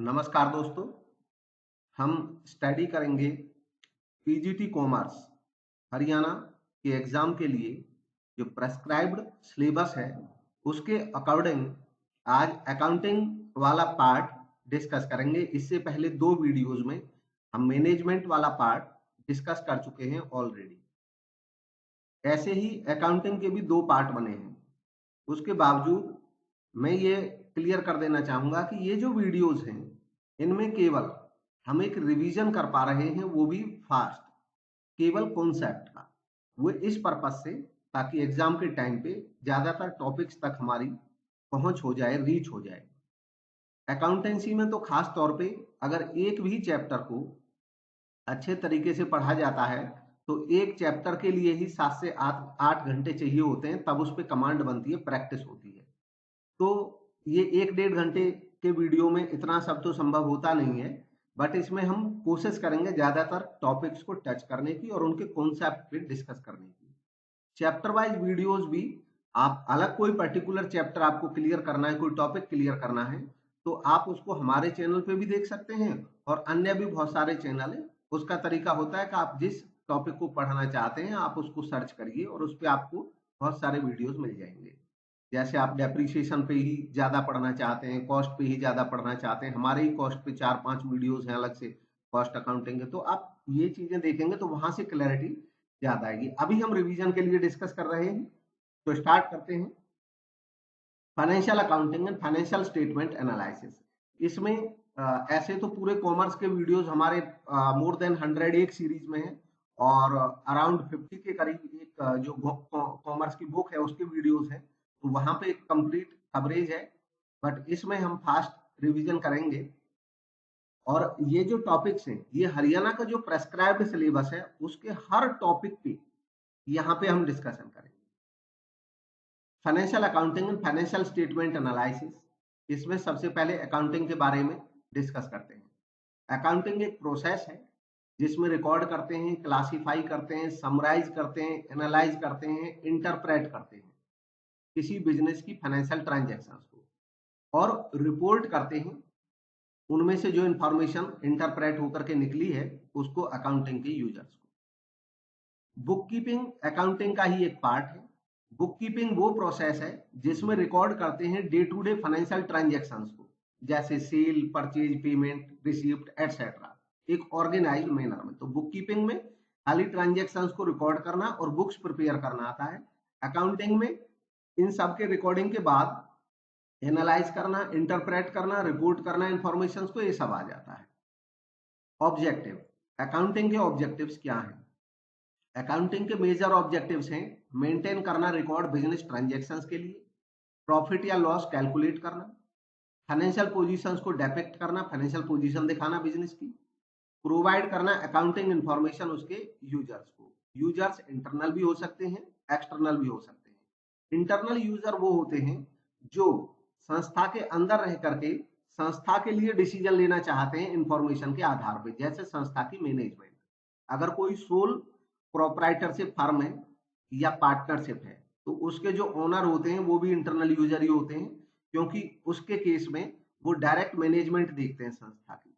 नमस्कार दोस्तों, हम स्टडी करेंगे पीजीटी कॉमर्स हरियाणा के एग्जाम के लिए जो प्रेस्क्राइब्ड सिलेबस है उसके अकॉर्डिंग आज अकाउंटिंग वाला पार्ट डिस्कस करेंगे। इससे पहले दो वीडियोज में हम मैनेजमेंट वाला पार्ट डिस्कस कर चुके हैं ऑलरेडी। ऐसे ही अकाउंटिंग के भी दो पार्ट बने हैं। उसके बावजूद मैं ये क्लियर कर देना चाहूंगा कि ये जो वीडियोज हैं इनमें केवल हम एक रिवीजन कर पा रहे हैं, वो भी फास्ट, केवल कॉन्सेप्ट का। वो इस पर्पज से ताकि एग्जाम के टाइम पे ज्यादातर टॉपिक्स तक हमारी पहुंच हो जाए, रीच हो जाए। अकाउंटेंसी में तो खास तौर पे अगर एक भी चैप्टर को अच्छे तरीके से पढ़ा जाता है तो एक चैप्टर के लिए ही 7 से 8 घंटे चाहिए होते हैं, तब उस पर कमांड बनती है, प्रैक्टिस होती है। तो ये 1-1.5 घंटे के वीडियो में इतना सब तो संभव होता नहीं है, बट इसमें हम कोशिश करेंगे ज्यादातर टॉपिक्स को टच करने की और उनके कॉन्सेप्ट पे डिस्कस करने की। चैप्टर वाइज वीडियोस भी, आप अलग कोई पर्टिकुलर चैप्टर आपको क्लियर करना है, कोई टॉपिक क्लियर करना है, तो आप उसको हमारे चैनल पे भी देख सकते हैं और अन्य भी बहुत सारे चैनल है। उसका तरीका होता है कि आप जिस टॉपिक को पढ़ना चाहते हैं आप उसको सर्च करिए और उस पर आपको बहुत सारे वीडियोस मिल जाएंगे। जैसे आप डेप्रिसिएशन पे ही ज्यादा पढ़ना चाहते हैं, कॉस्ट पे ही ज्यादा पढ़ना चाहते हैं, हमारे ही कॉस्ट पे 4-5 वीडियोस हैं अलग से, कॉस्ट अकाउंटिंग के, तो आप ये चीजें देखेंगे तो वहां से क्लैरिटी ज्यादा आएगी। अभी हम रिवीजन के लिए डिस्कस कर रहे हैं, तो स्टार्ट करते हैं। Financial accounting and financial statement analysis. इसमें ऐसे तो पूरे कॉमर्स के वीडियोस हमारे मोर देन 100 एक सीरीज में है और अराउंड 50 के करीब एक जो कॉमर्स की बुक है उसके वीडियोस हैं, तो वहां पे एक कंप्लीट कवरेज है। बट इसमें हम फास्ट रिवीजन करेंगे और ये जो टॉपिक्स हैं ये हरियाणा का जो प्रेस्क्राइब्ड सिलेबस है उसके हर टॉपिक पे यहाँ पे हम डिस्कशन करेंगे। Financial accounting and financial statement analysis, इसमें सबसे पहले अकाउंटिंग के बारे में डिस्कस करते हैं। अकाउंटिंग एक प्रोसेस है जिसमें रिकॉर्ड करते हैं, क्लासिफाई करते हैं, समराइज करते हैं, एनालाइज करते हैं, इंटरप्रेट करते हैं किसी बिजनेस की फाइनेंशियल ट्रांजैक्शंस को और रिपोर्ट करते हैं। उनमें से जो इंफॉर्मेशन इंटरप्रेट होकर के निकली है उसको अकाउंटिंग के यूजर्स को। बुक कीपिंग अकाउंटिंग का ही एक पार्ट है। बुक कीपिंग वो प्रोसेस है जिसमें रिकॉर्ड करते हैं day to day financial transactions को, जैसे sale, purchase, payment, receipt etcetera, एक ऑर्गेनाइज्ड मैनर में। तो बुक कीपिंग में खाली ट्रांजैक्शंस को रिकॉर्ड करना और बुक्स प्रिपेयर करना आता है। अकाउंटिंग में इन सब के रिकॉर्डिंग के बाद एनालाइज करना, इंटरप्रेट करना, रिपोर्ट करना इंफॉर्मेशन को, ये सब आ जाता है। ऑब्जेक्टिव, अकाउंटिंग के ऑब्जेक्टिव्स क्या हैं? अकाउंटिंग के मेजर ऑब्जेक्टिव्स हैं मेंटेन करना रिकॉर्ड बिजनेस ट्रांजैक्शंस के लिए, प्रॉफिट या लॉस कैलकुलेट करना, फाइनेंशियल पोजीशंस को डिपिक्ट करना, फाइनेंशियल पोजीशन दिखाना बिजनेस की, प्रोवाइड करना अकाउंटिंग इंफॉर्मेशन उसके यूजर्स को। यूजर्स इंटरनल भी हो सकते हैं, एक्सटर्नल भी हो सकते हैं। इंटरनल यूजर वो होते हैं जो संस्था के अंदर रह करके संस्था के लिए डिसीजन लेना चाहते हैं इंफॉर्मेशन के आधार पर, जैसे संस्था की मैनेजमेंट। अगर कोई सोल प्रोप्राइटरशिप फर्म है या पार्टनरशिप है तो उसके जो ओनर होते हैं वो भी इंटरनल यूजर ही होते हैं, क्योंकि उसके केस में वो डायरेक्ट मैनेजमेंट देखते हैं संस्था की।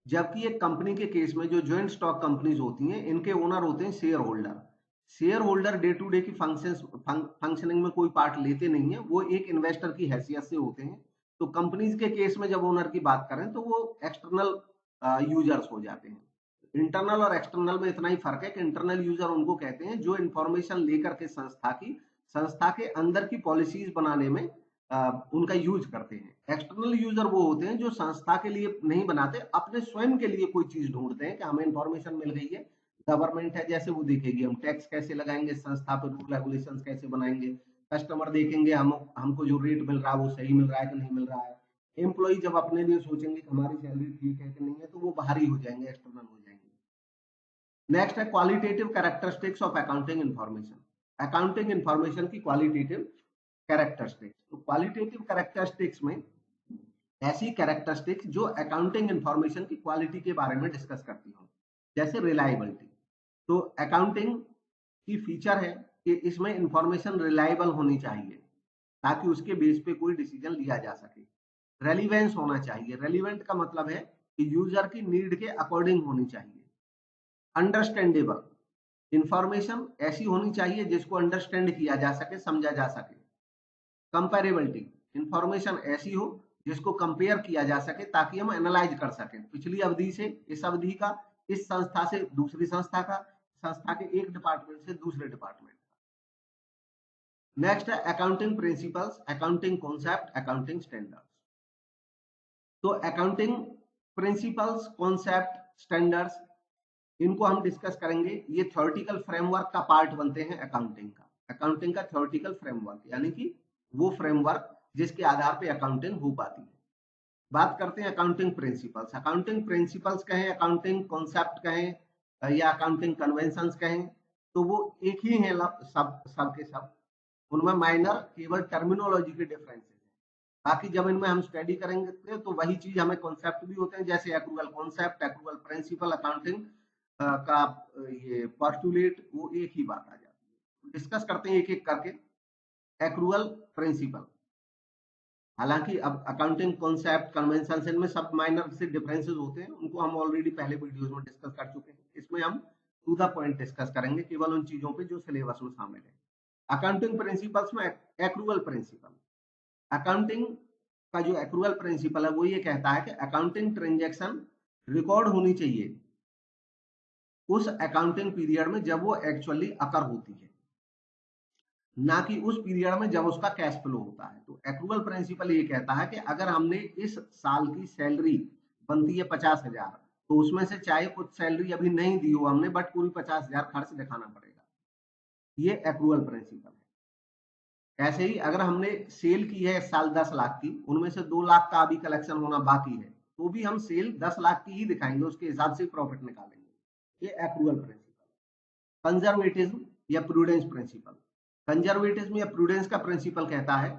जबकि एक कंपनी के केस में जो ज्वाइंट स्टॉक कंपनीज होती हैं इनके ओनर होते हैं share holder. Share holder day to day की फंक्शनिंग में कोई पार्ट लेते नहीं है, वो एक इन्वेस्टर की हैसियत से होते हैं। तो कंपनीज के केस में जब ओनर की बात करें तो वो एक्सटर्नल यूजर्स हो जाते हैं। इंटरनल और एक्सटर्नल में इतना ही फर्क है कि इंटरनल यूजर उनको कहते हैं जो इंफॉर्मेशन लेकर के संस्था के अंदर की पॉलिसीज बनाने में उनका यूज करते हैं। एक्सटर्नल यूजर वो होते हैं जो संस्था के लिए नहीं बनाते, अपने स्वयं के लिए कोई चीज ढूंढते हैं कि हमें इंफॉर्मेशन मिल गई है, गवर्नमेंट है जैसे वो देखेगी हम टैक्स कैसे लगाएंगे, संस्था पर रूल रेगुलेशन कैसे बनाएंगे, कस्टमर देखेंगे हमको जो रेट मिल रहा है वो सही मिल रहा है कि नहीं मिल रहा है। एम्प्लॉय जब अपने लिए सोचेंगे कि हमारी सैलरी ठीक है कि नहीं है तो वो बाहर ही हो जाएंगे, एक्सटर्नल हो जाएंगे। नेक्स्ट है qualitative characteristics of accounting information. Accounting information की क्वालिटेटिव कैरेक्टरिस्टिक्स, तो क्वालिटेटिव कैरेक्टरिस्टिक्स में ऐसी कैरेक्टरिस्टिक्स जो अकाउंटिंग इंफॉर्मेशन की क्वालिटी के बारे में डिस्कस करती हूँ, जैसे रिलायबिलिटी। तो अकाउंटिंग की फीचर है कि इसमें इंफॉर्मेशन रिलायबल होनी चाहिए ताकि उसके बेस पे कोई डिसीजन लिया जा सके। रेलिवेंस होना चाहिए। रेलिवेंट का मतलब है कि यूजर की नीड के अकॉर्डिंग होनी चाहिए। अंडरस्टैंडेबल, इंफॉर्मेशन ऐसी होनी चाहिए जिसको अंडरस्टैंड किया जा सके, समझा जा सके। कंपेरेबिलिटी, इंफॉर्मेशन ऐसी हो जिसको कंपेयर किया जा सके ताकि हम एनालाइज कर सकें पिछली अवधि से इस अवधि का, इस संस्था से दूसरी संस्था का, संस्था के एक डिपार्टमेंट से दूसरे डिपार्टमेंट का। नेक्स्ट है accounting principles, accounting concept, accounting standards. तो अकाउंटिंग प्रिंसिपल्स, कॉन्सेप्ट, स्टैंडर्ड्स, इनको हम डिस्कस करेंगे। ये थ्योरेटिकल फ्रेमवर्क का पार्ट बनते हैं अकाउंटिंग का। अकाउंटिंग का थ्योरेटिकल फ्रेमवर्क यानी कि वो फ्रेमवर्क जिसके आधार पे अकाउंटिंग हो पाती है। बात करते हैं अकाउंटिंग प्रिंसिपल्स। अकाउंटिंग प्रिंसिपल्स कहें, अकाउंटिंग कॉन्सेप्ट कहें या अकाउंटिंग कन्वेंशंस कहें, तो वो एक ही है सब के सब। उनमें माइनर केवल टर्मिनोलॉजी के डिफरेंसेस हैं। बाकी जब इनमें हम स्टडी करेंगे तो वही चीज हमें कॉन्सेप्ट भी होते हैं, जैसे accrual concept, accrual principle, accounting का ये पोस्टुलेट, वो एक ही बात आ जाती है। डिस्कस करते हैं एक एक करके। एक्रूअल प्रिंसिपल, हालांकि अब अकाउंटिंग कॉन्सेप्ट, कन्वेंशन, इनमें सब माइनर से डिफरेंसेस होते हैं, उनको हम ऑलरेडी पहले वीडियोस में डिस्कस कर चुके हैं। इसमें हम टू द पॉइंट डिस्कस करेंगे, केवल उन चीजों पे जो सिलेबस में शामिल है। अकाउंटिंग प्रिंसिपल्स में एक्रूअल प्रिंसिपल, अकाउंटिंग का जो एक्रूअल प्रिंसिपल है वो ये कहता है कि अकाउंटिंग ट्रांजैक्शन रिकॉर्ड होनी चाहिए उस अकाउंटिंग पीरियड में जब वो एक्चुअली अकर होती है, ना कि उस पीरियड में जब उसका कैश फ्लो होता है। तो एक्रूअल प्रिंसिपल ये कहता है कि अगर हमने इस साल की सैलरी बनती है 50,000, तो उसमें से चाहे कुछ सैलरी अभी नहीं दी हो हमने, बट पूरी 50,000 खर्च दिखाना पड़ेगा। ये एक्रूअल प्रिंसिपल है। ऐसे ही अगर हमने सेल की है इस साल 10 लाख की, उनमें से 2 लाख का अभी कलेक्शन होना बाकी है, तो भी हम सेल 10 लाख की ही दिखाएंगे, उसके हिसाब से प्रॉफिट निकालेंगे। ये एक्रूअल प्रिंसिपल। कंजर्वेटिज्म या प्रूडेंस प्रिंसिपल, कंजर्वेटिज्म या प्रूडेंस का प्रिंसिपल कहता है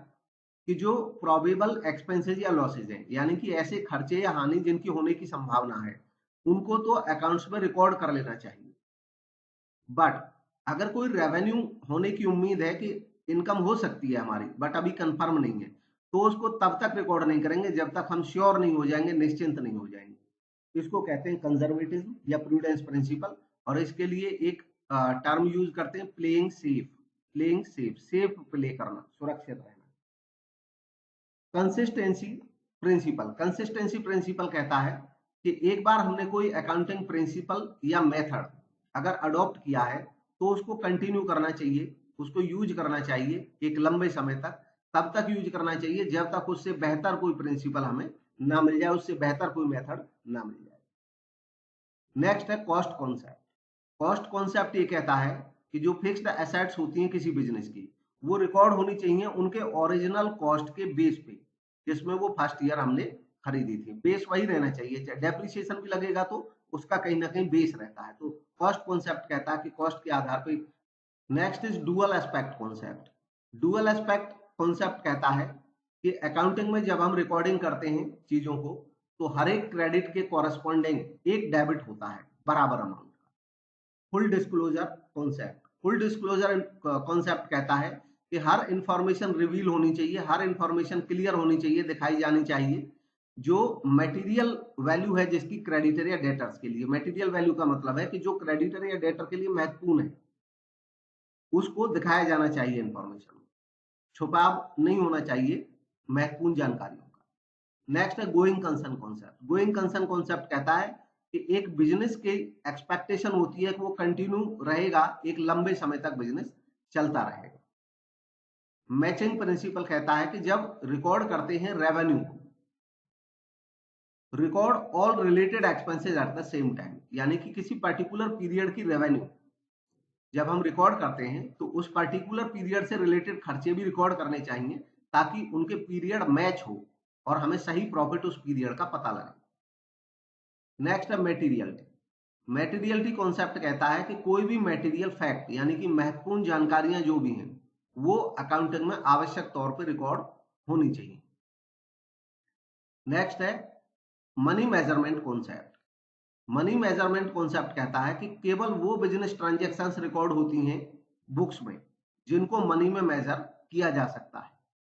कि जो प्रोबेबल एक्सपेंसेस या लॉसेज हैं, यानी कि ऐसे खर्चे या हानि जिनकी होने की संभावना है, उनको तो अकाउंट्स में रिकॉर्ड कर लेना चाहिए। बट अगर कोई रेवेन्यू होने की उम्मीद है कि इनकम हो सकती है हमारी, बट अभी कंफर्म नहीं है, तो उसको तब तक रिकॉर्ड नहीं करेंगे जब तक हम श्योर नहीं हो जाएंगे, निश्चिंत नहीं हो जाएंगे। इसको कहते हैं कंजर्वेटिज्म या प्रूडेंस प्रिंसिपल। और इसके लिए एक टर्म यूज करते हैं, playing safe. Playing safe, safe play करना, सुरक्षित रहना। कंसिस्टेंसी प्रिंसिपल, कंसिस्टेंसी प्रिंसिपल कहता है कि एक बार हमने कोई अकाउंटिंग प्रिंसिपल या मेथड अगर अडॉप्ट किया है, तो उसको कंटिन्यू करना चाहिए, उसको यूज करना चाहिए एक लंबे समय तक। तब तक यूज करना चाहिए जब तक उससे बेहतर कोई प्रिंसिपल हमें ना मिल जाए, उससे बेहतर कोई मेथड ना मिल जाए। नेक्स्ट है कॉस्ट कॉन्सेप्ट। कॉस्ट कॉन्सेप्ट ये कहता है कि जो फिक्स्ड एसेट्स होती हैं किसी बिजनेस की, वो रिकॉर्ड होनी चाहिए उनके ओरिजिनल कॉस्ट के बेस पे, जिसमें वो फर्स्ट ईयर हमने खरीदी थी। बेस वही रहना चाहिए, डेप्रिसिएशन भी लगेगा तो उसका कहीं ना कहीं बेस रहता है। तो कॉस्ट कॉन्सेप्ट कहता है कि कॉस्ट के आधार पे। Next is dual aspect concept. Dual aspect concept कहता है कि अकाउंटिंग में जब हम रिकॉर्डिंग करते हैं चीजों को, तो हर एक क्रेडिट के कॉरेस्पॉन्डिंग एक डेबिट होता है बराबर अमाउंट का। Full disclosure concept, full disclosure concept कहता है कि हर इंफॉर्मेशन रिवील होनी चाहिए, हर इंफॉर्मेशन क्लियर होनी चाहिए, दिखाई जानी चाहिए, जो मटेरियल वैल्यू है जिसकी क्रेडिटर या डेटर्स के लिए। मटेरियल वैल्यू का मतलब है कि जो क्रेडिटर या डेटर के लिए महत्वपूर्ण है, उसको दिखाया जाना चाहिए। इंफॉर्मेशन छुपाव नहीं होना चाहिए महत्वपूर्ण जानकारियों का। नेक्स्ट है going concern concept. Going concern concept कहता है कि एक बिजनेस की एक्सपेक्टेशन होती है कि वो कंटिन्यू रहेगा, एक लंबे समय तक बिजनेस चलता रहेगा। मैचिंग प्रिंसिपल कहता है कि जब रिकॉर्ड करते हैं रेवेन्यू को, record all related expenses at the same time, यानी कि किसी पर्टिकुलर पीरियड की रेवेन्यू जब हम रिकॉर्ड करते हैं तो उस पर्टिकुलर पीरियड से रिलेटेड खर्चे भी रिकॉर्ड करने चाहिए, ताकि उनके पीरियड मैच हो और हमें सही प्रॉफिट उस पीरियड का पता लगे। नेक्स्ट है मेटीरियलिटी। मेटीरियलिटी कॉन्सेप्ट कहता है कि कोई भी मेटीरियल फैक्ट यानी कि महत्वपूर्ण जानकारियां जो भी हैं, वो अकाउंटिंग में आवश्यक तौर पर रिकॉर्ड होनी चाहिए। नेक्स्ट है money measurement concept. Money measurement concept कहता है कि केवल वो बिजनेस ट्रांजैक्शंस रिकॉर्ड होती हैं बुक्स में जिनको मनी में मेजर किया जा सकता है,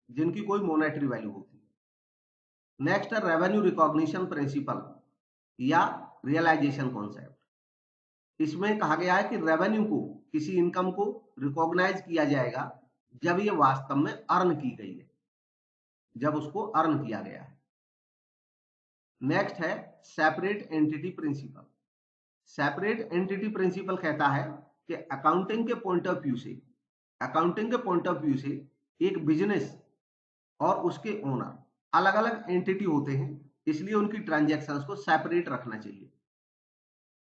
जिनकी कोई मॉनेटरी वैल्यू होती है। नेक्स्ट है रेवेन्यू रिकॉग्निशन प्रिंसिपल या रियलाइजेशन कॉन्सेप्ट। इसमें कहा गया है कि रेवेन्यू को, किसी इनकम को रिकॉग्नाइज किया जाएगा जब ये वास्तव में अर्न की गई है, जब उसको अर्न किया गया है। नेक्स्ट है separate entity principle. Separate entity principle कहता है कि अकाउंटिंग के पॉइंट ऑफ व्यू से, अकाउंटिंग के पॉइंट ऑफ व्यू से एक बिजनेस और उसके ओनर अलग अलग एंटिटी होते हैं, इसलिए उनकी ट्रांजैक्शंस को सेपरेट रखना चाहिए।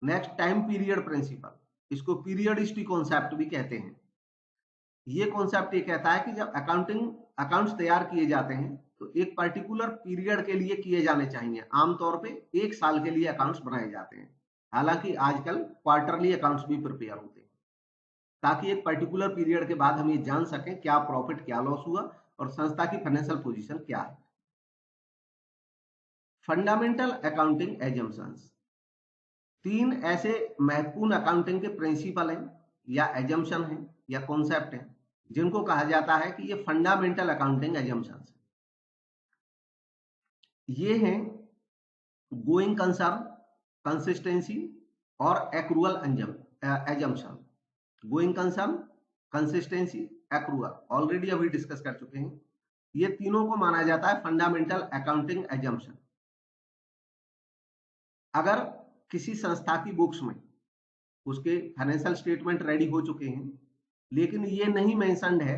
नेक्स्ट टाइम पीरियड प्रिंसिपल, इसको पीरियडिस्टी कॉन्सेप्ट भी कहते हैं। ये कॉन्सेप्ट ये कहता है कि जब अकाउंट्स तैयार किए जाते हैं तो एक पर्टिकुलर पीरियड के लिए किए जाने चाहिए। आमतौर पे 1 साल के लिए अकाउंट्स बनाए जाते हैं, हालांकि आजकल क्वार्टरली अकाउंट्स भी प्रिपेयर होते हैं, ताकि एक पर्टिकुलर पीरियड के बाद हम ये जान सकें क्या प्रॉफिट क्या लॉस हुआ और संस्था की फाइनेंशियल पोजीशन क्या है। फंडामेंटल अकाउंटिंग एजम्पशंस, 3 ऐसे महत्वपूर्ण अकाउंटिंग के प्रिंसिपल हैं या एजम्पशन हैं या कॉन्सेप्ट हैं जिनको कहा जाता है कि ये फंडामेंटल अकाउंटिंग एजम्पशंस हैं। ये हैं गोइंग कंसर्न, कंसिस्टेंसी और accrual assumption. Going concern, consistency, accrual already अभी डिस्कस कर चुके हैं। ये तीनों को माना जाता है फंडामेंटल अकाउंटिंग एजम्पशन। अगर किसी संस्था की बुक्स में उसके फाइनेंशियल स्टेटमेंट रेडी हो चुके हैं, लेकिन ये नहीं मेंशन्ड है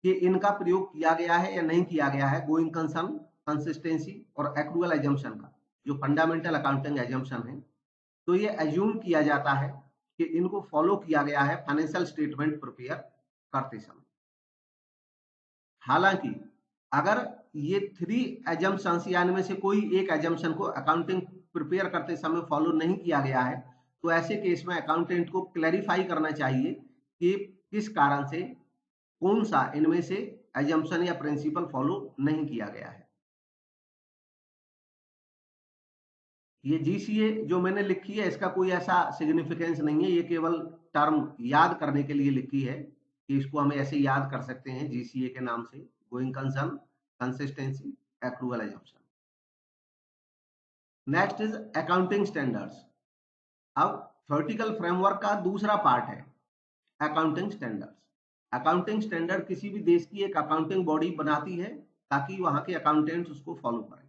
कि इनका प्रयोग किया गया है या नहीं किया गया है, गोइंग कंसर्न, कंसिस्टेंसी और एक्रूअल एजम्पशन का, जो फंडामेंटल अकाउंटिंग एजम्पशन है, तो ये एज्यूम किया जाता है कि इनको फॉलो किया गया है फाइनेंशियल स्टेटमेंट प्रिपेयर करते समय। हालांकि अगर ये 3 एजम्पशंस या इनमें से कोई एक एजम्पशन को अकाउंटिंग प्रिपेयर करते समय फॉलो नहीं किया गया है, तो ऐसे केस में अकाउंटेंट को क्लैरिफाई करना चाहिए कि किस कारण से कौन सा इनमें से एजम्पशन या प्रिंसिपल फॉलो नहीं किया गया है। ये जीसीए जो मैंने लिखी है इसका कोई ऐसा सिग्निफिकेंस नहीं है, ये केवल टर्म याद करने के लिए लिखी है कि इसको हम ऐसे याद कर सकते हैं जीसीए के नाम से, going concern, consistency, accrual assumption. Next is accounting standards. अब थ्योरेटिकल फ्रेमवर्क का दूसरा पार्ट है अकाउंटिंग स्टैंडर्ड्स। अकाउंटिंग स्टैंडर्ड किसी भी देश की एक अकाउंटिंग बॉडी बनाती है ताकि वहां के अकाउंटेंट्स उसको फॉलो करें।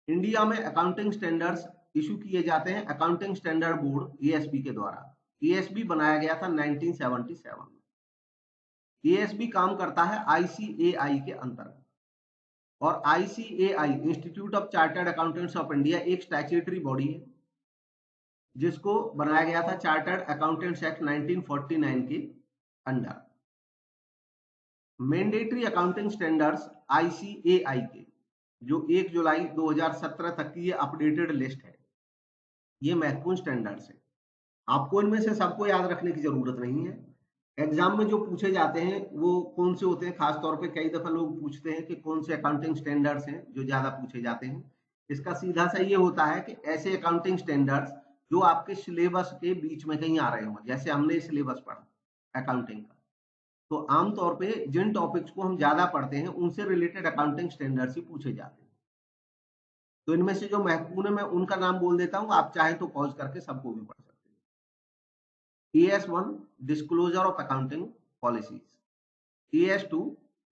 इंडिया में अकाउंटिंग स्टैंडर्ड्स इशू किए जाते हैं अकाउंटिंग स्टैंडर्ड बोर्ड एएसबी के द्वारा। एएसबी बनाया गया था 1977 में। एएसबी काम करता है आईसीएआई के अंतर्गत, और ICAI institute of chartered accountants of India एक स्टैट्यूटरी बॉडी है जिसको बनाया गया था चार्टर्ड अकाउंटेंट्स एक्ट 1949 के under. Mandatory accounting standards ICAI के, जो 1 जुलाई 2017 तक की ये अपडेटेड लिस्ट है, ये महत्वपूर्ण स्टैंडर्ड्स है। आपको इनमें से सबको याद रखने की जरूरत नहीं है। एग्जाम में जो पूछे जाते हैं वो कौन से होते हैं, खासतौर पे कई दफा लोग पूछते हैं कि कौन से अकाउंटिंग स्टैंडर्ड्स हैं जो ज्यादा पूछे जाते हैं। इसका सीधा सा ये होता है कि ऐसे अकाउंटिंग स्टैंडर्ड्स जो आपके सिलेबस के बीच में कहीं आ रहे हो, जैसे हमने सिलेबस पढ़ा अकाउंटिंग का, तो आमतौर पे जिन टॉपिक्स को हम ज्यादा पढ़ते हैं उनसे रिलेटेड अकाउंटिंग स्टैंडर्ड्स ही पूछे जाते हैं। तो इनमें से जो महत्वपूर्ण है मैं उनका नाम बोल देता हूं, आप चाहे तो पॉज करके सबको भी पढ़ सकते हैं। ES1 disclosure of accounting policies, ES2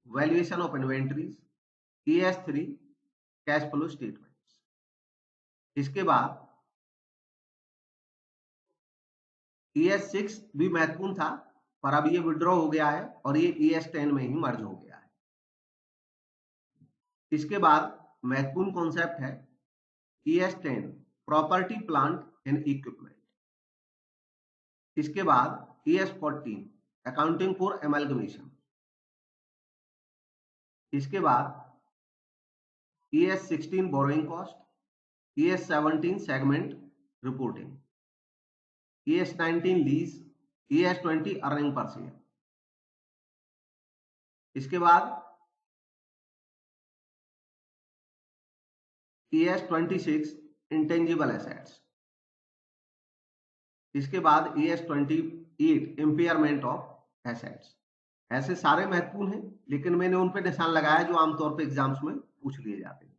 valuation of inventories, ES3 cash flow statements. इसके बाद ES6 भी महत्वपूर्ण था पर अब ये विड्रॉ हो गया है और ये ES10 में ही मर्ज हो गया है। इसके बाद महत्वपूर्ण कॉन्सेप्ट है ES10 property plant and equipment. इसके बाद ES14 अकाउंटिंग फॉर एमलगमेशन। इसके बाद ES16 borrowing cost, ES17 segment reporting, ES19 lease, ES20 earning per share. इसके बाद ES26 इंटेंजिबल एसेट्स। इसके बाद ES28 इम्पेयरमेंट ऑफ एसेट्स। ऐसे सारे महत्वपूर्ण हैं, लेकिन मैंने उन पे निशान लगाया जो आमतौर पे एग्जाम्स में पूछ लिए जाते हैं।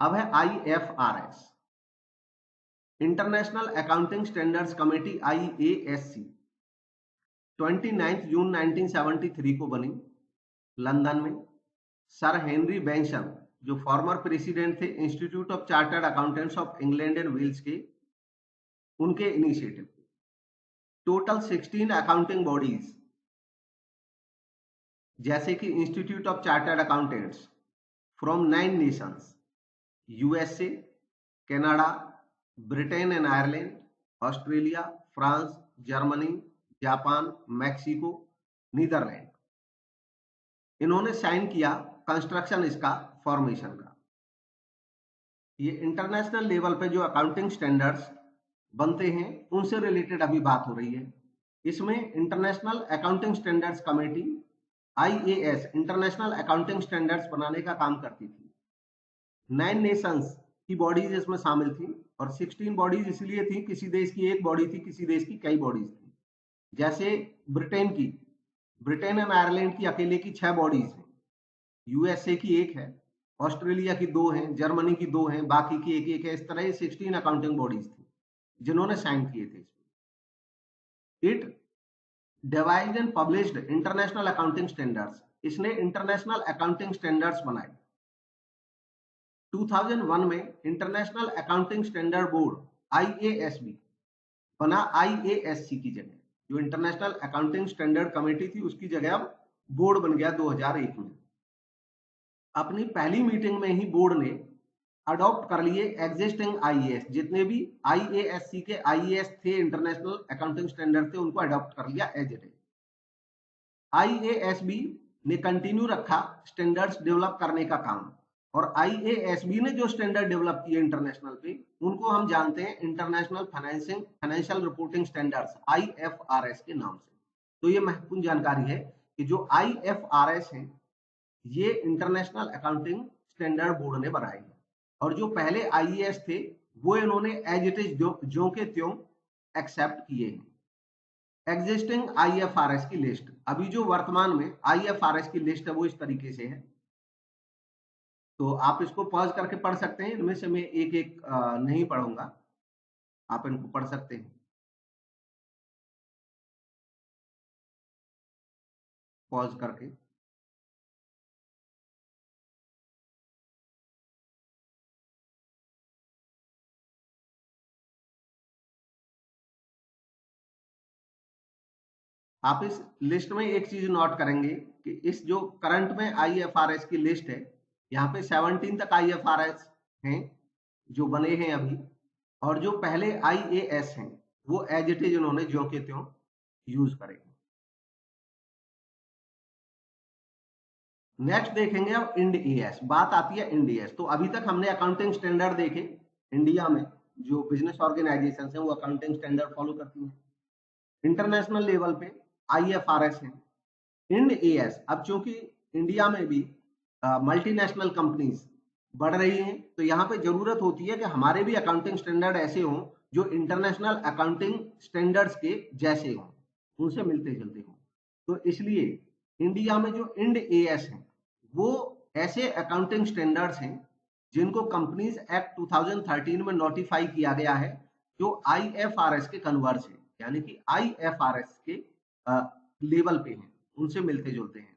अब है IFRS, international accounting standards committee, IASC, 29 June 1973 को बनी लंदन में। सर हेनरी बेंसन, जो फॉर्मर प्रेसिडेंट थे institute of chartered accountants of England and Wales के, उनके इनिशिएटिव। टोटल 16 अकाउंटिंग बॉडीज, जैसे कि institute of chartered accountants from 9 nations, USA, Canada, Britain and Ireland, Australia, France, Germany, Japan, Mexico, Netherland, इन्होंने sign किया construction इसका formation का। ये international level पे जो अकाउंटिंग स्टैंडर्ड्स बनते हैं उनसे रिलेटेड अभी बात हो रही है। इसमें international accounting standards committee, IAS, international accounting standards बनाने का काम करती थी। 9 नेशंस की बॉडीज इसमें शामिल थी, और 16 बॉडीज इसलिए थी, किसी देश की एक बॉडी थी, किसी देश की कई बॉडीज थी। जैसे ब्रिटेन एंड आयरलैंड की अकेले की 6 बॉडीज हैं, USA की 1 है, ऑस्ट्रेलिया की 2 हैं, जर्मनी की 2 हैं, बाकी की एक एक है। इस तरह 16 अकाउंटिंग बॉडीज थी जिन्होंने साइन किए थे इसमें। It devised and published international accounting standards, इसने इंटरनेशनल अकाउंटिंग स्टैंडर्ड्स बनाए। 2001 में international accounting standard board, IASB, बना IASC की जगह। जो इंटरनेशनल अकाउंटिंग स्टैंडर्ड कमेटी थी उसकी जगह अब बोर्ड बन गया 2001 में। अपनी पहली मीटिंग में ही बोर्ड ने अडॉप्ट कर लिए एग्जिस्टिंग IAS, जितने भी IASC के IAS थे, इंटरनेशनल अकाउंटिंग स्टैंडर्ड थे, उनको अडॉप्ट कर लिया एज इट इज। IASB ने कंटिन्यू रखा स्टैंडर्ड्स डेवलप करने का काम, और IASB ने जो स्टैंडर्ड डेवलप किए इंटरनेशनल पे, उनको हम जानते हैं international financial reporting standards, IFRS के नाम से। तो ये महत्वपूर्ण जानकारी है कि जो IFRS है ये इंटरनेशनल अकाउंटिंग स्टैंडर्ड बोर्ड ने बनाए हैं, और जो पहले IAS थे वो इन्होंने एज इट इज जो के त्यों एक्सेप्ट किए हैं। एग्जिस्टिंग IFRS की लिस्ट, अभी जो वर्तमान में IFRS की लिस्ट है वो इस तरीके से है। तो आप इसको पॉज करके पढ़ सकते हैं, इनमें से मैं एक एक नहीं पढ़ूंगा, आप इनको पढ़ सकते हैं पॉज करके। आप इस लिस्ट में एक चीज नोट करेंगे कि इस जो करंट में IFRS की लिस्ट है, यहाँ पे 17 तक IFRS हैं जो बने हैं अभी, और जो पहले IAS हैं वो एज इट इज उन्होंने ज्यों के त्यों यूज करेंगे। नेक्स्ट देखेंगे अब इंड AS, बात आती है इंड AS। तो अभी तक हमने अकाउंटिंग स्टैंडर्ड देखे, इंडिया में जो बिजनेस ऑर्गेनाइजेशन है वो अकाउंटिंग स्टैंडर्ड फॉलो करती हैं। इंटरनेशनल लेवल पे IFRS है। इंड AS, अब चूंकि इंडिया में भी मल्टीनेशनल कंपनीज बढ़ रही हैं, तो यहाँ पे जरूरत होती है कि हमारे भी अकाउंटिंग स्टैंडर्ड ऐसे हों जो इंटरनेशनल अकाउंटिंग स्टैंडर्ड्स के जैसे हों, उनसे मिलते जुलते हों। तो इसलिए इंडिया में जो इंड AS है वो ऐसे अकाउंटिंग स्टैंडर्ड्स हैं जिनको कंपनीज एक्ट 2013 में नोटिफाई किया गया है, जो IFRS के कन्वर्स है, यानी कि IFRS के लेवल पे हैं, उनसे मिलते जुलते हैं।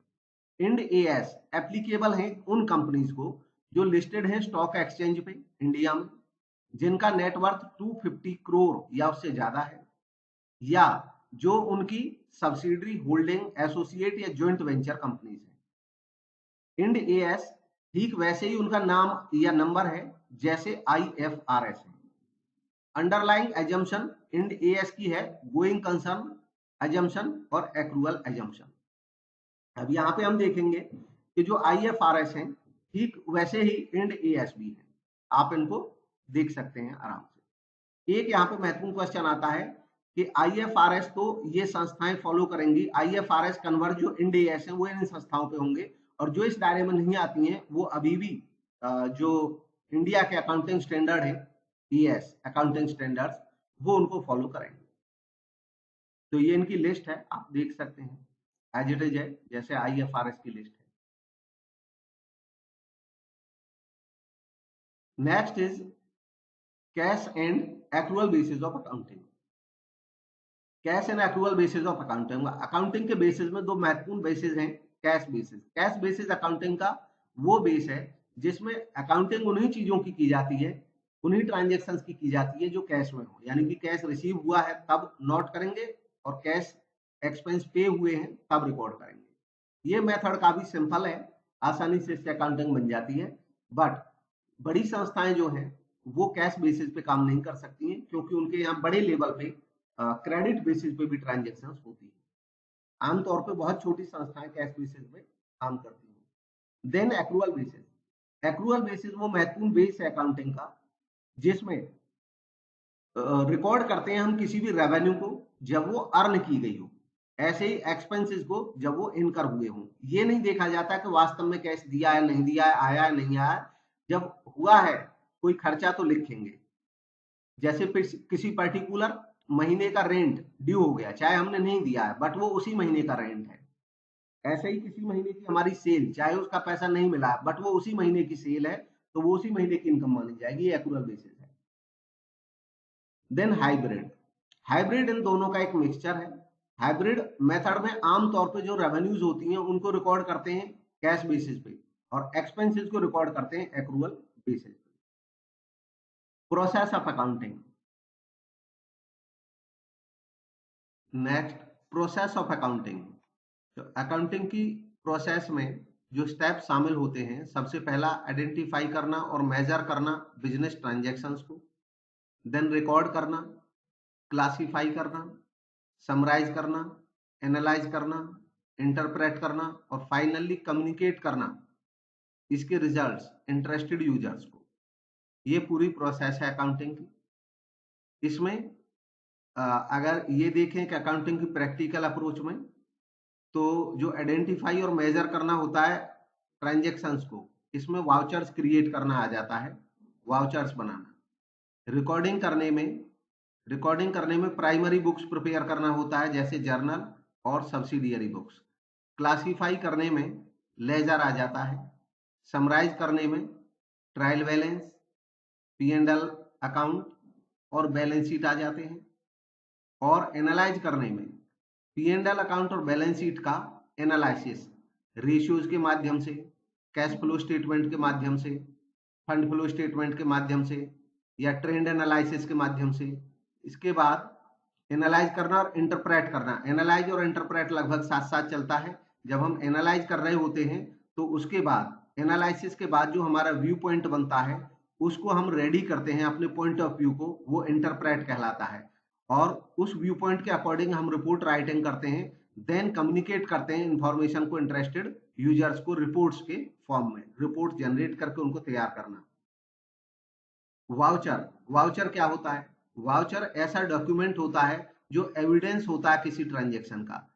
इंड AS एप्लीकेबल है उन कंपनीज को जो लिस्टेड है स्टॉक एक्सचेंज पे इंडिया में, जिनका नेटवर्थ 250 करोड़ या उससे ज्यादा है, या जो उनकी सब्सिडरी, होल्डिंग, एसोसिएट या ज्वाइंट वेंचर कंपनीज है। इंड AS ठीक वैसे ही उनका नाम या नंबर है जैसे IFRS है। अंडरलाइंग एजम्पशन इंड AS की है गोइंग कंसर्न एजम्पशन और एक्रूअल एजम्पशन। अब यहाँ पे हम देखेंगे कि जो IFRS है ठीक वैसे ही इंड AS भी है, आप इनको देख सकते हैं आराम से। एक यहाँ पे महत्वपूर्ण क्वेश्चन आता है कि IFRS तो ये संस्थाएं फॉलो करेंगी, IFRS कन्वर्ट जो इंड AS है वो इन संस्थाओं पे होंगे, और जो इस दायरे में नहीं आती हैं वो अभी भी जो इंडिया के अकाउंटिंग स्टैंडर्ड है, ES अकाउंटिंग स्टैंडर्ड्स, वो उनको फॉलो करेंगे। तो ये इनकी लिस्ट है, आप देख सकते हैं एज इट इज है जैसे IFRS की लिस्ट है। Next is cash and accrual basis of accounting. Cash and accrual basis of accounting, accounting के बेसिस में दो महत्वपूर्ण बेसिस हैं। कैश बेसिस अकाउंटिंग का वो बेस है जिसमें अकाउंटिंग उन्हीं चीजों की जाती है, उन्हीं ट्रांजेक्शन्स की जाती है जो कैश में हो, यानी कि कैश रिसीव हुआ है तब नोट करेंगे और कैश एक्सपेंस पे हुए हैं तब रिकॉर्ड करेंगे। ये मेथड काफी सिंपल है, आसानी से इससे अकाउंटिंग बन जाती है। बट बड़ी संस्थाएं जो हैं वो कैश बेसिस पे काम नहीं कर सकती हैं, क्योंकि उनके यहाँ बड़े लेवल पे क्रेडिट बेसिस पे भी ट्रांजेक्शन होती है। आमतौर पे बहुत छोटी संस्थाएं कैश बेसिस पे काम करती हैं। Then accrual basis, accrual basis वो महत्वपूर्ण बेस है अकाउंटिंग का जिसमें रिकॉर्ड करते हैं हम किसी भी रेवेन्यू को जब वो अर्न की गई हो, ऐसे ही एक्सपेंसेस को जब वो इनकर हुए हों। ये नहीं देखा जाता कि वास्तव में कैश दिया है नहीं दिया है, आया है नहीं आया। जब हुआ है कोई खर्चा तो लिखेंगे, जैसे किसी पर्टिकुलर महीने का रेंट ड्यू हो गया, चाहे हमने नहीं दिया है बट वो उसी महीने का रेंट है। ऐसे ही किसी महीने की हमारी सेल, चाहे उसका पैसा नहीं मिला है बट वो उसी महीने की सेल है, तो वो उसी महीने की इनकम मानी जाएगी, ये एक्रूअल बेसिस है। देन हाइब्रिड, हाइब्रिड इन दोनों का एक मिक्सचर है। हाइब्रिड मेथड में आमतौर पे जो रेवेन्यूज होती हैं उनको रिकॉर्ड करते हैं कैश बेसिस पे और एक्सपेंसेस को रिकॉर्ड करते हैं एक्रूअल बेसिस पे। Process of accounting, next process of accounting. तो अकाउंटिंग की प्रोसेस में जो स्टेप शामिल होते हैं, सबसे पहला आइडेंटिफाई करना और मेजर करना बिजनेस ट्रांजैक्शंस को, देन रिकॉर्ड करना, क्लासिफाई करना, समराइज करना, एनालाइज करना, इंटरप्रेट करना और फाइनली कम्युनिकेट करना इसके रिजल्ट्स इंटरेस्टेड यूजर्स को। ये पूरी प्रोसेस है अकाउंटिंग की। इसमें अगर ये देखें कि अकाउंटिंग की प्रैक्टिकल अप्रोच में, तो जो आइडेंटिफाई और मेजर करना होता है ट्रांजैक्शंस को, इसमें वाउचर्स क्रिएट करना आ जाता है, वाउचर्स बनाना। रिकॉर्डिंग करने में प्राइमरी बुक्स प्रिपेयर करना होता है जैसे जर्नल और सब्सिडियरी बुक्स। क्लासिफाई करने में लेजर आ जाता है। समराइज करने में trial balance, P and L account और बैलेंस शीट आ जाते हैं। और एनालाइज करने में पी एंड एल अकाउंट और बैलेंस शीट का एनालिसिस रेशियोज के माध्यम से, कैश फ्लो स्टेटमेंट के माध्यम से, फंड फ्लो स्टेटमेंट के माध्यम से या ट्रेंड एनालिसिस के माध्यम से। इसके बाद एनालाइज करना और इंटरप्रेट करना, एनालाइज और इंटरप्रेट लगभग साथ साथ चलता है। जब हम एनालाइज कर रहे होते हैं तो उसके बाद एनालिसिस के बाद जो हमारा व्यू पॉइंट बनता है उसको हम रेडी करते हैं अपने पॉइंट ऑफ व्यू को, वो इंटरप्रेट कहलाता है। और उस व्यू पॉइंट के अकॉर्डिंग हम रिपोर्ट राइटिंग करते हैं, देन कम्युनिकेट करते हैं इंफॉर्मेशन को इंटरेस्टेड यूजर्स को रिपोर्ट्स के फॉर्म में, रिपोर्ट जनरेट करके उनको तैयार करना। वाउचर, वाउचर क्या होता है? वाउचर ऐसा डॉक्यूमेंट होता है जो एविडेंस होता है किसी ट्रांजैक्शन का।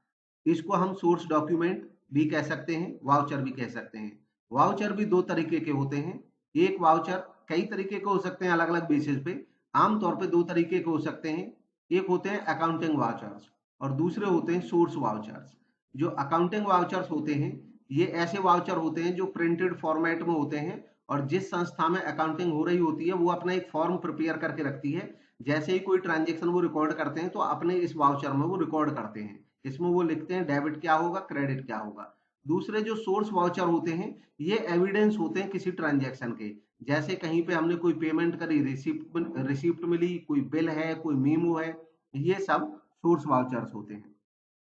इसको हम सोर्स डॉक्यूमेंट भी कह सकते हैं, वाउचर भी कह सकते हैं। वाउचर भी दो तरीके के होते हैं। एक वाउचर कई तरीके के हो सकते हैं अलग अलग बेसिस पे, आमतौर पे दो तरीके के हो सकते हैं। एक होते हैं अकाउंटिंग वाउचर्स और दूसरे होते हैं सोर्स वाउचर्स। जो अकाउंटिंग वाउचर्स होते हैं ये ऐसे वाउचर होते हैं जो प्रिंटेड फॉर्मेट में होते हैं और जिस संस्था में अकाउंटिंग हो रही होती है वो अपना एक फॉर्म प्रिपेयर करके रखती है। जैसे ही कोई ट्रांजेक्शन वो रिकॉर्ड करते हैं तो अपने इस वाउचर में वो रिकॉर्ड करते हैं, इसमें वो लिखते हैं डेबिट क्या होगा, क्रेडिट क्या होगा। दूसरे जो सोर्स वाउचर होते हैं ये एविडेंस होते हैं किसी ट्रांजैक्शन के, जैसे कहीं पे हमने कोई पेमेंट करी, रिसिप्ट मिली, कोई बिल है, कोई मीमो है, ये सब सोर्स वाउचर्स होते हैं।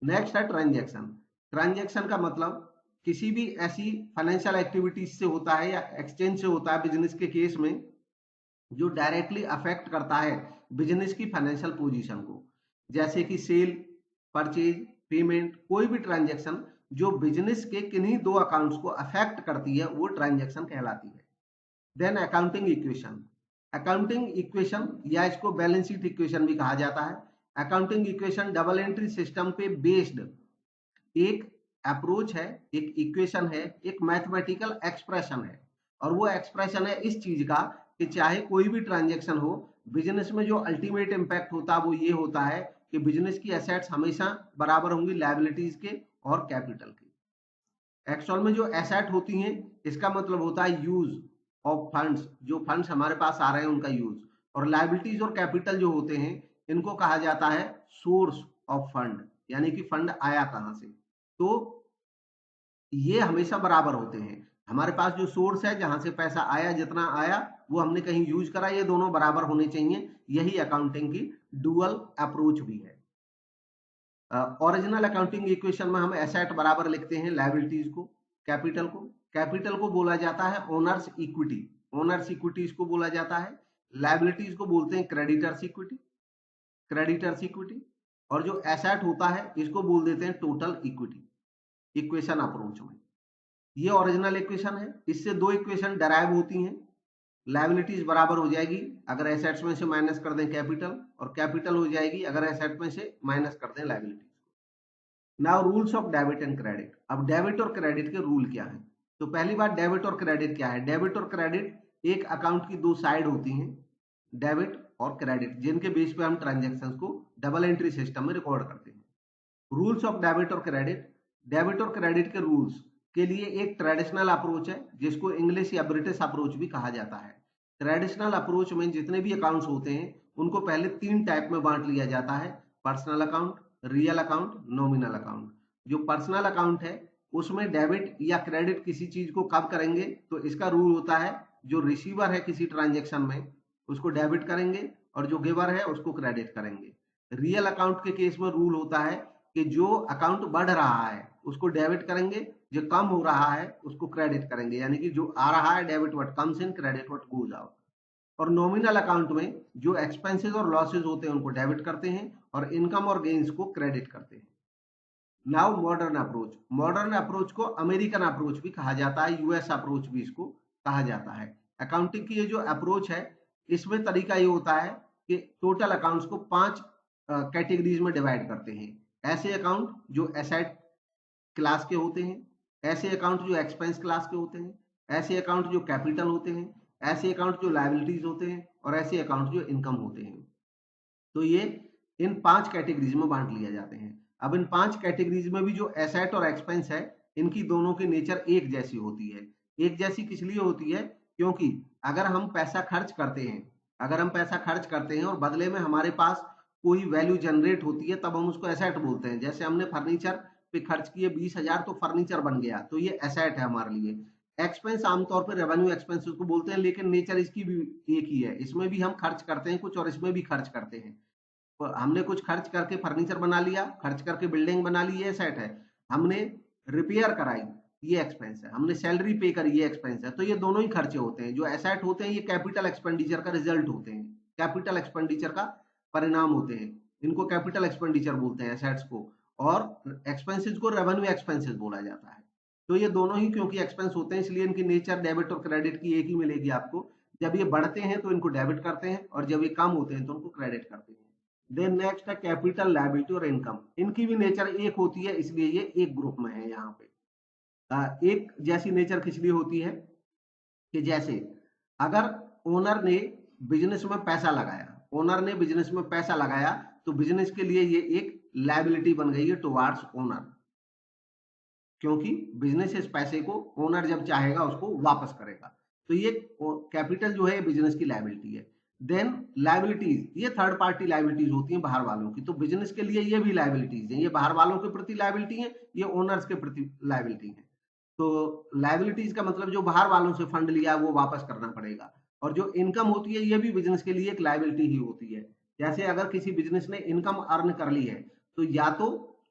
नेक्स्ट है ट्रांजैक्शन। ट्रांजैक्शन का मतलब किसी भी ऐसी फाइनेंशियल एक्टिविटीज से होता है या एक्सचेंज से होता है बिजनेस के केस में जो डायरेक्टली अफेक्ट करता है बिजनेस की फाइनेंशियल पोजीशन को, जैसे कि सेल, परचेज, पेमेंट, कोई भी ट्रांजैक्शन जो बिजनेस के किन्हीं दो अकाउंट्स को अफेक्ट करती है वो ट्रांजैक्शन कहलाती है। Then accounting equation, accounting equation या इसको बैलेंस शीट इक्वेशन भी कहा जाता है। Accounting equation double entry system पे बेस्ड एक अप्रोच है, एक इक्वेशन है, एक मैथमेटिकल एक्सप्रेशन है। और वो एक्सप्रेशन है इस चीज का कि चाहे कोई भी ट्रांजैक्शन हो, बिजनेस में जो अल्टीमेट इंपैक्ट होता है वो ये होता है कि बिजनेस की एसेट्स हमेशा बराबर होंगी लायबिलिटीज के और कैपिटल के। एक्चुअल में जो एसेट होती हैं इसका मतलब होता है यूज, ऑफ फंड्स, जो फंड्स हमारे पास आ रहे हैं उनका यूज, और लायबिलिटीज और कैपिटल जो होते हैं इनको कहा जाता है सोर्स ऑफ फंड, यानी कि फंड आया कहां से। तो ये हमेशा बराबर होते हैं। हमारे पास जो सोर्स है जहां से पैसा आया, जितना आया वो हमने कहीं यूज करा, ये दोनों बराबर होने चाहिए। यही अकाउंटिंग की डुअल अप्रोच भी है। ओरिजिनल अकाउंटिंग इक्वेशन में हम एसेट बराबर लिखते हैं लायबिलिटीज को, कैपिटल को। कैपिटल को बोला जाता है ओनर्स इक्विटी, ओनर्स इक्विटी इसको बोला जाता है। लायबिलिटीज को बोलते हैं क्रेडिटर्स इक्विटी, क्रेडिटर्स इक्विटी। और जो एसेट होता है इसको बोल देते हैं टोटल इक्विटी, इक्वेशन अप्रोच में। ये ओरिजिनल इक्वेशन है। इससे दो इक्वेशन डराइव होती हैं। लायबिलिटीज बराबर हो जाएगी अगर एसेट्स में से माइनस कर दें कैपिटल, और कैपिटल हो जाएगी अगर एसेट में से माइनस कर दें liabilities. Now rules of debit and credit. अब डेबिट और क्रेडिट के रूल क्या हैं? तो पहली बात, डेबिट और क्रेडिट क्या है? डेबिट और क्रेडिट एक अकाउंट की दो साइड होती हैं, डेबिट और क्रेडिट, जिनके बेस पे हम ट्रांजेक्शंस को डबल एंट्री सिस्टम में रिकॉर्ड करते हैं। रूल्स ऑफ डेबिट और क्रेडिट। डेबिट और क्रेडिट के रूल्स के लिए एक ट्रेडिशनल अप्रोच है जिसको इंग्लिश या ब्रिटिश अप्रोच भी कहा जाता है। ट्रेडिशनल अप्रोच में जितने भी अकाउंट्स होते हैं उनको पहले तीन टाइप में बांट लिया जाता है, personal account, real account, nominal account. जो पर्सनल अकाउंट है उसमें डेबिट या क्रेडिट किसी चीज को कब करेंगे, तो इसका रूल होता है जो रिसीवर है किसी ट्रांजेक्शन में उसको डेबिट करेंगे और जो गिवर है उसको क्रेडिट करेंगे। रियल अकाउंट के केस में रूल होता है कि जो अकाउंट बढ़ रहा है उसको डेबिट करेंगे, जो कम हो रहा है उसको क्रेडिट करेंगे, यानी कि जो आ रहा है debit what comes in, credit what goes out. और नॉमिनल अकाउंट में जो एक्सपेंसेस और लॉसेज होते हैं उनको डेबिट करते हैं और इनकम और गेन्स को क्रेडिट करते हैं। Now modern approach. Modern approach को अमेरिकन अप्रोच भी कहा जाता है, यूएस अप्रोच भी इसको कहा जाता है। अकाउंटिंग की ये जो अप्रोच है इसमें तरीका ये होता है कि टोटल अकाउंट्स को 5 कैटेगरीज में डिवाइड करते हैं। ऐसे अकाउंट जो एसेट क्लास के होते हैं, ऐसे अकाउंट जो एक्सपेंस क्लास के होते हैं, ऐसे अकाउंट जो कैपिटल होते हैं, ऐसे अकाउंट जो लायबिलिटीज होते हैं, और ऐसे अकाउंट जो इनकम होते हैं। तो ये इन 5 कैटेगरीज में बांट लिया जाते हैं। अब इन 5 कैटेगरीज में भी जो एसेट और एक्सपेंस है इनकी दोनों की नेचर एक जैसी होती है। एक जैसी किस लिए होती है? क्योंकि अगर हम पैसा खर्च करते हैं, अगर हम पैसा खर्च करते हैं और बदले में हमारे पास कोई वैल्यू जनरेट होती है तब हम उसको एसेट बोलते हैं। जैसे हमने फर्नीचर पे खर्च किए 20,000 तो फर्नीचर बन गया, तो ये एसेट है हमारे लिए। एक्सपेंस आमतौर पर रेवेन्यू एक्सपेंसेस को बोलते हैं, लेकिन नेचर इसकी भी एक ही है। इसमें भी हम खर्च करते हैं कुछ और इसमें भी खर्च करते हैं। हमने कुछ खर्च करके फर्नीचर बना लिया, खर्च करके बिल्डिंग बना ली, ये सेट है। हमने रिपेयर कराई, ये एक्सपेंस है। हमने सैलरी पे करी, ये एक्सपेंस है। तो ये दोनों ही खर्चे होते हैं। जो एसेट होते हैं ये कैपिटल एक्सपेंडिचर का रिजल्ट होते हैं, कैपिटल एक्सपेंडिचर का परिणाम होते हैं। इनको कैपिटल एक्सपेंडिचर बोलते हैं एसेट्स को, और एक्सपेंसेस को रेवेन्यू एक्सपेंसेस बोला जाता है। तो ये दोनों ही क्योंकि एक्सपेंस होते हैं इसलिए इनकी नेचर डेबिट और क्रेडिट की एक ही मिलेगी आपको। जब ये बढ़ते हैं तो इनको डेबिट करते हैं और जब ये कम होते हैं तो उनको क्रेडिट करते हैं। देन नेक्स्ट है कैपिटल, लायबिलिटी और इनकम। इनकी भी नेचर एक होती है इसलिए ये एक ग्रुप में है यहाँ पे। एक जैसी नेचर किस लिए होती है कि जैसे अगर ओनर ने बिजनेस में पैसा लगाया, ओनर ने बिजनेस में पैसा लगाया तो बिजनेस के लिए ये एक लायबिलिटी बन गई है टुवार्ड्स ओनर, क्योंकि बिजनेस इस पैसे को ओनर जब चाहेगा उसको वापस करेगा। तो ये कैपिटल जो है बिजनेस की लायबिलिटी है। देन लायबिलिटीज, ये थर्ड पार्टी लायबिलिटीज होती हैं बाहर वालों की। तो बिजनेस के लिए ये भी लायबिलिटीज हैं, ये बाहर वालों के प्रति लायबिलिटी है, ये ओनर्स के प्रति लायबिलिटी है। तो लायबिलिटीज का मतलब जो बाहर वालों से फंड लिया वो वापस करना पड़ेगा। और जो इनकम होती है ये भी बिजनेस के लिए एक लायबिलिटी ही होती है। जैसे अगर किसी बिजनेस ने इनकम अर्न कर ली है तो या तो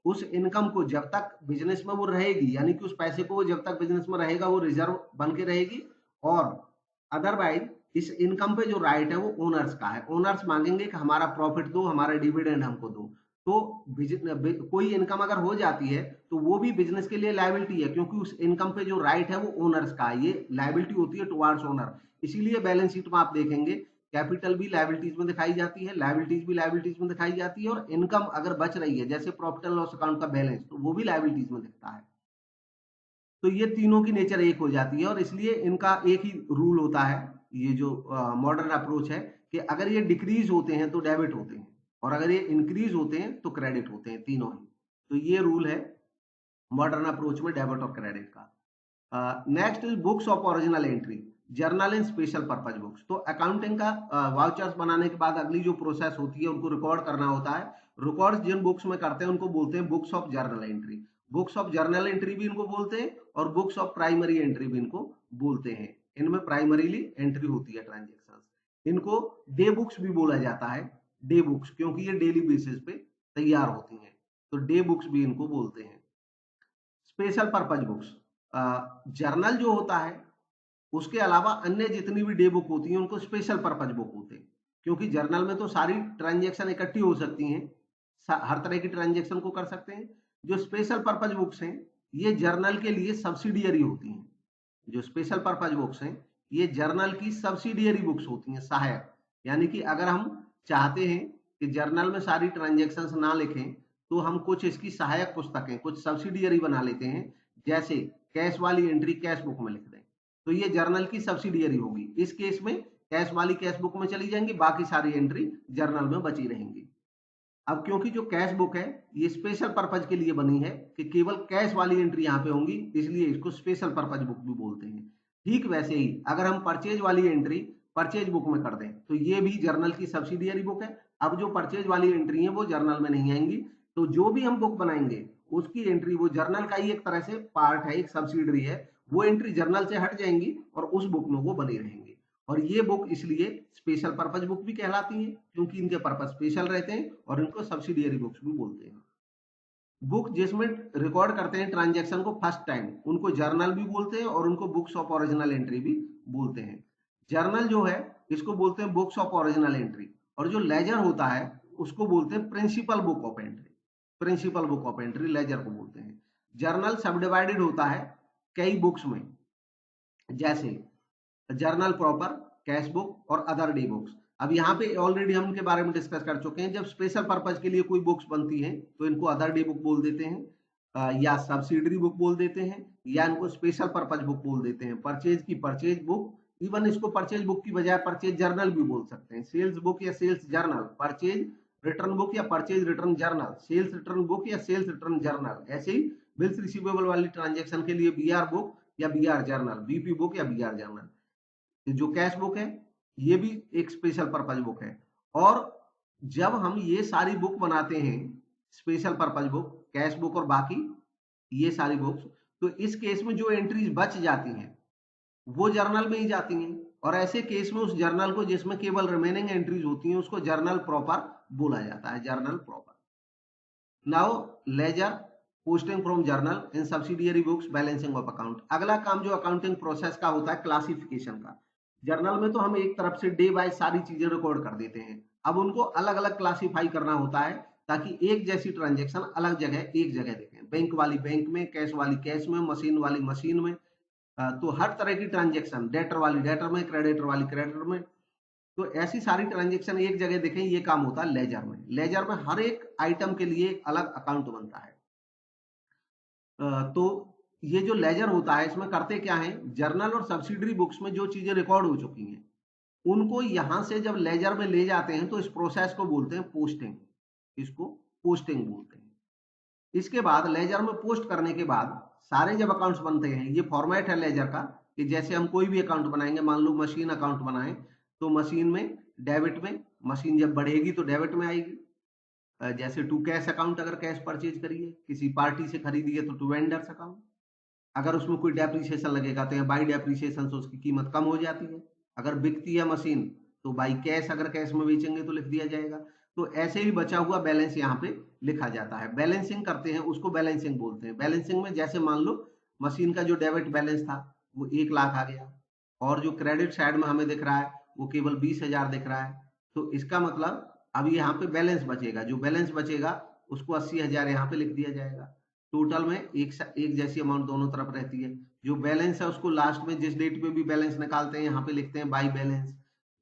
उस इनकम को जब तक बिजनेस में वो रहेगी, यानी कि उस पैसे को वो जब तक बिजनेस में रहेगा वो रिजर्व बन के रहेगी, और अदरवाइज इस इनकम पे जो राइट है वो ओनर्स का है। ओनर्स मांगेंगे कि हमारा प्रॉफिट दो, हमारा डिविडेंड हमको दो। तो कोई इनकम अगर हो जाती है तो वो भी बिजनेस के लिए लायबिलिटी है, क्योंकि उस इनकम पे जो राइट है वो ओनर्स का है। ये लायबिलिटी होती है टुवार्ड्स ओनर। इसीलिए बैलेंस शीट में आप देखेंगे कैपिटल भी लायबिलिटीज में दिखाई जाती है, लायबिलिटीज भी लायबिलिटीज में दिखाई जाती है, और इनकम अगर बच रही है जैसे प्रॉफिट एंड लॉस अकाउंट का बैलेंस, तो वो भी लायबिलिटीज में दिखता है। तो ये तीनों की नेचर एक हो जाती है और इसलिए इनका एक ही रूल होता है। ये जो मॉडर्न अप्रोच है कि अगर ये डिक्रीज होते हैं तो डेबिट होते हैं, और अगर ये इंक्रीज होते हैं तो क्रेडिट होते हैं, तीनों ही। तो ये रूल है मॉडर्न अप्रोच में डेबिट और क्रेडिट का। Next is books of original entry. Journal and special purpose books. तो अकाउंटिंग का वाउचर्स बनाने के बाद अगली जो प्रोसेस होती है उनको रिकॉर्ड करना होता है। रिकॉर्ड जिन बुक्स में करते हैं उनको बोलते हैं books of journal entry. Books of journal entry भी इनको बोलते हैं और बुक्स ऑफ प्राइमरी एंट्री भी इनको बोलते हैं। इनमें प्राइमरीली एंट्री होती है ट्रांजेक्शन। इनको डे बुक्स भी बोला जाता है, डे बुक्स, क्योंकि ये डेली बेसिस पे तैयार होती हैं, तो डे बुक्स भी इनको बोलते हैं। स्पेशल पर्पज बुक्स, जर्नल जो होता है उसके अलावा अन्य जितनी भी डे बुक होती हैं उनको स्पेशल पर्पज बुक होते हैं, क्योंकि जर्नल में तो सारी ट्रांजेक्शन इकट्ठी हो सकती हैं, हर तरह की ट्रांजेक्शन को कर सकते हैं। जो स्पेशल पर्पज बुक्स हैं ये जर्नल के लिए सब्सिडियरी होती हैं। जो स्पेशल पर्पज बुक्स हैं ये जर्नल की सब्सिडियरी बुक्स होती हैं, सहायक। यानी कि अगर हम चाहते हैं कि जर्नल में सारी ट्रांजेक्शन्स ना लिखें तो हम कुछ इसकी सहायक पुस्तकें, कुछ सब्सिडियरी बना लेते हैं। जैसे कैश वाली एंट्री कैश बुक में लिख दें तो ये जर्नल की सब्सिडियरी होगी। इस केस में कैश वाली कैश बुक में चली जाएंगी, बाकी सारी एंट्री जर्नल में बची रहेंगी। अब क्योंकि जो कैश बुक है ये स्पेशल पर्पज के लिए बनी है कि केवल कैश वाली एंट्री यहाँ पे होंगी, इसलिए इसको स्पेशल पर्पज बुक भी बोलते हैं। ठीक वैसे ही अगर हम परचेज वाली एंट्री परचेज बुक में कर दें तो ये भी जर्नल की सब्सिडियरी बुक है। अब जो परचेज वाली एंट्री है वो जर्नल में नहीं आएंगी, तो जो भी हम बुक बनाएंगे उसकी एंट्री वो जर्नल का ही एक तरह से पार्ट है, एक सब्सिडरी है, वो एंट्री जर्नल से हट जाएंगी और उस बुक में वो बनी रहेंगी। और ये बुक इसलिए स्पेशल पर्पज बुक भी कहलाती है क्योंकि इनके पर्पज स्पेशल रहते हैं और इनको सब्सिडियरी बुक्स भी बोलते हैं। बुक जिसमें रिकॉर्ड करते हैं ट्रांजैक्शन को फर्स्ट टाइम उनको जर्नल भी बोलते हैं और उनको बुक्स ऑफ ओरिजिनल एंट्री भी बोलते हैं। जर्नल जो है इसको बोलते हैं बुक्स ऑफ ओरिजिनल एंट्री, और जो लेजर होता है उसको बोलते हैं principal book of entry. Principal book of entry ledger को बोलते हैं। जर्नल सब डिवाइडेड होता है कई बुक्स में, जैसे जर्नल प्रॉपर, कैश बुक और अदर डे बुक्स। अब यहाँ पे ऑलरेडी हम इनके बारे में डिस्कस कर चुके हैं। जब स्पेशल पर्पज के लिए कोई बुक्स बनती हैं तो इनको अदर डे बुक बोल देते हैं, या सब्सिडरी बुक बोल देते हैं, या इनको स्पेशल पर्पज बुक बोल देते हैं। परचेज की परचेज बुक, इवन इसको परचेज बुक की बजाय परचेज जर्नल भी बोल सकते हैं। सेल्स बुक या sales journal, purchase return book या purchase return journal, sales return book या सेल्स रिटर्न जर्नल। ऐसे ही बिल्स रिसीवेबल वाली ट्रांजेक्शन के लिए बीआर बुक या बीआर जर्नल, बीपी बुक या बीआर जर्नल। जो कैश बुक है ये भी एक स्पेशल पर्पज बुक है। और जब हम ये सारी बुक बनाते हैं, special purpose book, cash book और बाकी ये सारी बुक्स, तो इस केस में जो एंट्रीज बच जाती हैं वो जर्नल में ही जाती हैं। और ऐसे केस में उस जर्नल को जिसमें केवल रिमेनिंग एंट्रीज होती हैं उसको जर्नल प्रॉपर बोला जाता है, journal proper. Now ledger, posting from journal in subsidiary books, balancing of account. अगला काम जो अकाउंटिंग प्रोसेस का होता है क्लासिफिकेशन का। जर्नल में तो हम एक तरफ से डे बाय सारी चीजें रिकॉर्ड कर देते हैं, अब उनको अलग अलग क्लासिफाई करना होता है ताकि एक जैसी ट्रांजेक्शन अलग जगह एक जगह देखें। बैंक वाली बैंक में, कैश वाली कैश में, मशीन वाली मशीन में। तो हर तरह की ट्रांजेक्शन, डेटर वाली डेटर में, क्रेडिटर वाली क्रेडिटर में, तो ऐसी सारी ट्रांजेक्शन एक जगह देखें, ये काम होता है लेजर में। लेजर में हर एक आइटम के लिए एक अलग अकाउंट बनता है। तो ये जो लेजर होता है इसमें करते क्या है, जर्नल और सब्सिडरी बुक्स में जो चीजें रिकॉर्ड हो चुकी हैं उनको यहां से जब लेजर में ले जाते हैं तो इस प्रोसेस को बोलते हैं पोस्टिंग। इसको पोस्टिंग बोलते हैं। इसके बाद लेजर में पोस्ट करने के बाद सारे जब अकाउंट्स बनते हैं, ये फॉर्मेट है लेजर का कि जैसे हम कोई भी अकाउंट बनाएंगे, मान लो मशीन अकाउंट बनाएं तो मशीन में डेबिट में, मशीन जब बढ़ेगी तो डेबिट में आएगी। जैसे टू कैश अकाउंट, अगर कैश परचेज करिए, किसी पार्टी से खरीदी है तो टू वेंडर्स अकाउंट। अगर उसमें कोई डेप्रीशिएशन लगेगा तो बाई डेप्रीशिएशन से उसकी कीमत कम हो जाती है। अगर बिकती है मशीन तो बाई कैश, अगर कैश में बेचेंगे तो लिख दिया जाएगा। तो ऐसे ही बचा हुआ बैलेंस यहाँ पे लिखा जाता है। बैलेंसिंग करते हैं उसको बैलेंसिंग बोलते हैं। बैलेंसिंग में जैसे मान लो मशीन का जो डेबिट बैलेंस था वो 1 लाख आ गया और जो क्रेडिट साइड में हमें दिख रहा है वो केवल 20,000 दिख रहा है, तो इसका मतलब अब यहाँ पे बैलेंस बचेगा, जो बैलेंस बचेगा उसको 80,000 यहाँ पे लिख दिया जाएगा। टोटल में एक जैसी अमाउंट दोनों तरफ रहती है। जो बैलेंस है उसको लास्ट में जिस डेट पे भी बैलेंस निकालते हैं यहाँ पे लिखते हैं by balance,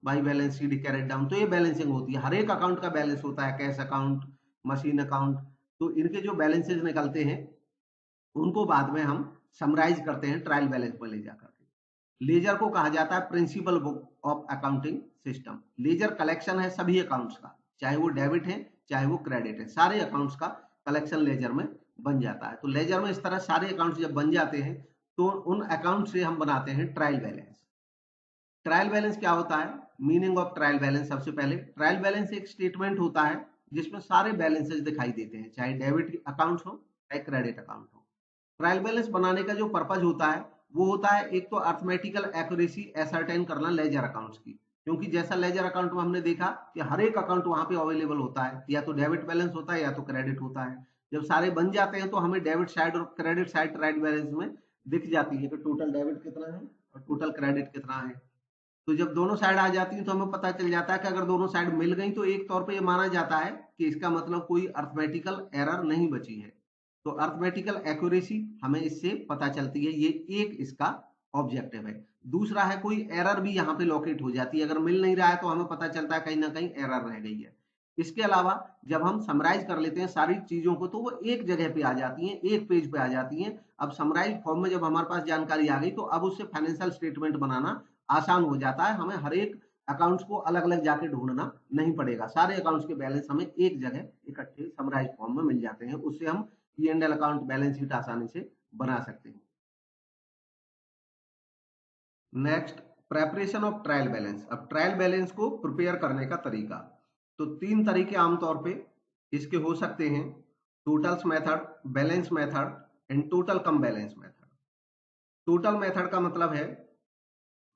by balance sheet carried down. तो ये बैलेंसिंग होती है। हर एक अकाउंट का बैलेंस होता है, कैश अकाउंट, मशीन अकाउंट, तो इनके जो बैलेंसेज निकलते हैं उनको बाद में हम समराइज करते हैं ट्रायल बैलेंस पर ले जाकर के। लेजर को कहा जाता है principal book of accounting system. Ledger collection है सभी अकाउंट्स का, चाहे वो डेबिट है चाहे वो क्रेडिट है, सारे अकाउंट्स का कलेक्शन लेजर में बन जाता है। तो लेजर में इस तरह सारे अकाउंट्स जब बन जाते हैं तो उन अकाउंट से हम बनाते हैं ट्रायल बैलेंस। ट्रायल बैलेंस क्या होता है? मीनिंग ऑफ ट्रायल बैलेंस, सबसे पहले ट्रायल बैलेंस एक स्टेटमेंट होता है जिसमें सारे बैलेंसेस दिखाई देते हैं, चाहे डेबिट अकाउंट हो चाहे क्रेडिट अकाउंट हो। ट्रायल बैलेंस बनाने का जो पर्पज होता है वो होता है एक तो अर्थमेटिकल एक्यूरेसी एसरटेन करना लेजर अकाउंट्स की, क्योंकि जैसा लेजर अकाउंट में हमने देखा कि हर एक अकाउंट वहां पे अवेलेबल होता है, या तो डेबिट बैलेंस होता है या तो क्रेडिट होता है। जब सारे बन जाते हैं तो हमें डेबिट साइड और क्रेडिट साइड ट्रायल बैलेंस में दिख जाती है कि टोटल डेबिट कितना है और टोटल क्रेडिट कितना है। तो जब दोनों साइड आ जाती है तो हमें पता चल जाता है कि अगर दोनों साइड मिल गई तो एक तौर पे ये माना जाता है कि इसका मतलब कोई अर्थमेटिकल एरर नहीं बची है। तो अर्थमेटिकल एक्यूरेसी हमें इससे पता चलती है, ये एक इसका ऑब्जेक्टिव है। दूसरा है कोई एरर भी यहाँ पे लोकेट हो जाती है, अगर मिल नहीं रहा है तो हमें पता चलता है कहीं ना कहीं एरर रह गई है। इसके अलावा जब हम समराइज कर लेते हैं सारी चीजों को तो वो एक जगह पे आ जाती हैं, एक पेज पे आ जाती हैं। अब समराइज फॉर्म में जब हमारे पास जानकारी आ गई तो अब उससे फाइनेंशियल स्टेटमेंट बनाना आसान हो जाता है, हमें हर एक अकाउंट्स को अलग अलग जाके ढूंढना नहीं पड़ेगा, सारे अकाउंट्स के बैलेंस हमें एक जगह इकट्ठे समराइज फॉर्म में मिल जाते हैं। उससे हम P&L अकाउंट बैलेंस शीट आसानी से बना सकते हैं। Next, preparation of trial balance. अब ट्रायल बैलेंस को प्रिपेयर करने का तरीका, तो तीन तरीके आमतौर पे इसके हो सकते हैं, totals method, balance method and total come balance method. Total method का मतलब है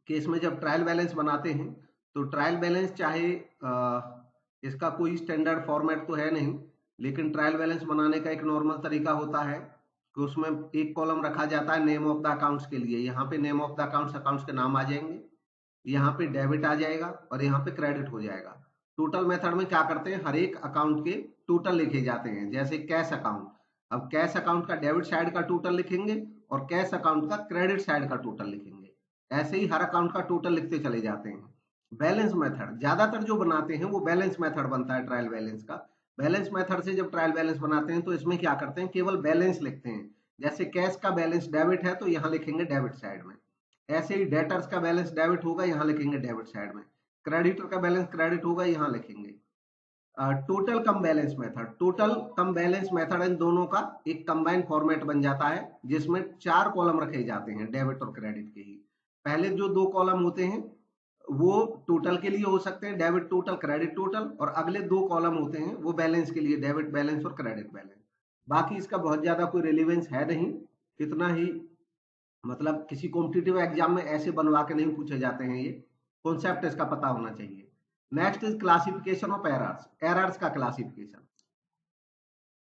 कि इसमें जब ट्रायल बैलेंस बनाते हैं तो ट्रायल बैलेंस चाहे इसका कोई स्टैंडर्ड फॉर्मेट तो है नहीं, लेकिन ट्रायल बैलेंस बनाने का एक नॉर्मल तरीका होता है कि उसमें एक कॉलम रखा जाता है नेम ऑफ द अकाउंट्स के लिए। यहाँ पे name of the accounts, accounts के नाम आ जाएंगे, यहाँ पे डेबिट आ जाएगा और यहाँ पे क्रेडिट हो जाएगा। टोटल मेथड में क्या करते हैं, हर एक अकाउंट के टोटल लिखे जाते हैं। जैसे कैश अकाउंट, अब कैश अकाउंट का डेबिट साइड का टोटल लिखेंगे और कैश अकाउंट का क्रेडिट साइड का टोटल लिखेंगे, ऐसे ही हर अकाउंट का टोटल लिखते चले जाते हैं। बैलेंस मेथड ज्यादातर जो बनाते हैं वो बैलेंस मेथड बनता है ट्रायल बैलेंस का। बैलेंस मेथड से जब ट्रायल बैलेंस बनाते हैं तो इसमें क्या करते हैं, केवल बैलेंस लिखते हैं। जैसे कैश का बैलेंस डेबिट है तो यहाँ लिखेंगे डेबिट साइड में, ऐसे ही डेटर्स का बैलेंस डेबिट होगा, यहाँ लिखेंगे डेबिट साइड में। क्रेडिटर का बैलेंस क्रेडिट होगा, यहाँ लिखेंगे। Total come balance method, total come balance method in दोनों का एक कंबाइंड फॉर्मेट बन जाता है जिसमें 4 कॉलम रखे जाते हैं डेबिट और क्रेडिट के ही। पहले जो 2 कॉलम होते हैं वो टोटल के लिए हो सकते हैं, डेबिट टोटल क्रेडिट टोटल, और अगले 2 कॉलम होते हैं वो बैलेंस के लिए, डेबिट बैलेंस और क्रेडिट बैलेंस। बाकी इसका बहुत ज्यादा कोई रिलेवेंस है नहीं, इतना ही, मतलब किसी कॉम्पिटिटिव एग्जाम में ऐसे बनवा के नहीं पूछे जाते हैं, ये कॉन्सेप्ट इसका पता होना चाहिए। Next is classification of errors, errors का क्लासिफिकेशन।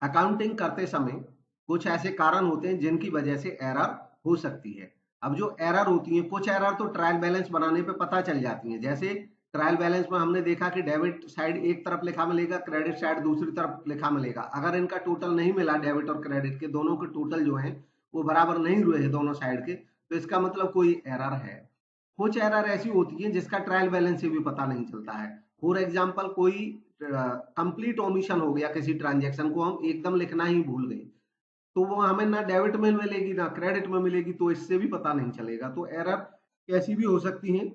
अकाउंटिंग करते समय कुछ ऐसे कारण होते हैं जिनकी वजह से एरर हो सकती है। अब जो एरर होती है, कुछ एरर तो ट्रायल बैलेंस बनाने पे पता चल जाती है। जैसे ट्रायल बैलेंस में हमने देखा कि डेबिट साइड एक तरफ लिखा मिलेगा, क्रेडिट साइड दूसरी तरफ लिखा मिलेगा। अगर इनका टोटल नहीं मिला, डेबिट और क्रेडिट के दोनों के टोटल जो है वो बराबर नहीं हुए हैं दोनों साइड के, तो इसका मतलब कोई एरर है। कुछ एरर ऐसी होती है जिसका ट्रायल बैलेंस से भी पता नहीं चलता है। फॉर एग्जाम्पल, कोई कंप्लीट ओमिशन हो गया, किसी ट्रांजेक्शन को हम एकदम लिखना ही भूल गए, तो वो हमें ना डेबिट में मिलेगी ना क्रेडिट में मिलेगी, तो इससे भी पता नहीं चलेगा। तो एरर कैसी भी हो सकती है,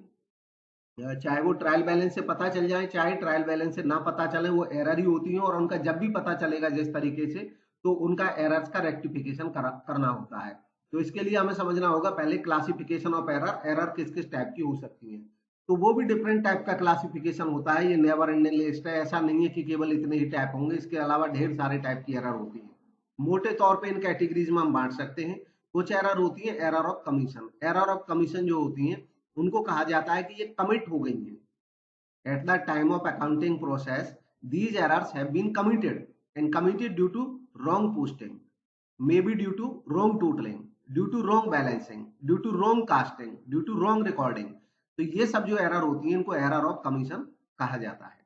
चाहे वो ट्रायल बैलेंस से पता चल जाए चाहे ट्रायल बैलेंस से ना पता चले, वो एरर ही होती है। और उनका जब भी पता चलेगा जिस तरीके से, तो उनका एरर्स का रेक्टिफिकेशन करना होता है। तो इसके लिए हमें समझना होगा पहले क्लासिफिकेशन ऑफ एरर, एरर किस किस टाइप की हो सकती है। तो वो भी डिफरेंट टाइप का क्लासिफिकेशन होता है, ये नेवर एंडिंग लिस्ट है, ऐसा नहीं है कि केवल इतने ही टाइप होंगे, इसके अलावा ढेर सारे टाइप की एरर होती है। मोटे तौर पे इन कैटेगरीज में हम बांट सकते हैं। कुछ एरर होती है error of commission, error of commission जो होती है उनको कहा जाता है कि ये कमिट हो गई है। At the time of accounting process these errors have been committed and committed due to wrong posting, may be due to wrong totalling, due to wrong balancing, due to wrong casting, due to wrong recording. तो ये सब जो error होती है इनको error of commission कहा जाता है।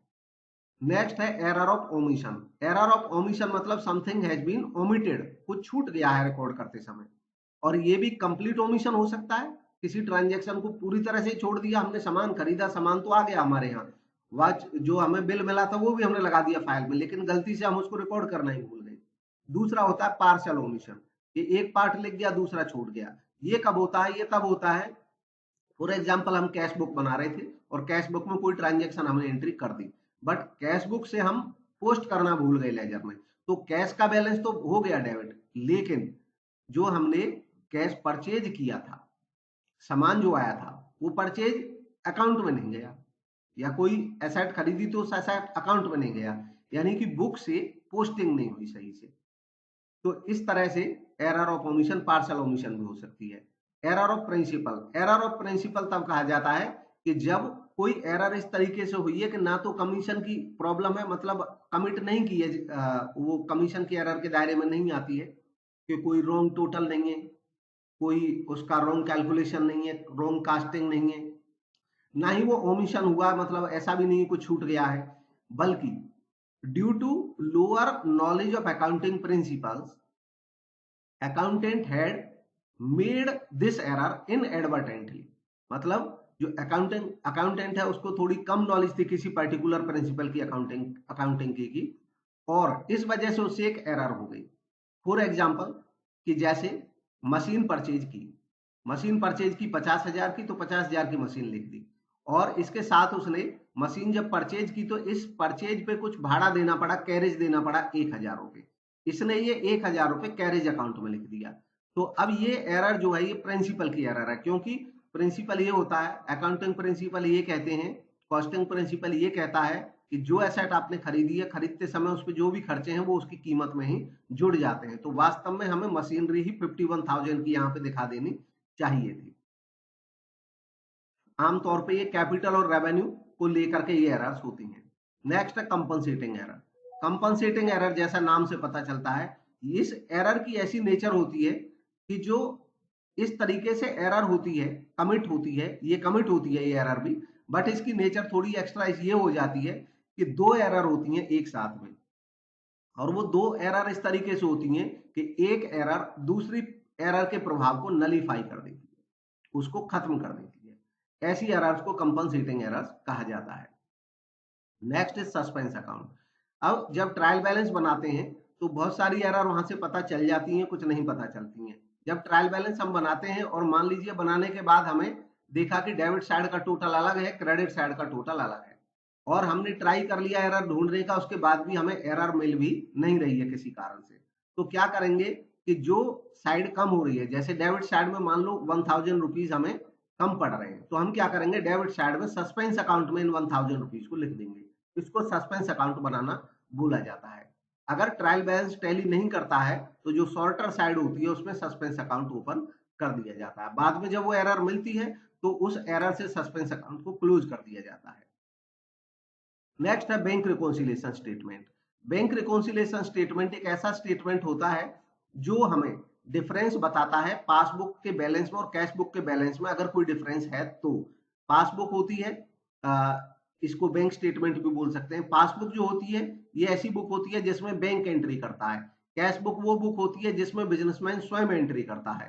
नेक्स्ट है error of omission. Error of omission मतलब समथिंग हैज बीन ओमिटेड, कुछ छूट गया है रिकॉर्ड करते समय। और ये भी कंप्लीट ओमिशन हो सकता है, किसी ट्रांजैक्शन को पूरी तरह से छोड़ दिया, हमने सामान खरीदा, सामान तो आ गया हमारे यहाँ, वॉच जो हमें बिल मिला था वो भी हमने लगा दिया फाइल में, लेकिन गलती से हम उसको रिकॉर्ड करना ही भूल गए। दूसरा होता है पार्शियल ओमिशन, कि एक पार्ट लिख गया दूसरा छोड़ गया। ये कब होता है, ये तब होता है, फॉर एग्जाम्पल हम कैश बुक बना रहे थे और कैश बुक में कोई ट्रांजेक्शन हमने एंट्री कर दी, बट कैश बुक से हम पोस्ट करना भूल गए लेजर में, तो कैश का बैलेंस तो हो गया डेबिट, लेकिन जो हमने कैश परचेज किया था, सामान जो आया था, वो परचेज अकाउंट में नहीं गया, या कोई एसेट खरीदी तो उस एसेट अकाउंट में नहीं गया, यानी कि बुक से पोस्टिंग नहीं हुई सही से। तो इस तरह से error of omission, partial omission भी हो सकती है। Error of principle, error of principle तब कहा जाता है कि जब कोई एरर इस तरीके से हुई है कि ना तो कमीशन की प्रॉब्लम है, मतलब कमिट नहीं की है, वो कमीशन के एरर के दायरे में नहीं आती है, कि कोई रॉन्ग टोटल नहीं है, कोई उसका रॉन्ग कैलकुलेशन नहीं है, रॉन्ग कास्टिंग नहीं है, ना ही वो ओमिशन हुआ, मतलब ऐसा भी नहीं कुछ छूट गया है, बल्कि due to lower knowledge of accounting principles accountant had made this error inadvertently. मतलब जो अकाउंटेंट है उसको थोड़ी कम नॉलेज थी किसी पर्टिकुलर प्रिंसिपल की, अकाउंटिंग की, और इस वजह से उससे एक एरर हो गई। फॉर एग्जाम्पल, कि जैसे मशीन परचेज की 50,000 की, तो 50,000 की मशीन लिख दी, और इसके साथ उसने मशीन जब परचेज की तो इस परचेज पे कुछ भाड़ा देना पड़ा, कैरेज देना पड़ा 1,000 रुपए, इसने ये 1,000 रुपए कैरेज अकाउंट में लिख दिया। तो अब ये एरर जो है ये प्रिंसिपल की एरर है, क्योंकि प्रिंसिपल ये होता है, अकाउंटिंग प्रिंसिपल ये कहते हैं, कॉस्टिंग प्रिंसिपल ये कहता है कि जो एसेट आपने खरीदी है, खरीदते समय उस पर जो भी खर्चे हैं वो उसकी कीमत में ही जुड़ जाते हैं। तो वास्तव में हमें मशीनरी ही 51,000 की यहाँ पे दिखा देनी चाहिए थी। आमतौर पे ये कैपिटल और रेवेन्यू को लेकर के ये एरर्स होती हैं। नेक्स्ट है कंपनसेटिंग एरर। कंपनसेटिंग एरर जैसा नाम से पता चलता है, इस एरर की ऐसी नेचर होती है कि जो इस तरीके से एरर होती है, कमिट होती है, ये कमिट होती है ये एरर भी, बट इसकी नेचर थोड़ी एक्स्ट्रा ये हो जाती है कि दो एरर होती हैं एक साथ में, और वो दो एरर इस तरीके से होती हैं कि एक एरर दूसरी एरर के प्रभाव को नलीफाई कर देती है, उसको खत्म कर देती है। ऐसी एरर्स को कंपनसेटिंग एरर्स कहा जाता है। Next is suspense account. अब जब ट्रायल बैलेंस बनाते हैं तो बहुत सारी एरर वहां से पता चल जाती हैं, कुछ नहीं पता चलती हैं। जब ट्रायल बैलेंस हम बनाते हैं और मान लीजिए बनाने के बाद हमें देखा कि डेबिट साइड का टोटल अलग है, क्रेडिट साइड का टोटल अलग है, और हमने ट्राई कर लिया एरर ढूंढने का, उसके बाद भी हमें एरर मिल भी नहीं रही है किसी कारण से, तो क्या करेंगे कि जो साइड कम हो रही है, जैसे डेबिट साइड में मान लो 1,000 रुपीज हमें कम पड़ रहे हैं, तो हम क्या करेंगे, डेबिट साइड में सस्पेंस अकाउंट में इन 1,000 रुपीज को लिख देंगे। इसको सस्पेंस अकाउंट बनाना बोला जाता है। अगर ट्रायल बैलेंस टैली नहीं करता है तो जो शॉर्टर साइड होती है उसमें सस्पेंस अकाउंट ओपन कर दिया जाता है। बाद में जब वो एरर मिलती है तो उस एरर से सस्पेंस अकाउंट को क्लोज कर दिया जाता है। नेक्स्ट है bank reconciliation statement. Bank reconciliation statement एक ऐसा स्टेटमेंट होता है जो हमें डिफरेंस बताता है पासबुक के बैलेंस में और कैश बुक के बैलेंस में, अगर कोई डिफरेंस है तो। पासबुक होती है, इसको बैंक स्टेटमेंट भी बोल सकते हैं। पासबुक जो होती है ये ऐसी बुक होती है जिसमें बैंक एंट्री करता है। कैश बुक वो बुक होती है जिसमें बिजनेसमैन स्वयं एंट्री करता है।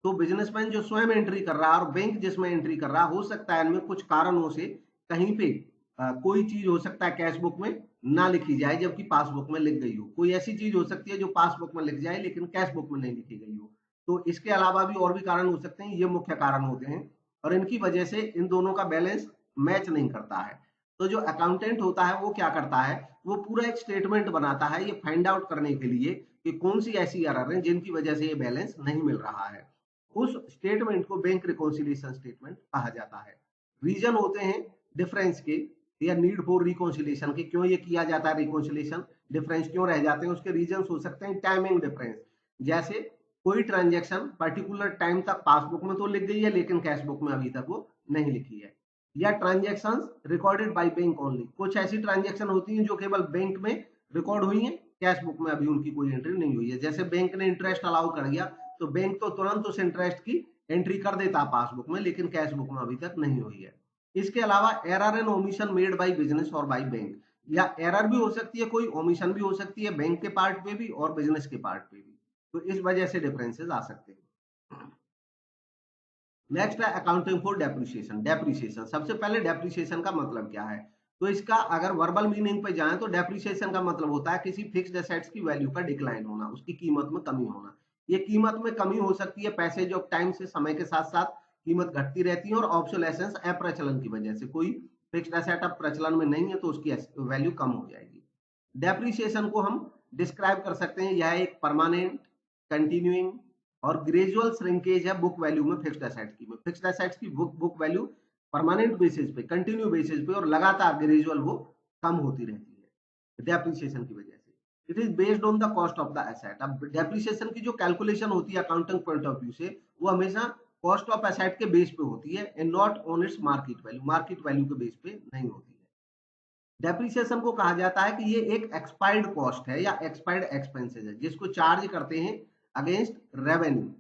तो बिजनेसमैन जो स्वयं एंट्री कर रहा है और बैंक जिसमें एंट्री कर रहा है, हो सकता है इनमें कुछ कारणों से कहीं पे कोई चीज हो सकता है कैश बुक में ना लिखी जाए जबकि पासबुक में लिख गई हो, कोई ऐसी चीज हो सकती है जो पासबुक में लिख जाए लेकिन कैश बुक में नहीं लिखी गई हो। तो इसके अलावा भी और भी कारण हो सकते हैं, ये मुख्य कारण होते हैं, और इनकी वजह से इन दोनों का बैलेंस मैच नहीं करता है। तो जो अकाउंटेंट होता है वो क्या करता है, वो पूरा एक स्टेटमेंट बनाता है ये फाइंड आउट करने के लिए कि कौन सी ऐसी एरर है जिनकी वजह से ये बैलेंस नहीं मिल रहा है। उस स्टेटमेंट को बैंक रिकॉन्सिलिएशन स्टेटमेंट कहा जाता है। रीजन होते हैं डिफरेंस के या नीड फॉर रिकॉन्सिलिएशन के, क्यों ये किया जाता है रिकॉन्सिलिएशन, डिफरेंस क्यों रह जाते हैं, उसके रीजन हो सकते हैं टाइमिंग डिफरेंस, जैसे कोई ट्रांजेक्शन पर्टिकुलर टाइम तक पासबुक में तो लिख गई है लेकिन कैश बुक में अभी तक वो नहीं लिखी है, या transaction recorded by bank only, कुछ ऐसी ट्रांजेक्शन होती हैं जो केवल बैंक में रिकॉर्ड हुई हैं, कैश बुक में अभी उनकी कोई एंट्री नहीं हुई है। जैसे बैंक ने इंटरेस्ट अलाउ कर दिया तो बैंक तो तुरंत उस इंटरेस्ट की एंट्री कर देता पासबुक में, लेकिन कैश बुक में अभी तक नहीं हुई है। इसके अलावा error and omission made by business और बाय बैंक, या एरर भी हो सकती है, कोई ओमिशन भी हो सकती है बैंक के पार्ट पे भी और बिजनेस के पार्ट पे भी, तो इस वजह से डिफरेंसेस आ सकते हैं। नेक्स्ट है अकाउंटिंग फॉर डेप्रिसिएशन। डेप्रिसिएशन, सबसे पहले डेप्रिसिएशन का मतलब क्या है, तो इसका अगर वर्बल मीनिंग पे जाएं तो डेप्रिसिएशन का मतलब होता है किसी फिक्स्ड एसेट्स की वैल्यू का डिक्लाइन होना, उसकी कीमत में कमी होना। ये कीमत में कमी हो सकती है पैसेज ऑफ टाइम से, समय के साथ साथ कीमत घटती रहती है, और ऑब्सोलेसेंस अप्रचलन की वजह से, कोई फिक्स्ड एसेट अब प्रचलन में नहीं है तो उसकी वैल्यू कम हो जाएगी। डेप्रिसिएशन को हम डिस्क्राइब कर सकते हैं, यह एक परमानेंट, कंटिन्यूइंग और ग्रेजुअल श्रिंकेज है बुक वैल्यू में फिक्स्ड एसेट्स की। फिक्स्ड एसेट्स की बुक वैल्यू परमानेंट बेसिस पे, कंटिन्यू बेसिस पे और लगातार ग्रेजुअल वो कम होती रहती है डेप्रिसिएशन की वजह से। It is based on the cost of the asset. अब डेप्रिसिएशन की जो कैलकुलेशन होती है अकाउंटिंग पॉइंट ऑफ व्यू से, वो हमेशा कॉस्ट ऑफ एसेट के बेस पे होती है and not on its market value के बेस पे नहीं होती है। डेप्रिसिएशन को कहा जाता है कि ये एक एक्सपायर्ड कॉस्ट है या एक्सपायर्ड एक्सपेंसेस है जिसको चार्ज करते हैं against revenue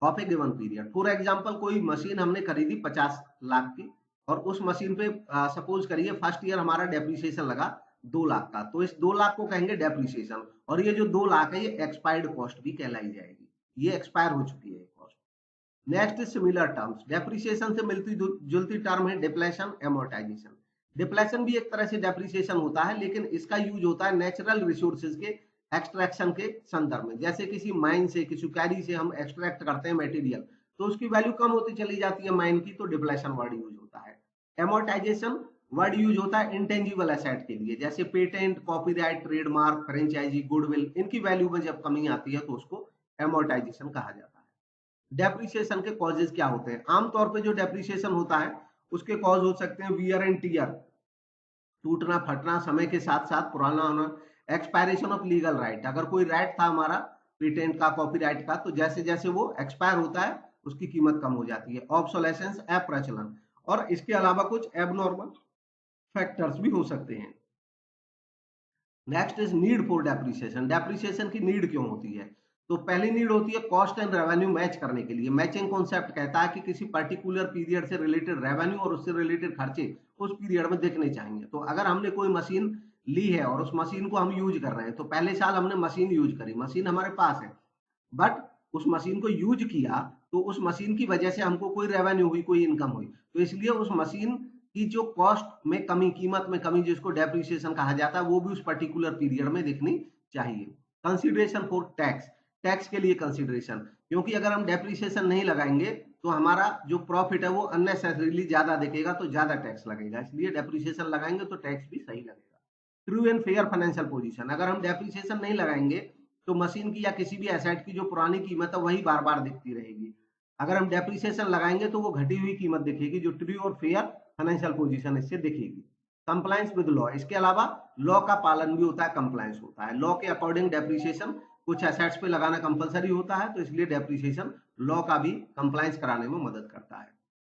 of A given period. For example कोई मशीन हमने खरीदी 50 लाख की और उस मशीन पे सपोज करिए फर्स्ट ईयर हमारा डेप्रिसिएशन लगा 2 लाख का, तो इस 2 लाख को कहेंगे डेप्रिसिएशन, और ये जो 2 लाख है ये एक्सपायर्ड कॉस्ट भी कहलाई जाएगी, ये एक्सपायर हो चुकी है cost. Next is similar terms. Depreciation से मिलती जुलती टर्म है डिप्लेशन, एमोर्टाइजेशन। डिप्लेशन भी एक तरह से डेप्रिसिएशन होता है, लेकिन इसका यूज होता है नेचुरल रिसोर्सेज के एक्सट्रैक्शन के संदर्भ में। जैसे किसी माइन से, किसी क्वारी से हम एक्सट्रैक्ट करते हैं मटेरियल, तो उसकी वैल्यू कम होती चली जाती है माइन की, तो डिप्लेशन वर्ड यूज होता है। एमोर्टाइजेशन वर्ड यूज होता है इंटेंजिबल एसेट के लिए, जैसे patent, copyright, trademark, franchise, goodwill, इनकी वैल्यू में जब कमी आती है तो उसको एमोर्टाइजेशन कहा जाता है। डेप्रिसिएशन के कॉजेज क्या होते हैं? आमतौर पे जो डेप्रिसिएशन होता है उसके कॉज हो सकते हैं वियर एंड टियर, टूटना फटना, समय के साथ साथ पुराना होना, एक्सपायरेशन ऑफ लीगल राइट। अगर कोई राइट था हमारा पेटेंट का, कॉपीराइट का, तो जैसे जैसे वो एक्सपायर होता है उसकी कीमत कम हो जाती है। ऑब्सोलेसेंस, अप्रचलन, और इसके अलावा कुछ एबनॉर्मल फैक्टर्स भी हो सकते हैं। Next is need for depreciation. Depreciation की नीड क्यों होती है? तो पहली नीड होती है कॉस्ट एंड रेवेन्यू मैच करने के लिए। मैचिंग कॉन्सेप्ट कहता है कि किसी पर्टिकुलर पीरियड से रिलेटेड रेवेन्यू और उससे रिलेटेड खर्चे उस पीरियड में देखने चाहिए। तो अगर हमने कोई मशीन ली है और उस मशीन को हम यूज कर रहे हैं, तो पहले साल हमने मशीन यूज करी, मशीन हमारे पास है, बट उस मशीन को यूज किया तो उस मशीन की वजह से हमको कोई रेवेन्यू हुई, कोई इनकम हुई, तो इसलिए उस मशीन की जो कॉस्ट में कमी, कीमत में कमी, जिसको डेप्रिसिएशन कहा जाता है, वो भी उस पर्टिकुलर पीरियड में दिखनी चाहिए। कंसिडरेशन फॉर टैक्स, टैक्स के लिए कंसिडरेशन, क्योंकि अगर हम डेप्रिसिएशन नहीं लगाएंगे तो हमारा जो प्रॉफिट है वो अननेसेसरीली ज्यादा दिखेगा, तो ज्यादा टैक्स लगेगा, इसलिए डेप्रिसिएशन लगाएंगे तो टैक्स भी सही लगेगा। True and fair financial position, अगर हम डेप्रिसिएशन नहीं लगाएंगे तो मशीन की या किसी भी एसेट की जो पुरानी कीमत है वही बार बार दिखती रहेगी। अगर हम डेप्रिसिएशन लगाएंगे तो वो घटी हुई कीमत दिखेगी, जो ट्रू और फेयर फाइनेंशियल पोजीशन इससे दिखेगी। कंप्लायंस विद लॉ, इसके अलावा लॉ का पालन भी होता है, कंप्लायंस होता है। लॉ के अकॉर्डिंग डेप्रिसिएशन कुछ एसेट्स पे लगाना कंपलसरी होता है, तो इसलिए डेप्रिसिएशन लॉ का भी कंप्लायंस कराने में मदद करता है।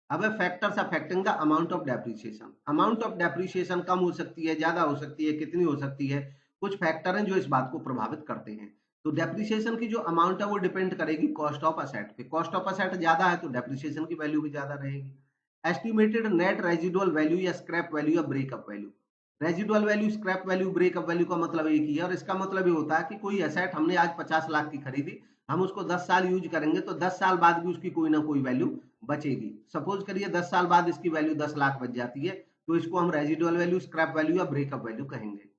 अब factors affecting the amount of depreciation. Amount of depreciation कम हो सकती है, ज्यादा हो सकती है, कितनी हो सकती है, कुछ फैक्टर हैं जो इस बात को प्रभावित करते हैं। तो डेप्रिसिएशन की जो अमाउंट है वो डिपेंड करेगी कॉस्ट ऑफ असेट पे। कॉस्ट ऑफ असेट ज्यादा है तो डेप्रिसिएशन की वैल्यू भी ज्यादा रहेगी। एस्टिमेटेड नेट रेजिडुअल वैल्यू या स्क्रैप वैल्यू या breakup value. Residual value, scrap value, breakup value का मतलब एक ही है, और इसका मतलब ये होता है कि कोई एसेट हमने आज 50 लाख की खरीदी, हम उसको 10 साल यूज करेंगे तो 10 साल बाद भी उसकी कोई ना कोई वैल्यू बचेगी। सपोज करिए 10 साल बाद इसकी वैल्यू 10 लाख बच जाती है, तो इसको हम रेजिडुअल वैल्यू, स्क्रैप वैल्यू या ब्रेकअप वैल्यू कहेंगे।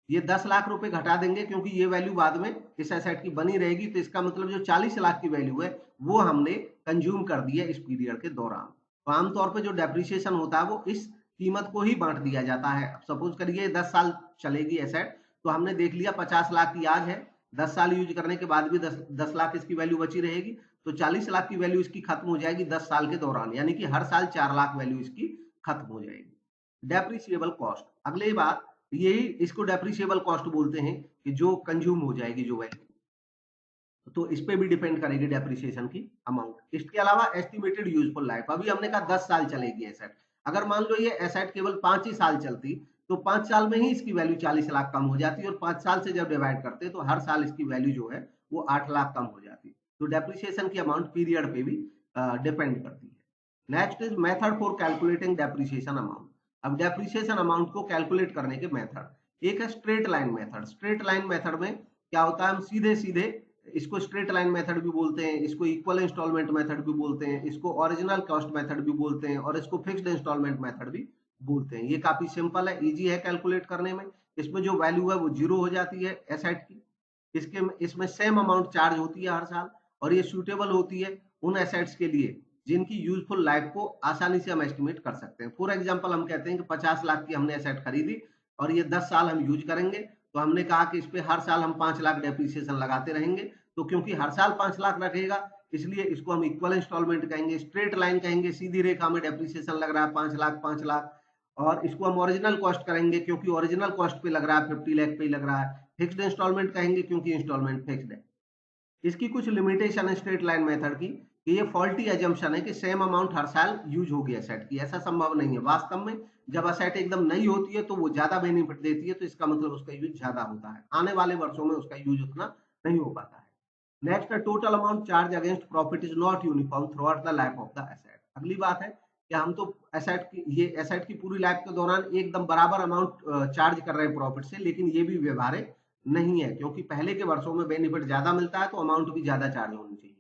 ये 10 लाख रुपए घटा देंगे क्योंकि ये वैल्यू बाद में इस एसेट की बनी रहेगी, तो इसका मतलब जो 40 लाख की वैल्यू है वो हमने कंज्यूम कर दी है इस पीरियड के दौरान। तो आमतौर पर जो डेप्रिसिएशन होता है वो इस कीमत को ही बांट दिया जाता है। अब सपोज करिए 10 साल चलेगी एसेट, तो हमने देख लिया 50 लाख की आज है, 10 साल यूज करने के बाद भी 10 लाख इसकी वैल्यू बची रहेगी, तो 40 लाख की वैल्यू इसकी खत्म हो जाएगी 10 साल के दौरान, यानी कि हर साल 4 लाख वैल्यू इसकी खत्म हो जाएगी। डेप्रिसिएबल कॉस्ट, अगली बात यही, इसको डेप्रिसिएबल कॉस्ट बोलते हैं कि जो कंज्यूम हो जाएगी जो वैल्यू, तो इस पे भी डिपेंड करेगी डेप्रिसिएशन की अमाउंट। इसके अलावा एस्टिमेटेड यूजफुल लाइफ, अभी हमने कहा 10 साल चलेगी एसेट, अगर मान लो ये एसेट केवल 5 ही साल चलती तो 5 साल में ही इसकी वैल्यू 40 लाख कम हो जाती, और 5 साल से जब डिवाइड करते तो हर साल इसकी वैल्यू जो है वो 8 लाख कम हो जाती। तो डेप्रिसिएशन की अमाउंट पीरियड पे भी डिपेंड करती है। Next is method for calculating depreciation amount. अब डेप्रिसिएशन अमाउंट को कैलकुलेट करने के मेथड, एक है straight line method. Straight line method में क्या होता है, हम सीधे सीधे, इसको स्ट्रेट लाइन मेथड भी बोलते हैं, इसको इक्वल इंस्टॉलमेंट मेथड भी बोलते हैं, इसको ओरिजिनल कॉस्ट मेथड भी बोलते हैं, और इसको फिक्स्ड इंस्टॉलमेंट मेथड भी बोलते हैं। ये काफी सिंपल है, इजी है कैलकुलेट करने में। इसमें जो वैल्यू है वो 0 हो जाती है एसेट की, इसमें सेम अमाउंट चार्ज होती है हर साल, और ये सूटेबल होती है उन एसेट्स के लिए जिनकी यूजफुल लाइफ को आसानी से हम एस्टिमेट कर सकते हैं। फॉर एग्जांपल हम कहते हैं कि 50 लाख की हमने एसेट खरीदी और ये 10 साल हम यूज करेंगे, तो हमने कहा कि इस पे हर साल हम 5 लाख डेप्रिसिएशन लगाते रहेंगे, तो क्योंकि हर साल 5 लाख रखेगा, इसलिए इसको हम इक्वल इंस्टॉलमेंट कहेंगे। स्ट्रेट लाइन कहेंगे, सीधी रेखा में डेप्रिसिएशन लग रहा है 5 लाख, और इसको हम ओरिजिनल कॉस्ट करेंगे क्योंकि ओरिजिनल कॉस्ट पे लग रहा है, 50 लाख पे लग रहा है। फिक्स्ड इंस्टॉलमेंट कहेंगे क्योंकि इंस्टॉलमेंट फिक्स्ड है। इसकी कुछ लिमिटेशन है स्ट्रेट लाइन मेथड की कि ये फॉल्टी एजम्पशन है कि सेम अमाउंट हर साल यूज होगी एसेट की। ऐसा संभव नहीं है। वास्तव में जब एसेट एकदम नई होती है तो वो ज्यादा बेनिफिट देती है, तो इसका मतलब उसका यूज ज्यादा होता है। आने वाले वर्षों में उसका यूज उतना नहीं हो पाता है। नेक्स्ट है total amount charge against profit is not uniform through out the life of the asset. अगली बात है कि हम तो एसेट की पूरी लाइफ के दौरान एकदम बराबर अमाउंट चार्ज कर रहे हैं प्रॉफिट से, लेकिन ये भी व्यवहार्य नहीं है क्योंकि पहले के वर्षों में बेनिफिट ज्यादा मिलता है तो अमाउंट भी ज्यादा चार्ज होनी चाहिए।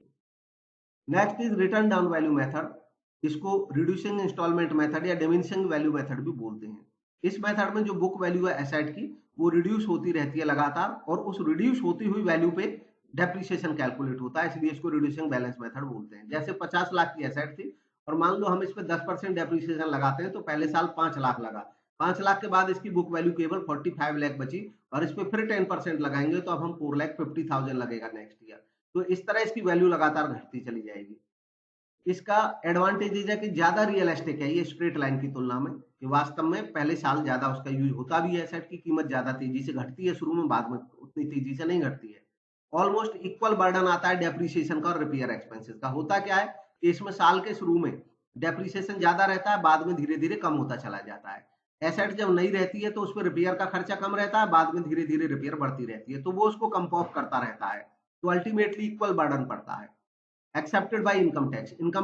Next is return down value method. इसको रिड्यूसिंग इंस्टॉलमेंट मेथड या डिमिनिशिंग वैल्यू मेथड भी बोलते हैं। इस मेथड में जो बुक वैल्यू है एसेट की वो रिड्यूस होती रहती है लगातार, और उस रिड्यूस होती हुई वैल्यू पे डेप्रिसिएशन कैलकुलेट होता है, इसलिए इसको रिड्यूसिंग बैलेंस मेथड बोलते हैं। जैसे 50 लाख की एसेट थी और मान लो हम इस पे 10% डेप्रिसिएशन लगाते हैं तो पहले साल 5 लाख लगा, 5 लाख के बाद इसकी बुक वैल्यू केवल 45 लाख बची, और इस पे फिर 10% लगाएंगे तो अब हम 4,50,000 लगेगा नेक्स्ट ईयर। तो इस तरह इसकी वैल्यू लगातार घटती चली जाएगी। इसका एडवांटेज है कि ज्यादा रियलिस्टिक है ये स्ट्रेट लाइन की तुलना में, कि वास्तव में पहले साल ज्यादा उसका यूज होता भी है, एसेट की कीमत ज्यादा तेजी से घटती है शुरू में, बाद में उतनी तेजी से नहीं घटती है। ऑलमोस्ट इक्वल बर्डन आता है डेप्रिसिएशन का और रिपेयर एक्सपेंसेस का। होता क्या है कि इसमें साल के शुरू में डेप्रिसिएशन ज्यादा रहता है, बाद में धीरे धीरे कम होता चला जाता है। एसेट जब नई रहती है तो उस पर रिपेयर का खर्चा कम रहता है, बाद में धीरे धीरे रिपेयर बढ़ती रहती है, तो वो उसको कंपोप करता रहता है, तो अल्टीमेटली इक्वल बर्डन पड़ता है। Accepted by income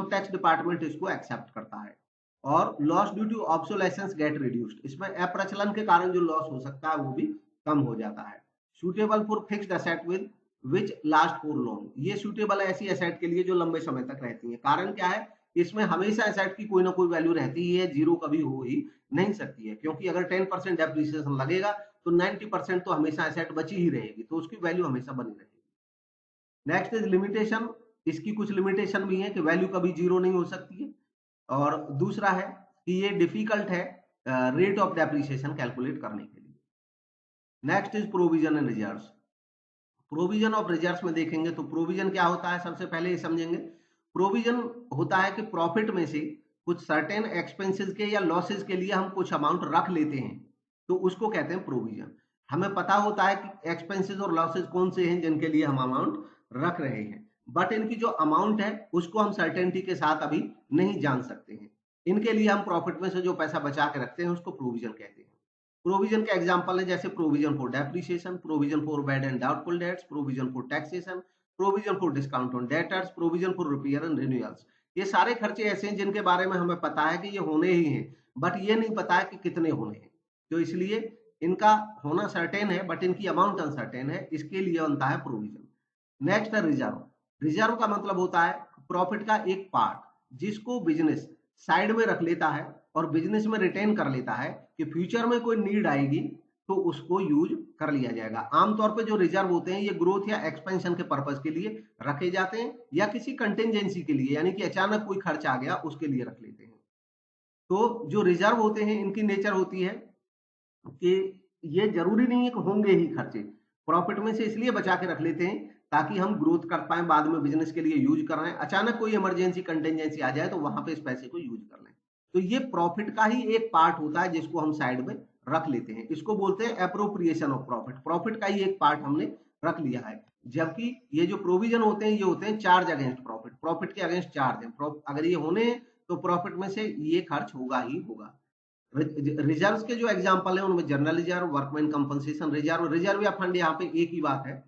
tax department इसको एक्सेप्ट करता है। और loss due to obsolescence get reduced, इसमें अप्रचलन के कारण जो लॉस हो सकता है वो भी कम हो जाता है। Suitable for fixed asset with which last for long, ये सूटेबल है ऐसी एसेट के लिए जो लंबे समय तक रहती है। कारण क्या है, इसमें हमेशा एसेट की कोई ना कोई वैल्यू रहती ही है, जीरो कभी हो ही नहीं सकती है, क्योंकि अगर 10% डेप्रिसिएशन लगेगा तो 90% तो हमेशा एसेट बची ही रहेगी, तो उसकी वैल्यू हमेशा बनी रहेगी। Next is limitation. इसकी कुछ लिमिटेशन भी है कि वैल्यू कभी जीरो नहीं हो सकती है, और दूसरा है कि ये डिफिकल्ट है रेट ऑफ डेप्रिसिएशन कैलकुलेट करने के लिए। Next is provision and reserves. Provision of reserves में देखेंगे तो प्रोविजन क्या होता है, सबसे पहले ये समझेंगे। प्रोविजन होता है कि प्रॉफिट में से कुछ सर्टेन एक्सपेंसेस के या लॉसेस के लिए हम कुछ अमाउंट रख लेते हैं, तो उसको कहते हैं प्रोविजन। हमें पता होता है कि एक्सपेंसेस और लॉसेस कौन से हैं जिनके लिए हम अमाउंट रख रहे हैं, बट इनकी जो अमाउंट है उसको हम सर्टेनिटी के साथ अभी नहीं जान सकते हैं। इनके लिए हम प्रॉफिट में से जो पैसा बचा के रखते हैं उसको प्रोविजन कहते हैं। प्रोविजन के एग्जांपल है जैसे provision for depreciation, provision for bad and doubtful debts, provision for taxation, provision for discount on debtors, provision for repair and renewals. ये सारे खर्चे ऐसे हैं जिनके बारे में हमें पता है कि ये होने ही हैं, बट ये नहीं पता है कि कितने होने हैं, तो इसलिए इनका होना सर्टेन है बट इनकी अमाउंट अनसर्टेन है, इसके लिए बनता है प्रोविजन। नेक्स्ट है रिजर्व। रिजर्व का मतलब होता है प्रॉफिट का एक पार्ट जिसको बिजनेस साइड में रख लेता है और बिजनेस में रिटेन कर लेता है कि फ्यूचर में कोई नीड आएगी तो उसको यूज कर लिया जाएगा। आमतौर पे जो रिजर्व होते हैं ये ग्रोथ या एक्सपेंशन के पर्पज के लिए रखे जाते हैं या किसी कंटेंजेंसी के लिए, यानी कि अचानक कोई खर्च आ गया उसके लिए रख लेते हैं। तो जो रिजर्व होते हैं इनकी नेचर होती है कि ये जरूरी नहीं है कि होंगे ही खर्चे, प्रॉफिट में से इसलिए बचा के रख लेते हैं ताकि हम ग्रोथ कर पाए, बाद में बिजनेस के लिए यूज कर रहे हैं, अचानक कोई इमरजेंसी कंटेंजेंसी आ जाए तो वहां पे इस पैसे को यूज कर लें। तो ये प्रॉफिट का ही एक पार्ट होता है जिसको हम साइड में रख लेते हैं, इसको बोलते हैं एप्रोप्रिएशन ऑफ प्रॉफिट। प्रॉफिट का ही एक पार्ट हमने रख लिया है, जबकि ये जो प्रोविजन होते हैं ये होते हैं चार्ज अगेंस्ट प्रॉफिट, प्रॉफिट के अगेंस्ट चार्ज है। अगर ये होने हैं तो प्रॉफिट में से ये खर्च होगा ही होगा। रिजर्व्स के जो एग्जांपल है उनमें general reserve, workman compensation reserve, reserve या फंड यहाँ पे एक ही बात है,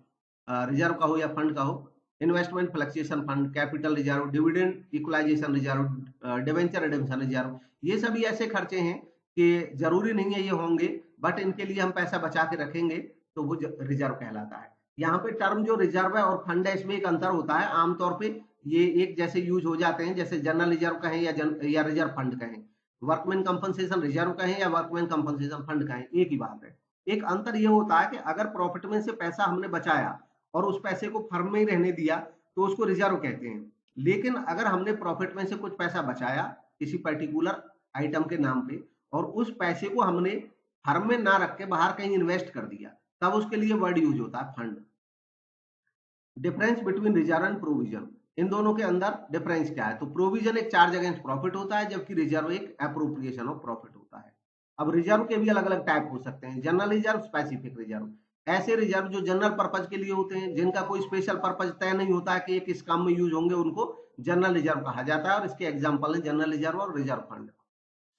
रिजर्व का हो या फंड का हो, investment fluctuation fund, capital reserve, dividend equalisation reserve, debenture redemption reserve, ये सभी ऐसे खर्चे हैं कि जरूरी नहीं है ये होंगे, बट इनके लिए हम पैसा बचा के रखेंगे तो वो रिजर्व कहलाता है। यहाँ पे टर्म जो रिजर्व है और फंड है इसमें एक अंतर होता है, आमतौर पे ये एक जैसे यूज हो जाते हैं, जैसे जनरल रिजर्व कहें या रिजर्व फंड कहें, वर्कमैन कंपनसेशन रिजर्व कहें या वर्कमैन कंपनसेशन फंड कहें, एक ही बात है। एक अंतर यह होता है कि अगर प्रॉफिट में से पैसा हमने बचाया और उस पैसे को फर्म में ही रहने दिया तो उसको रिजर्व कहते हैं, लेकिन अगर हमने प्रॉफिट में से कुछ पैसा बचाया किसी पर्टिकुलर आइटम के नाम पे और उस पैसे को हमने फर्म में ना रख के बाहर कहीं इन्वेस्ट कर दिया, तब उसके लिए वर्ड यूज होता है fund. Difference between reserve and provision. इन दोनों के अंदर डिफरेंस क्या है? तो प्रोविजन एक चार्ज अगेंस्ट प्रॉफिट होता है, जबकि रिजर्व एक एप्रोप्रिएशन ऑफ प्रॉफिट होता है। अब रिजर्व के भी अलग अलग टाइप हो सकते हैं, जनरल रिजर्व, स्पेसिफिक रिजर्व। ऐसे रिजर्व जो जनरल पर्पज के लिए होते हैं, जिनका कोई स्पेशल पर्पज तय नहीं होता है कि ये किस काम में यूज होंगे, उनको जनरल रिजर्व कहा जाता है, और इसके एग्जाम्पल है जनरल रिजर्व और रिजर्व फंड।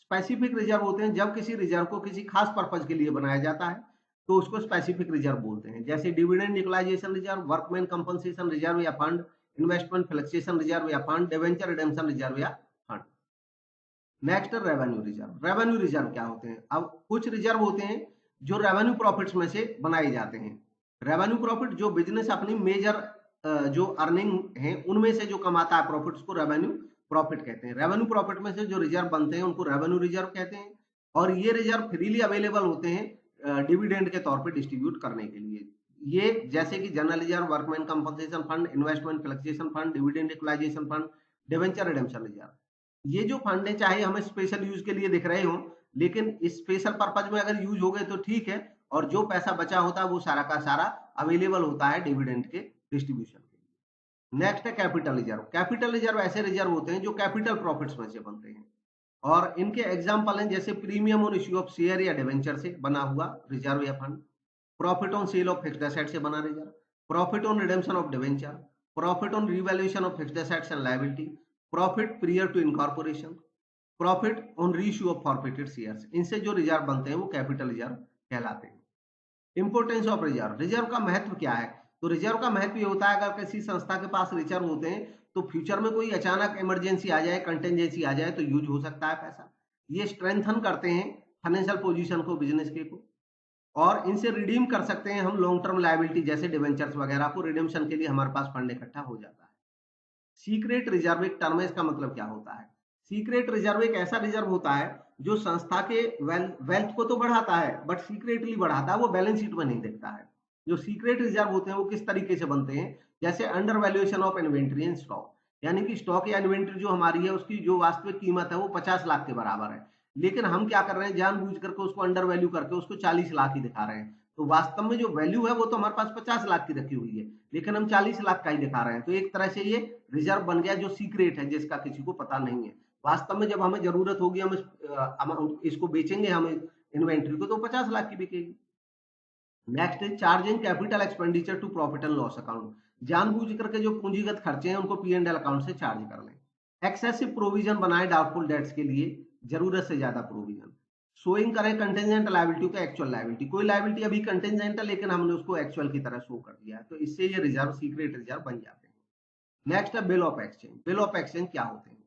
स्पेसिफिक रिजर्व होते हैं जब किसी रिजर्व को किसी खास पर्पज के लिए बनाया जाता है, तो उसको स्पेसिफिक रिजर्व बोलते हैं, जैसे dividend utilisation reserve, workman compensation reserve या फंड, इन्वेस्टमेंट फ्लक्चुएशन रिजर्व या फंड, डिवेंचर रिडेम्पशन रिजर्व या fund. Next revenue reserve. Revenue reserve क्या होते हैं? अब कुछ रिजर्व होते हैं जो रेवेन्यू प्रॉफिट्स में से बनाए जाते हैं। रेवेन्यू प्रॉफिट जो बिजनेस अपनी मेजर जो अर्निंग है उनमें से जो कमाता है प्रॉफिट, उसको रेवेन्यू प्रॉफिट कहते हैं। रेवेन्यू प्रॉफिट में से जो रिजर्व बनते हैं उनको रेवेन्यू रिजर्व कहते हैं, और ये रिजर्व फ्रीली अवेलेबल होते हैं डिविडेंड के तौर पे डिस्ट्रीब्यूट करने के लिए। ये जैसे कि general reserve, workman compensation fund, investment fluctuation fund, dividend equalisation fund, debenture redemption reserve. ये जो फंड है चाहे हमें स्पेशल यूज के लिए दिख रहे हो, लेकिन इस स्पेशल पर्पज में अगर यूज हो गए तो ठीक है, और जो पैसा बचा होता है वो सारा का सारा अवेलेबल होता है डिविडेंड के डिस्ट्रीब्यूशन के लिए। नेक्स्ट है कैपिटल रिजर्व। कैपिटल रिजर्व ऐसे रिजर्व होते हैं जो कैपिटल प्रॉफिट्स में से बनते हैं, और इनके एग्जाम्पल हैं जैसे premium on issue of share या डिवेंचर से बना हुआ रिजर्व या fund, profit on sale of fixed asset से बना reserve, profit on redemption of debenture, profit on revaluation of fixed assets and liability, profit prior to incorporation, profit on reissue of forfeited shares. इनसे जो reserve बनते हैं वो capital reserve कहलाते हैं। Importance of reserve. Reserve का महत्व क्या है? तो रिजर्व का महत्व ये होता है, अगर किसी संस्था के पास रिजर्व होते हैं तो फ्यूचर में कोई अचानक इमरजेंसी आ जाए, कंटेंजेंसी आ जाए, तो यूज हो सकता है पैसा। ये स्ट्रेंथन करते हैं फाइनेंशियल पोजीशन को, बिजनेस के को, और इनसे रिडीम कर सकते हैं हम लॉन्ग टर्म लायबिलिटी जैसे डिवेंचर्स वगैरह को। रिडेम्पशन के लिए हमारे पास फंड इकट्ठा हो जाता है। सीक्रेट रिजर्व एक टर्म है, इसका मतलब क्या होता है? सीक्रेट रिजर्व एक ऐसा रिजर्व होता है जो संस्था के वेल्थ को तो बढ़ाता है, बट सीक्रेटली बढ़ाता है, वो बैलेंस शीट में नहीं दिखता है। जो सीक्रेट रिजर्व होते हैं वो किस तरीके से बनते हैं? जैसे under valuation of inventory and stock, यानी कि स्टॉक या इन्वेंट्री जो हमारी है उसकी जो वास्तविक कीमत है वो 50 लाख के बराबर है, लेकिन हम क्या कर रहे हैं, जानबूझ करके उसको अंडर वैल्यू करके उसको 40 लाख ही दिखा रहे हैं। तो वास्तव में जो वैल्यू है वो तो हमारे पास 50 लाख की रखी हुई है, लेकिन हम 40 लाख का ही दिखा रहे हैं। तो एक तरह से ये रिजर्व बन गया जो सीक्रेट है, जिसका किसी को पता नहीं है। वास्तव में जब हमें जरूरत होगी हम इसको बेचेंगे, हम इन्वेंट्री को, तो 50 लाख की बिकेगी। नेक्स्ट है charging capital expenditure to profit and loss account. जानबूझ करके जो पूंजीगत खर्चे हैं उनको P&L अकाउंट से चार्ज कर लें। एक्सेसिव प्रोविजन बनाए डाउटफुल डेट्स के लिए, जरूरत से ज्यादा प्रोविजन। शोइंग करें कंटेंजेंट लायबिलिटी का एक्चुअल लायबिलिटी, कोई लायबिलिटी अभी कंटेंजेंट है लेकिन हमने उसको एक्चुअल की तरह शो कर दिया है, तो इससे ये रिजर्व सीक्रेट रिजर्व बन जाते हैं। नेक्स्ट है bill of exchange. Bill of exchange क्या होते हैं?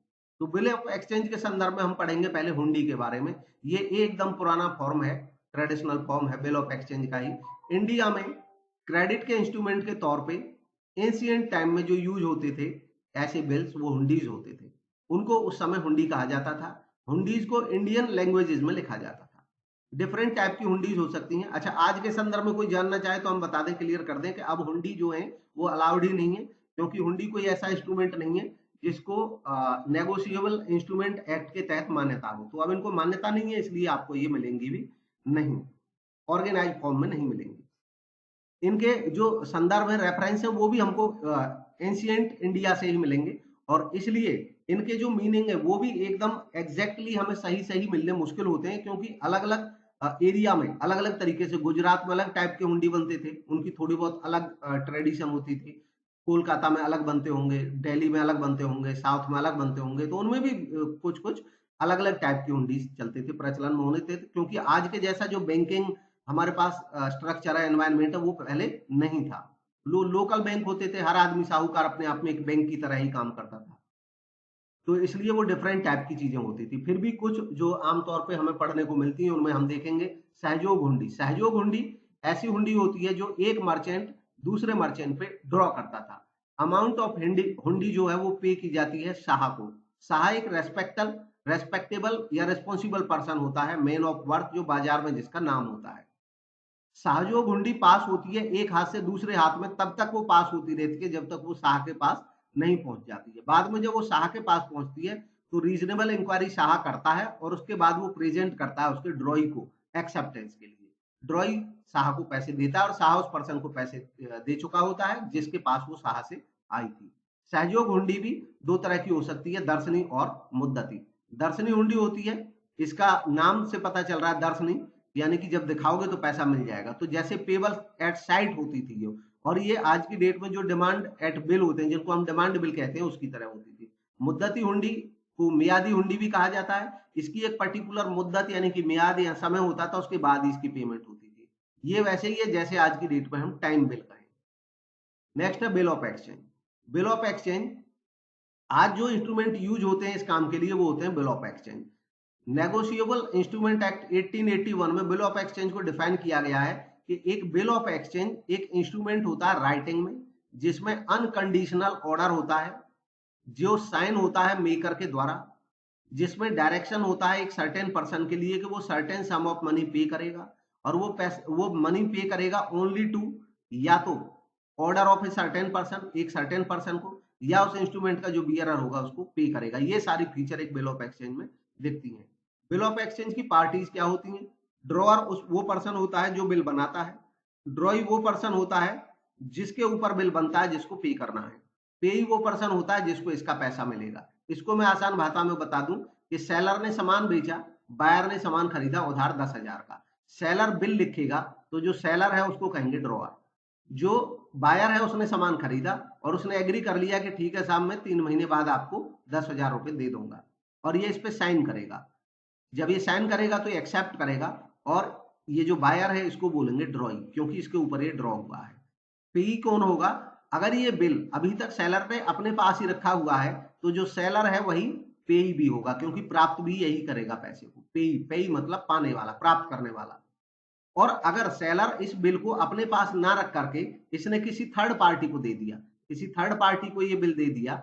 तो बिल ऑफ एक्सचेंज के संदर्भ में हम पढ़ेंगे पहले हुंडी के बारे में। ये एकदम पुराना फॉर्म है, ट्रेडिशनल फॉर्म है बिल ऑफ एक्सचेंज का ही। इंडिया में क्रेडिट के इंस्ट्रूमेंट के तौर पे एंशिएंट टाइम में जो यूज होते थे ऐसे बिल्स, वो हुंडीज होते थे। उनको उस समय हुंडी कहा जाता था। हुंडीज को इंडियन लैंग्वेजेस में लिखा जाता था। डिफरेंट टाइप की हुंडीज हो सकती हैं। अच्छा, आज के संदर्भ में कोई जानना चाहे तो हम बता दें, क्लियर कर दें कि अब हुंडी जो है वो अलाउड ही नहीं है, क्योंकि हुंडी कोई ऐसा इंस्ट्रूमेंट नहीं है जिसको नेगोशिएबल इंस्ट्रूमेंट एक्ट के तहत मान्यता हो। तो अब इनको मान्यता नहीं है, इसलिए आपको ये मिलेंगी भी नहीं, ऑर्गेनाइज फॉर्म में नहीं मिलेंगी। इनके जो संदर्भ है, रेफरेंस है, वो भी हमको एंशिएंट इंडिया से ही मिलेंगे, और इसलिए इनके जो मीनिंग है वो भी एकदम एग्जैक्टली हमें सही सही मिलने मुश्किल होते हैं, क्योंकि अलग अलग एरिया में अलग अलग तरीके से, गुजरात में अलग टाइप के हुंडी बनते थे, उनकी थोड़ी बहुत अलग ट्रेडिशन होती थी। कोलकाता में अलग बनते होंगे, दिल्ली में अलग बनते होंगे, साउथ में अलग बनते होंगे, तो उनमें भी कुछ कुछ अलग अलग टाइप की हुंडी चलते थे, प्रचलन में होने थे, क्योंकि आज के जैसा जो बैंकिंग हमारे पास स्ट्रक्चर है, एनवायरमेंट है, वो पहले नहीं था। लोकल बैंक होते थे, हर आदमी साहूकार अपने आप में एक बैंक की तरह ही काम करता था, तो इसलिए वो डिफरेंट टाइप की चीजें होती थी। फिर भी कुछ जो आमतौर पे हमें पढ़ने को मिलती है उनमें हम देखेंगे सहयोग हुंडी। सहयोग हुंडी ऐसी हुंडी होती है जो एक मर्चेंट दूसरे मर्चेंट पे ड्रॉ करता था। अमाउंट ऑफ हुंडी जो है वो पे की जाती है शाह को। शाह एक रेस्पेक्टेबल या रिस्पॉन्सिबल पर्सन होता है, मैन ऑफ वर्थ, जो बाजार में जिसका नाम होता है। सहयोग हुंडी पास होती है एक हाथ से दूसरे हाथ में, तब तक वो पास होती रहती है जब तक वो शाह के पास नहीं पहुंच जाती है। बाद में जब वो शाह के पास पहुंचती है तो रीजनेबल इंक्वायरी शाह करता है, और उसके बाद वो प्रेजेंट करता है उसके ड्रॉई को एक्सेप्टेंस के लिए। ड्रॉई शाह को पैसे देता है, और शाह उस पर्सन को पैसे दे चुका होता है जिसके पास वो शाह से आई थी। सहयोग हुंडी भी दो तरह की हो सकती है, दर्शनी और मुद्दती। दर्शनी हुंडी होती है, इसका नाम से पता चल रहा है दर्शनी, यानी कि जब दिखाओगे तो पैसा मिल जाएगा, तो जैसे पेबल एट साइट होती थी ये, और ये आज की डेट में जो डिमांड एट बिल होते हैं, जिनको हम डिमांड बिल कहते हैं, उसकी तरह होती थी। मुद्दती हुंडी को मियादी हुंडी भी कहा जाता है। इसकी एक पर्टिकुलर मुद्दत यानी कि मियाद या समय होता था, उसके बाद इसकी पेमेंट होती थी। ये वैसे ही है जैसे आज की डेट में हम टाइम बिल कहें। नेक्स्ट है bill of exchange. Bill of exchange, आज जो इंस्ट्रूमेंट यूज होते हैं इस काम के लिए वो होते हैं bill of exchange. Negotiable instrument act 1881 में बिल ऑफ एक्सचेंज को डिफाइन किया गया है कि एक बिल ऑफ एक्सचेंज एक इंस्ट्रूमेंट होता है राइटिंग में, जिसमें अनकंडीशनल ऑर्डर होता है, जो साइन होता है मेकर के द्वारा, जिसमें डायरेक्शन होता है एक सर्टेन पर्सन के लिए कि वो सर्टेन सम ऑफ मनी पे करेगा, और वो मनी पे करेगा ओनली टू, या तो order of a certain person, एक सर्टेन पर्सन को, या उस इंस्ट्रूमेंट का जो बियरर होगा उसको पे करेगा। ये सारी फीचर एक बिल ऑफ एक्सचेंज में दिखती हैं। बिल ऑफ एक्सचेंज की पार्टीज क्या होती हैं? ड्रॉअर वो पर्सन होता है जो बिल बनाता है, ड्रॉई वो पर्सन होता है जिसके ऊपर बिल बनता है, जिसको पे करना है, पेई वो पर्सन होता है जिसको इसका पैसा मिलेगा। इसको मैं आसान भाषा में बता दूं कि सेलर ने सामान बेचा, बायर ने सामान खरीदा उधार 10,000 का, सेलर बिल लिखेगा तो जो सेलर है उसको कहेंगे ड्रॉअर, जो बायर है उसने सामान खरीदा और उसने एग्री कर लिया कि ठीक है साहब मैं 3 महीने बाद आपको 10,000 रुपए दे दूंगा, और ये इस पे साइन करेगा। जब ये साइन करेगा तो ये एक्सेप्ट करेगा, और ये जो बायर है इसको बोलेंगे ड्रॉई, क्योंकि इसके ऊपर ये ड्रॉ हुआ है। पेई कौन होगा? अगर ये बिल अभी तक सेलर ने अपने पास ही रखा हुआ है तो जो सेलर है वही पेई भी होगा, क्योंकि प्राप्त भी यही करेगा पैसे को। पेई, पेई मतलब पाने वाला, प्राप्त करने वाला। और अगर सेलर इस बिल को अपने पास ना रख करके इसने किसी थर्ड पार्टी को दे दिया, किसी थर्ड पार्टी को ये बिल दे दिया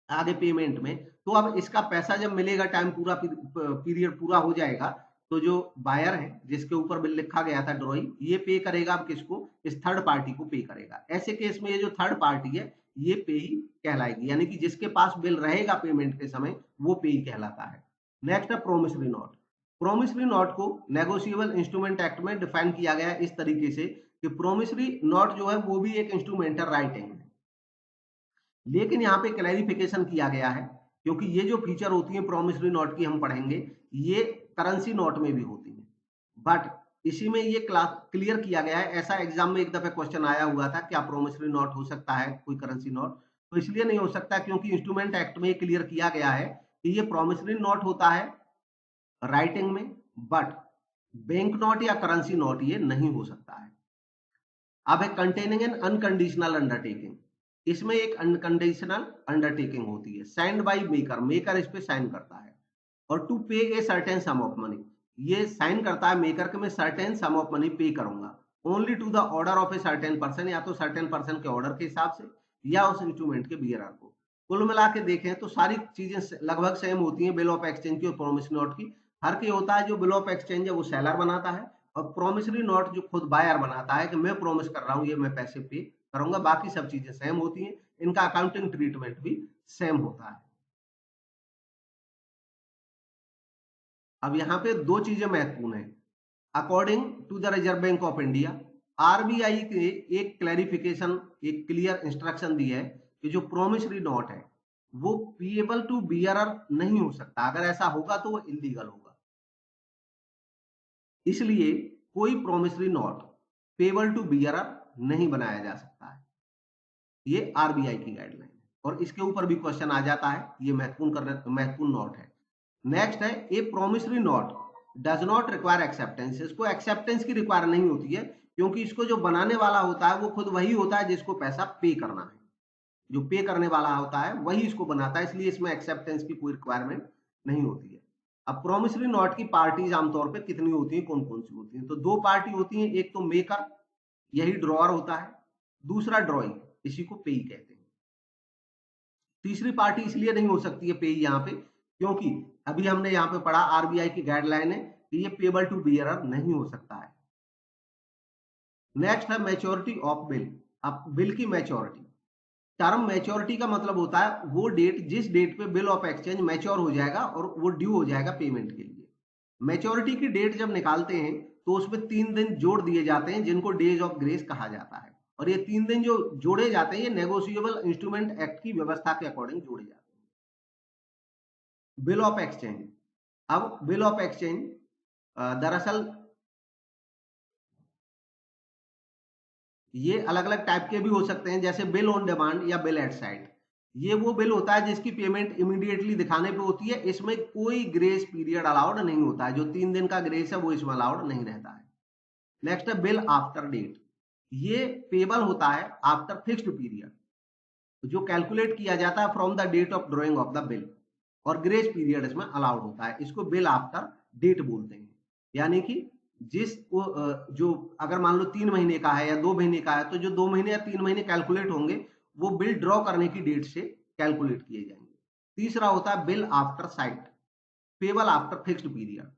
आगे पेमेंट में, तो अब इसका पैसा जब मिलेगा, टाइम पूरा पीरियड पूरा हो जाएगा, तो जो बायर है जिसके ऊपर बिल लिखा गया था ड्रॉई, ये पे करेगा अब किसको? इस थर्ड पार्टी को पे करेगा। ऐसे केस में ये जो थर्ड पार्टी है ये पे ही कहलाएगी, यानी कि जिसके पास बिल रहेगा पेमेंट के समय वो पे ही कहलाता है। नेक्स्ट है प्रोमिसरी नोट। प्रोमिसरी नोट को नेगोशिएबल इंस्ट्रूमेंट एक्ट में डिफाइन किया गया है इस तरीके से कि प्रोमिसरी नोट जो है वो भी एक इंस्ट्रूमेंटल राइटिंग है, लेकिन यहाँ पे क्लैरिफिकेशन किया गया है, क्योंकि ये जो फीचर होती है प्रोमिसरी नोट की हम पढ़ेंगे, ये करेंसी नोट में भी होती है, बट इसी में ये क्लियर किया गया है। ऐसा एग्जाम में एक दफे क्वेश्चन आया हुआ था, क्या प्रोमिसरी नोट हो सकता है कोई करेंसी नोट? तो इसलिए नहीं हो सकता, क्योंकि इंस्ट्रूमेंट एक्ट में क्लियर किया गया है कि ये प्रोमिसरी नोट होता है राइटिंग में, बट बैंक नोट या करेंसी नोट ये नहीं हो सकता है। अब है कंटेनिंग एन अनकंडीशनल अंडरटेकिंग। इसमें एक अनकंडीशनल अंडरटेकिंग होती है, साइंड बाय मेकर, मेकर इस पे साइन करता है, और टू पे a certain some of money, ये साइन करता है मेकर के मैं सर्टेन सम ऑफ मनी पे करूंगा, only to the order of a certain person, या तो सर्टेन पर्सन के ऑर्डर के हिसाब से या उस इंस्ट्रूमेंट के बियरर को। कुल मिला के देखें तो सारी चीजें लगभग सेम होती हैं बिल ऑफ एक्सचेंज की और प्रोमिसरी नोट की। हर की होता है जो बिल ऑफ एक्सचेंज है वो सेलर बनाता है, और प्रोमिसरी नोट जो खुद बायर बनाता है कि मैं प्रोमिस कर रहा हूं ये मैं पैसे पे करूंगा। बाकी सब चीजें सेम होती हैं, इनका अकाउंटिंग ट्रीटमेंट भी सेम होता है। अब यहाँ पे दो चीजें महत्वपूर्ण है। According to the Reserve Bank of India, RBI के एक क्लैरिफिकेशन, एक क्लियर इंस्ट्रक्शन दी है कि जो प्रोमिसरी नोट है वो पेएबल टू बियरर नहीं हो सकता, अगर ऐसा होगा तो वो इलीगल होगा। इसलिए कोई promissory note payable to bearer नहीं बनाया जा सकता है। ये आरबीआई की गाइडलाइन है, और इसके ऊपर भी क्वेश्चन आ जाता है, ये महत्वपूर्ण नोट है। नेक्स्ट है a promissory note does not require acceptance. इसको एक्सेप्टेंस की रिक्वायर नहीं होती है, क्योंकि इसको जो बनाने वाला होता है वो खुद वही होता है जिसको पैसा पे करना है, जो पे करने वाला होता है वही इसको बनाता है, इसलिए इसमें एक्सेप्टेंस की कोई रिक्वायरमेंट नहीं होती है। अब प्रोमिसरी नोट की पार्टीज आमतौर पर कितनी होती है, कौन कौन सी होती है? तो दो पार्टी होती है, एक तो मेकर, यही ड्रॉअर होता है, दूसरा ड्रॉई, इसी को पेई कहते हैं। तीसरी पार्टी इसलिए नहीं हो सकती है पेई यहाँ पे, क्योंकि अभी हमने यहाँ पे पढ़ा आरबीआई की गाइडलाइन है कि ये पेबल टू बियरर नहीं हो सकता है। नेक्स्ट है मैच्योरिटी ऑफ बिल। अब बिल की मैच्योरिटी, टर्म मैच्योरिटी का मतलब होता है वो डेट जिस डेट पे बिल ऑफ एक्सचेंज मैच्योर हो जाएगा और वो ड्यू हो जाएगा पेमेंट के लिए। मैच्योरिटी की डेट जब निकालते हैं तो उसमें 3 दिन जोड़ दिए जाते हैं, जिनको डेज ऑफ ग्रेस कहा जाता है। और ये 3 दिन जो जोड़े जाते हैं ये नेगोशिएबल इंस्ट्रूमेंट एक्ट की व्यवस्था के अकॉर्डिंग जोड़े जाते हैं। Bill of exchange. अब बिल ऑफ एक्सचेंज दरअसल ये अलग अलग टाइप के भी हो सकते हैं, जैसे बिल ऑन डिमांड या बिल एट साइट। ये वो बिल होता है जिसकी पेमेंट इमीडिएटली दिखाने पे होती है, इसमें कोई ग्रेस पीरियड अलाउड नहीं होता है, जो 3 दिन का ग्रेस है वो इसमें अलाउड नहीं रहता है। नेक्स्ट है बिल आफ्टर डेट। ये पेबल होता है आफ्टर फिक्स्ड पीरियड, जो कैलकुलेट किया जाता है from the date of drawing of the bill, और ग्रेस पीरियड इसमें अलाउड होता है। इसको बिल आफ्टर डेट बोलते हैं। यानी कि जो अगर मान लो 3 महीने का है या 2 महीने का है, तो जो 2 महीने या 3 महीने कैलकुलेट होंगे वो बिल ड्रॉ करने की डेट से कैलकुलेट किए जाएंगे। तीसरा होता है bill after site, payable after fixed period.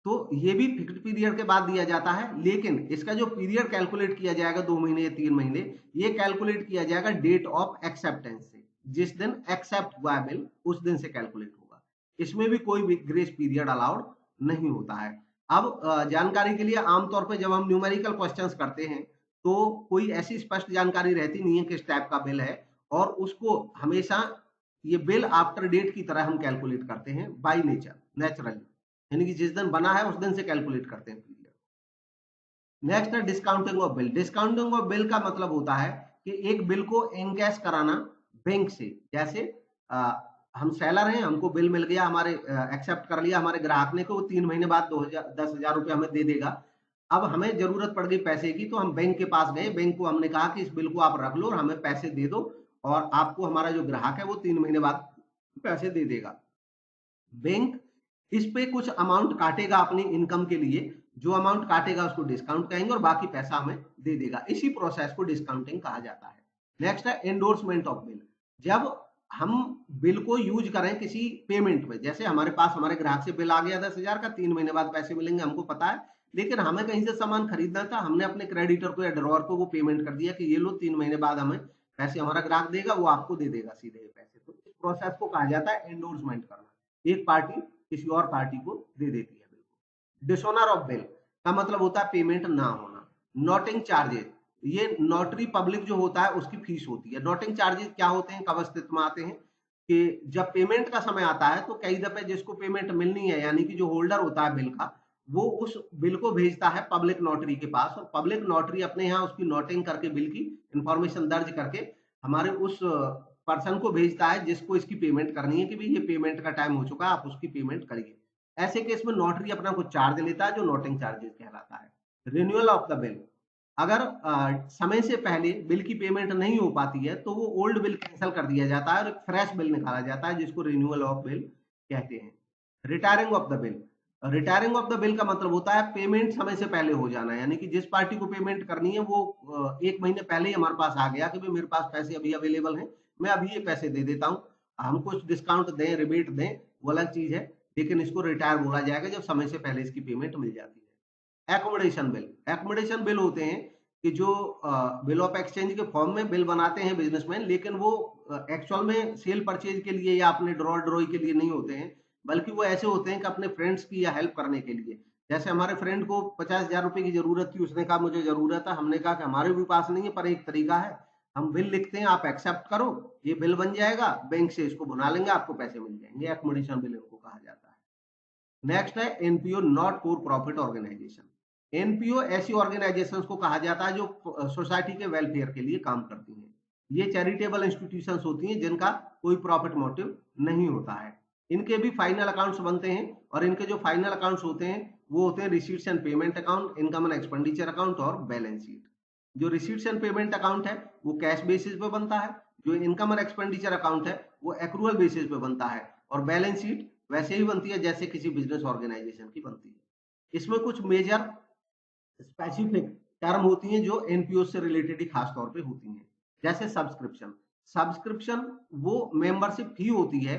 तो ये भी फिक्स्ड पीरियड के बाद दिया जाता है, लेकिन इसका जो पीरियड कैलकुलेट किया जाएगा 2 महीने या 3 महीने, ये कैलकुलेट किया जाएगा डेट ऑफ एक्सेप्टेंस से। जिस दिन एक्सेप्ट हुआ है बिल उस दिन से कैलकुलेट होगा। इसमें भी कोई भी ग्रेस पीरियड अलाउड नहीं होता है। अब जानकारी के लिए आमतौर पर जब हम न्यूमेरिकल क्वेश्चंस करते हैं तो कोई ऐसी स्पष्ट जानकारी रहती नहीं है किस टाइप का बिल है, और उसको हमेशा ये बिल आफ्टर डेट की तरह हम कैलकुलेट करते हैं बाय नेचर, नेचुरली, यानी कि जिस दिन बना है उस दिन से कैलकुलेट करते हैं पीरियड। नेक्स्ट है discounting of bill. Discounting of bill का मतलब होता है कि एक बिल को एनकैश कराना बैंक से। जैसे हम सेलर हैं, हमको बिल मिल गया, हमारे एक्सेप्ट कर लिया हमारे ग्राहक ने, को वो 3 महीने बाद 10,000 रुपये हमें दे देगा। अब हमें जरूरत पड़ गई पैसे की, तो हम बैंक के पास गए, बैंक को हमने कहा कि इस बिल को आप रख लो और हमें पैसे दे दो, और आपको हमारा जो ग्राहक है वो 3 महीने बाद पैसे दे देगा। बैंक इस पे कुछ अमाउंट काटेगा अपनी इनकम के लिए, जो अमाउंट काटेगा उसको डिस्काउंट कहेंगे और बाकी पैसा हमें दे देगा। इसी प्रोसेस को डिस्काउंटिंग कहा जाता है। नेक्स्ट है एंडोर्समेंट ऑफ बिल। जब हम बिल को यूज करें किसी पेमेंट में, जैसे हमारे पास हमारे ग्राहक से बिल आ गया 10,000 का, 3 महीने बाद पैसे मिलेंगे हमको पता है, लेकिन हमें कहीं से सामान खरीदना था, हमने अपने क्रेडिटर को या ड्रॉअर को वो पेमेंट कर दिया कि ये लो 3 महीने बाद हमें पैसे हमारा ग्राहक देगा, वो आपको दे देगा सीधे पैसे। तो इस प्रोसेस को कहा जाता है एंडोर्समेंट करना। एक पार्टी किसी और पार्टी को दे देती है बिल को। डिसऑनर ऑफ बिल का मतलब होता है पेमेंट ना होना। नोटिंग चार्जेस, ये नोटरी पब्लिक जो होता है उसकी फीस होती है। नोटिंग चार्जेस क्या होते हैं, कब अस्तित्व में आते हैं कि जब पेमेंट का समय आता है तो कई दफे जिसको पेमेंट मिलनी है, यानी कि जो होल्डर होता है बिल का, वो उस बिल को भेजता है पब्लिक नोटरी के पास, और पब्लिक नोटरी अपने यहाँ उसकी नोटिंग करके बिल की इंफॉर्मेशन दर्ज करके हमारे उस पर्सन को भेजता है जिसको इसकी पेमेंट करनी है कि भाई ये पेमेंट का टाइम हो चुका है, आप उसकी पेमेंट करिए। ऐसे केस में नोटरी अपना कुछ चार्ज लेता है जो नोटिंग चार्जेस कहलाता है। रिन्यूअल ऑफ द बिल, अगर समय से पहले बिल की पेमेंट नहीं हो पाती है तो वो ओल्ड बिल कैंसिल कर दिया जाता है और एक फ्रेश बिल निकाला जाता है, जिसको रिन्यूअल ऑफ बिल कहते हैं। Retiring of the bill. Retiring of the bill का मतलब होता है पेमेंट समय से पहले हो जाना, यानी कि जिस पार्टी को पेमेंट करनी है वो 1 महीने पहले ही हमारे पास आ गया कि भाई मेरे पास पैसे अभी अवेलेबल हैं, मैं अभी ये पैसे दे देता हूँ, हम कुछ डिस्काउंट दें, रिबेट दें, वो अलग चीज है, लेकिन इसको रिटायर बोला जाएगा जब समय से पहले इसकी पेमेंट मिल जाती है। Accommodation bill. एकोमोडेशन बिल होते हैं कि जो बिल ऑफ एक्सचेंज के फॉर्म में बिल बनाते हैं बिजनेसमैन, लेकिन वो एक्चुअल में सेल परचेज के लिए या अपने ड्रॉ ड्रॉई के लिए नहीं होते हैं, बल्कि वो ऐसे होते हैं कि अपने फ्रेंड्स की या हेल्प करने के लिए। जैसे हमारे फ्रेंड को 50,000 रुपए की जरूरत थी, उसने कहा मुझे जरूरत है, हमने कहा कि हमारे भी पास नहीं है, पर एक तरीका है, हम बिल लिखते हैं, आप एक्सेप्ट करो, ये बिल बन जाएगा, बैंक से इसको बना लेंगे, आपको पैसे मिल जाएंगे। एकोमोडेशन बिल इनको कहा जाता है। नेक्स्ट है NPO, not for profit organisation. NPO ऐसी ऑर्गेनाइजेशंस को कहा जाता है जो सोसाइटी के वेलफेयर के लिए काम करती हैं। ये चैरिटेबल इंस्टीट्यूशंस होती हैं जिनका कोई प्रॉफिट मोटिव नहीं होता है। इनके भी फाइनल अकाउंट्स बनते हैं, और इनके जो फाइनल अकाउंट्स होते हैं वो होते हैं receipts and payment account, income and expenditure account और बैलेंस शीट। जो रिसीट्स एंड पेमेंट अकाउंट है वो कैश बेसिस पे बनता है, जो इनकम एंड एक्सपेंडिचर अकाउंट है वो एक्रूअल बेसिस पे बनता है, और बैलेंस शीट वैसे ही बनती है जैसे किसी बिजनेस ऑर्गेनाइजेशन की बनती है। इसमें कुछ मेजर स्पेसिफिक टर्म होती हैं जो एनपीओ से रिलेटेड ही खास तौर पे होती हैं, जैसे सब्सक्रिप्शन। सब्सक्रिप्शन वो मेंबरशिप फी होती है,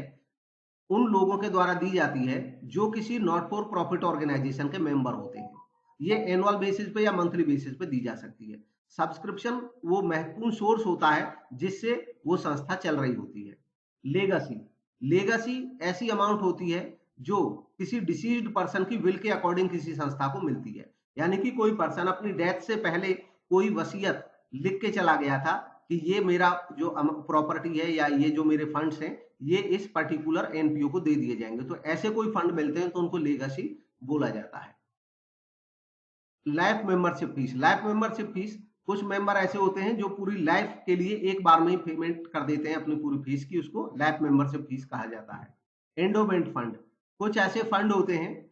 उन लोगों के द्वारा दी जाती है जो किसी नॉट फॉर प्रॉफिट ऑर्गेनाइजेशन के मेंबर होते हैं। ये एनुअल बेसिस पे या मंथली बेसिस पे दी जा सकती है। सब्सक्रिप्शन वो महत्वपूर्ण सोर्स होता है जिससे वो संस्था चल रही होती है। लेगेसी। लेगेसी ऐसी अमाउंट होती है जो किसी डिसीज्ड पर्सन की विल के अकॉर्डिंग किसी संस्था को मिलती है, यानी कि कोई पर्सन अपनी डेथ से पहले कोई वसीयत लिख के चला गया था कि ये मेरा जो प्रॉपर्टी है या ये जो मेरे फंड्स हैं ये इस पर्टिकुलर एनपीओ को दे दिए जाएंगे। तो ऐसे कोई फंड मिलते हैं तो उनको लीगेसी बोला जाता है। Life membership fees, life membership fees, कुछ मेंबर ऐसे होते हैं जो पूरी लाइफ के लिए एक बार में ही पेमेंट कर देते हैं अपनी पूरी फीस की, उसको लाइफ मेंबरशिप फीस कहा जाता है। एंडोमेंट फंड, कुछ ऐसे फंड होते हैं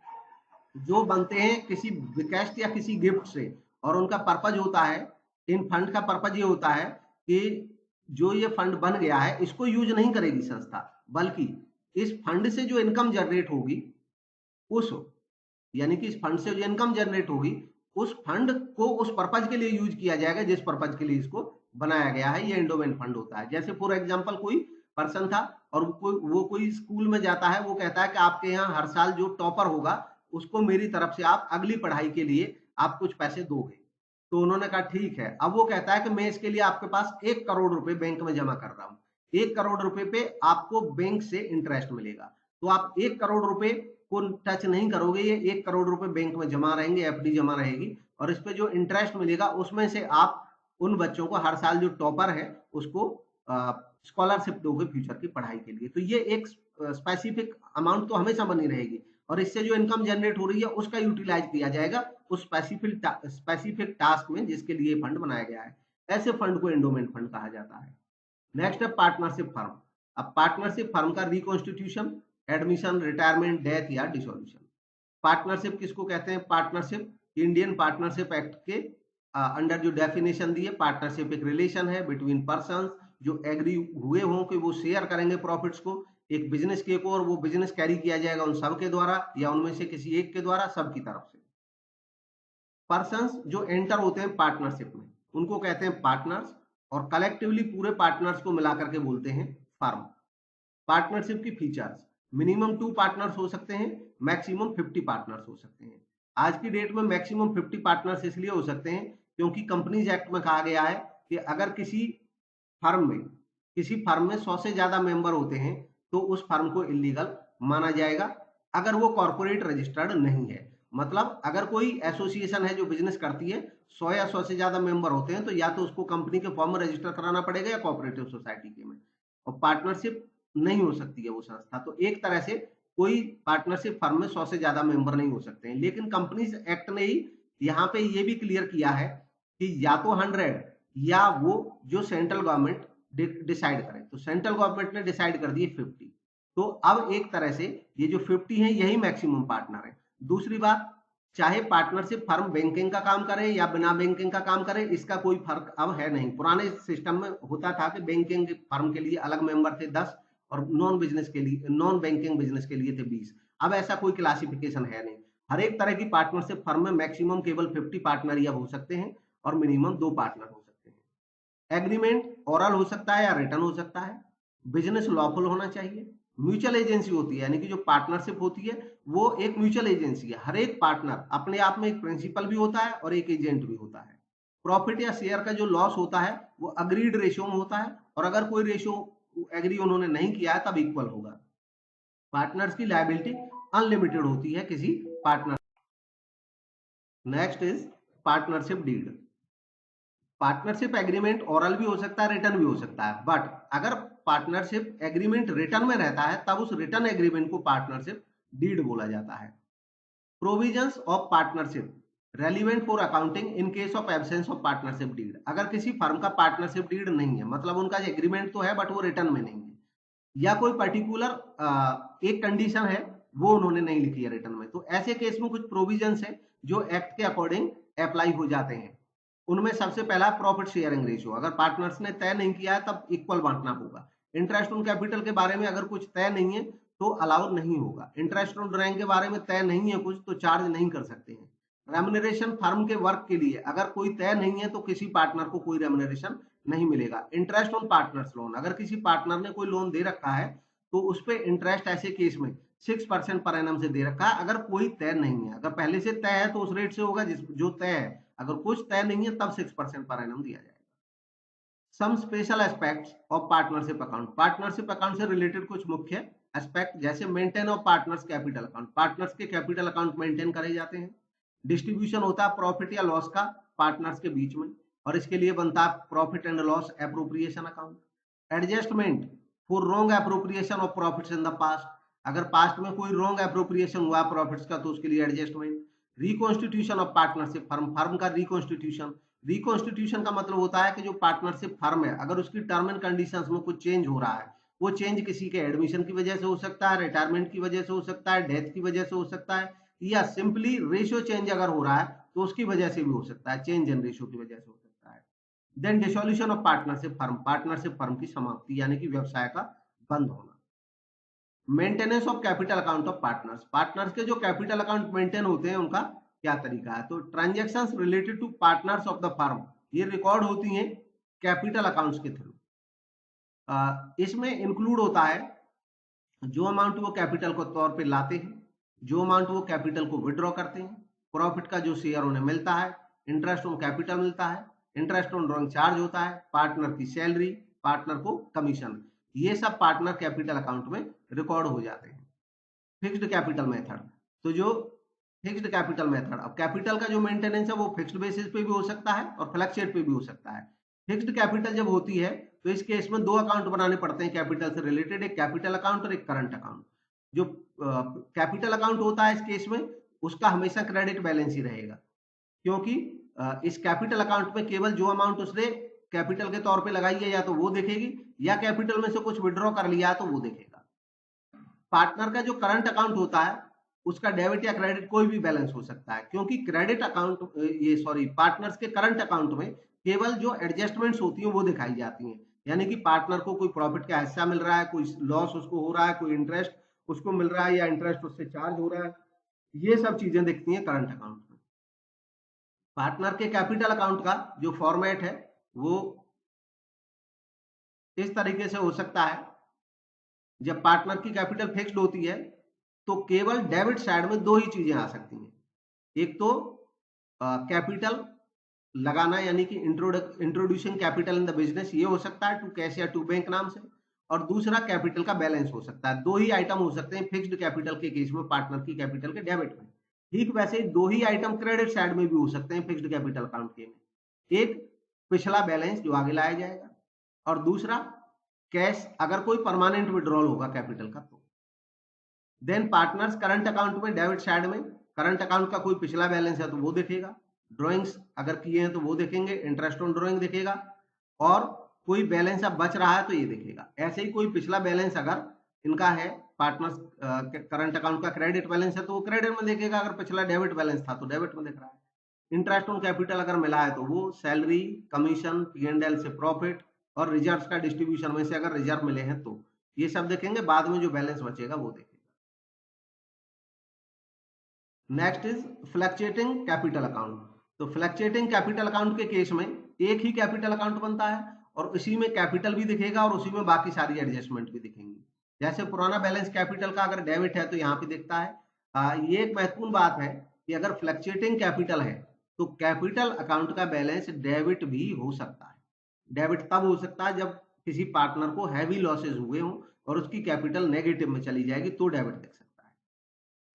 जो बनते हैं किसी विकेस्ट या किसी गिफ्ट से, और उनका पर्पज होता है, इन फंड का पर्पज ये होता है कि जो ये फंड बन गया है इसको यूज नहीं करेगी संस्था, बल्कि इस फंड से जो इनकम जनरेट होगी उस, यानी कि इस फंड से जो इनकम जनरेट होगी उस फंड को उस पर्पज के लिए यूज किया जाएगा जिस पर्पज के लिए इसको बनाया गया है। ये एंडोमेंट फंड होता है। जैसे फॉर एग्जांपल कोई पर्सन था और वो कोई स्कूल में जाता है, वो कहता है कि आपके यहाँ हर साल जो टॉपर होगा उसको मेरी तरफ से आप अगली पढ़ाई के लिए आप कुछ पैसे दोगे। तो उन्होंने कहा ठीक है। अब वो कहता है कि मैं इसके लिए आपके पास 1 करोड़ रुपए बैंक में जमा कर रहा हूँ, 1 करोड़ रुपए पे आपको बैंक से इंटरेस्ट मिलेगा। तो आप 1 करोड़ रुपए को टच नहीं करोगे, ये 1 करोड़ रुपए बैंक में जमा रहेंगे, एफडी जमा रहेगी, और इस पे जो इंटरेस्ट मिलेगा उसमें से आप उन बच्चों को हर साल जो टॉपर है उसको स्कॉलरशिप दोगे फ्यूचर की पढ़ाई के लिए। तो ये एक स्पेसिफिक अमाउंट तो हमेशा बनी रहेगी, और इससे जो इनकम जनरेट हो रही है उसका यूटिलाइज किया जाएगा उस स्पेसिफिक टास्क में जिसके लिए फंड बनाया गया है। ऐसे फंड को एंडोमेंट फंड कहा जाता है। नेक्स्ट है पार्टनरशिप फर्म। अब पार्टनरशिप फर्म का रिकॉन्स्टिट्यूशन, एडमिशन, रिटायरमेंट, डेथ या डिसोल्यूशन। पार्टनरशिप किसको कहते हैं? पार्टनरशिप इंडियन पार्टनरशिप एक्ट के अंडर जो डेफिनेशन दी है, पार्टनरशिप एक रिलेशन है बिटवीन पर्संस जो एग्री हुए हों कि वो शेयर करेंगे प्रॉफिट्स को एक बिजनेस के को, और वो बिजनेस कैरी किया जाएगा उन सब के द्वारा या उनमें से किसी एक के द्वारा, सबकी तरफ से। पर्संस जो एंटर होते हैं पार्टनरशिप में उनको कहते हैं पार्टनर्स, और कलेक्टिवली पूरे पार्टनर्स को मिलाकर के बोलते हैं फर्म। पार्टनरशिप की फीचर्स, मिनिमम 2 पार्टनर्स हो सकते हैं, मैक्सिमम 50 पार्टनर्स हो सकते हैं। आज की डेट में मैक्सिमम 50 पार्टनर्स इसलिए हो सकते हैं क्योंकि कंपनीज एक्ट में कहा गया है कि अगर किसी फर्म में 100 से ज्यादा मेंबर होते हैं तो उस फर्म को इलीगल माना जाएगा अगर वो कॉर्पोरेट रजिस्टर्ड नहीं है। मतलब अगर कोई एसोसिएशन है जो बिजनेस करती है, 100 या 100 से ज्यादा मेंबर होते हैं, तो या तो उसको कंपनी के फॉर्म में रजिस्टर कराना पड़ेगा या कोऑपरेटिव सोसाइटी के में, और पार्टनरशिप नहीं हो सकती है वो संस्था। तो एक तरह से कोई पार्टनरशिप फर्म में 100 से ज्यादा मेंबर नहीं हो सकते हैं। लेकिन कंपनीज एक्ट ने ही यहाँ पे ये भी क्लियर किया है कि या तो 100 या वो जो सेंट्रल गवर्नमेंट डिसाइड करे। तो सेंट्रल गवर्नमेंट ने डिसाइड कर दिए 50। तो अब एक तरह से ये जो 50 है यही मैक्सिमम पार्टनर है। दूसरी बात, चाहे पार्टनरशिप फर्म बैंकिंग का काम करे या बिना बैंकिंग का काम करे, इसका कोई फर्क अब है नहीं। पुराने सिस्टम में होता था कि बैंकिंग फर्म के लिए अलग मेंबर थे 10 और नॉन बैंकिंग बिजनेस के लिए थे 20। अब ऐसा कोई क्लासिफिकेशन है नहीं। हर एक तरह की पार्टनरशिप फर्म में मैक्सिमम केवल 50 पार्टनर या हो सकते हैं और मिनिमम 2 पार्टनर हो सकते हैं। एग्रीमेंट ओरल हो सकता है या रिटर्न हो सकता है। बिजनेस लॉफुल होना चाहिए। म्यूचुअल एजेंसी होती है, यानी कि जो पार्टनरशिप होती है वो एक म्यूचुअल एजेंसी है। हर एक पार्टनर अपने आप में एक प्रिंसिपल भी होता है और एक एजेंट भी होता है। प्रॉफिट या शेयर का जो लॉस होता है वो अग्रीड रेशियो में होता है, और अगर कोई रेशियो एग्री उन्होंने नहीं किया है तब इक्वल होगा। पार्टनर्स की लायबिलिटी अनलिमिटेड होती है किसी partner. Next is partnership deed. Partnership agreement oral भी हो सकता है, रिटर्न भी हो सकता है, बट अगर पार्टनरशिप एग्रीमेंट रिटर्न में रहता है तब उस रिटर्न एग्रीमेंट को पार्टनरशिप डीड बोला जाता है। Provisions of partnership relevant for accounting in case of absence of partnership deed. अगर किसी फर्म का पार्टनरशिप डीड नहीं है, मतलब उनका एग्रीमेंट तो है बट वो रिटर्न में नहीं है, या कोई पर्टिकुलर एक कंडीशन है वो उन्होंने नहीं लिखी है रिटर्न में, तो ऐसे केस में कुछ प्रोविजंस है जो एक्ट के अकॉर्डिंग अप्लाई हो जाते हैं। उनमें सबसे पहला प्रॉफिट शेयरिंग रेशियो, अगर पार्टनर्स ने तय नहीं किया है तब इक्वल बांटना होगा। इंटरेस्ट ऑन कैपिटल के बारे में अगर कुछ तय नहीं है तो अलाउ नहीं होगा। इंटरेस्ट ऑन ड्राइंग के बारे में तय नहीं है कुछ तो चार्ज नहीं कर सकते हैं। रेम्युनरेशन फर्म के वर्क के लिए अगर कोई तय नहीं है तो किसी पार्टनर को कोई रेम्युनरेशन नहीं मिलेगा। इंटरेस्ट ऑन पार्टनर्स लोन, अगर किसी पार्टनर ने कोई लोन दे रखा है तो उस पर इंटरेस्ट ऐसे केस में 6% पर एनम से दे रखा है अगर कोई तय नहीं है। अगर पहले से तय है तो उस रेट से होगा जो तय है, अगर कुछ तय नहीं है तब 6% पर एनम दिया जाएगा। Some special aspects of partnership account, partnership account से रिलेटेड कुछ मुख्य एस्पेक्ट जैसे maintain of partners capital account, partners के कैपिटल अकाउंट मेंटेन करे जाते हैं। डिस्ट्रीब्यूशन होता है प्रॉफिट या लॉस का पार्टनर्स के बीच में। और इसके लिए बनता है profit and loss appropriation account. Adjustment for wrong appropriation of profits in the past, अगर पास्ट में कोई रॉन्ग एप्रोप्रिएशन हुआ प्रॉफिट्स का तो उसके लिए adjustment. Reconstitution of partnership firm, firm का रिकॉन्स्टिट्यूशन। रिकॉन्स्टिट्यूशन का मतलब होता है कि जो पार्टनरशिप फर्म है अगर उसकी टर्म एंड कंडीशंस में कुछ चेंज हो रहा है, वो चेंज किसी के एडमिशन की वजह से हो सकता है, रिटायरमेंट की वजह से हो सकता है, डेथ की वजह से हो सकता है, या सिंपली रेशियो चेंज अगर हो रहा है तो उसकी वजह से भी हो सकता है, चेंज इन रेशियो की वजह से हो सकता है। Then dissolution of partnership firm, partnership firm की समाप्ति यानी कि व्यवसाय का बंद होना। Maintenance of capital account of partners, partners के जो कैपिटल अकाउंट मेंटेन होते हैं उनका क्या तरीका है, तो transactions related to partners of the firm ये रिकॉर्ड होती हैं कैपिटल अकाउंट्स के थ्रू। इसमें इंक्लूड होता है जो अमाउंट वो कैपिटल को तौर पे लाते हैं, जो अमाउंट वो कैपिटल को विड्रॉ करते हैं, प्रॉफिट का जो शेयर उन्हें मिलता है, इंटरेस्ट ऑन कैपिटल मिलता है, इंटरेस्ट ऑन ड्रॉइंग चार्ज होता है, पार्टनर की सैलरी, पार्टनर को कमीशन, ये सब पार्टनर कैपिटल अकाउंट में रिकॉर्ड हो जाते हैं। फिक्स्ड कैपिटल मेथड, तो जो फिक्स्ड कैपिटल मेथड, अब कैपिटल का जो मेंटेनेंस है वो फिक्स्ड बेसिस पे भी हो सकता है और फ्लक्चुएट पे भी हो सकता है। फिक्स्ड कैपिटल जब होती है तो इस केस में दो अकाउंट बनाने पड़ते हैं कैपिटल से रिलेटेड, एक कैपिटल अकाउंट और एक करंट अकाउंट। जो कैपिटल अकाउंट होता है इस केस में उसका हमेशा क्रेडिट बैलेंस ही रहेगा, क्योंकि इस कैपिटल अकाउंट में केवल जो अमाउंट उसने कैपिटल के तौर पे लगाई है या तो वो देखेगी, या कैपिटल में से कुछ विड्रॉ कर लिया तो वो देखेगा। पार्टनर का जो करंट अकाउंट होता है उसका डेबिट या क्रेडिट कोई भी बैलेंस हो सकता है, क्योंकि क्रेडिट अकाउंट ये सॉरी पार्टनर्स के करंट अकाउंट में केवल जो एडजस्टमेंट्स होती हैं वो दिखाई जाती हैं, यानी कि पार्टनर को कोई प्रॉफिट का हिस्सा मिल रहा है, कोई लॉस उसको हो रहा है, कोई इंटरेस्ट उसको मिल रहा है या इंटरेस्ट उससे चार्ज हो रहा है, ये सब चीजें दिखती हैं करंट अकाउंट में। पार्टनर के कैपिटल अकाउंट का जो फॉर्मेट है वो इस तरीके से हो सकता है, जब पार्टनर की कैपिटल फिक्स्ड होती है तो केवल डेबिट साइड में दो ही चीजें आ सकती हैं, एक तो कैपिटल लगाना यानी कि introducing capital in the business, ये हो सकता है टू कैश या टू बैंक नाम से, और दूसरा कैपिटल का बैलेंस हो सकता है। दो ही आइटम हो सकते हैं फिक्स्ड कैपिटल के केस में पार्टनर की कैपिटल के डेबिट में। ठीक वैसे ही दो ही आइटम क्रेडिट साइड में भी हो सकते हैं फिक्स्ड कैपिटल अकाउंट के में, एक पिछला बैलेंस जो आगे लाया जाएगा और दूसरा कैश अगर कोई परमानेंट विड्रॉल होगा कैपिटल का तो। देन पार्टनर्स करंट अकाउंट में डेबिट साइड में करंट अकाउंट का कोई पिछला बैलेंस है तो वो देखेगा, ड्रॉइंग्स अगर किए हैं तो वो देखेंगे, इंटरेस्ट ऑन ड्रॉइंग देखेगा, और कोई बैलेंस अब बच रहा है तो ये देखेगा। ऐसे ही कोई पिछला बैलेंस अगर इनका है पार्टनर्स करंट अकाउंट का क्रेडिट बैलेंस है तो वो क्रेडिट में देखेगा, अगर पिछला डेबिट बैलेंस था तो डेबिट में देख रहा है। इंटरेस्ट ऑन कैपिटल अगर मिला है तो वो सैलरी, कमीशन, P&L से प्रॉफिट और रिजर्व का डिस्ट्रीब्यूशन में से अगर रिजर्व मिले हैं तो ये सब देखेंगे, बाद में जो बैलेंस बचेगा वो देखेंगे। Next is fluctuating capital account, तो फ्लक्चुएटिंग कैपिटल अकाउंट के केस में एक ही कैपिटल अकाउंट बनता है और उसी में कैपिटल भी दिखेगा और उसी में बाकी सारी एडजस्टमेंट भी दिखेंगी। जैसे पुराना बैलेंस कैपिटल का अगर डेबिट है तो यहाँ पे दिखता है। ये एक महत्वपूर्ण बात है कि अगर फ्लक्चुएटिंग कैपिटल है तो कैपिटल अकाउंट का बैलेंस डेबिट भी हो सकता है। डेबिट तब हो सकता है जब किसी पार्टनर को हैवी लॉसेज हुए हों और उसकी कैपिटल नेगेटिव में चली जाएगी तो डेबिट दिख सकता है।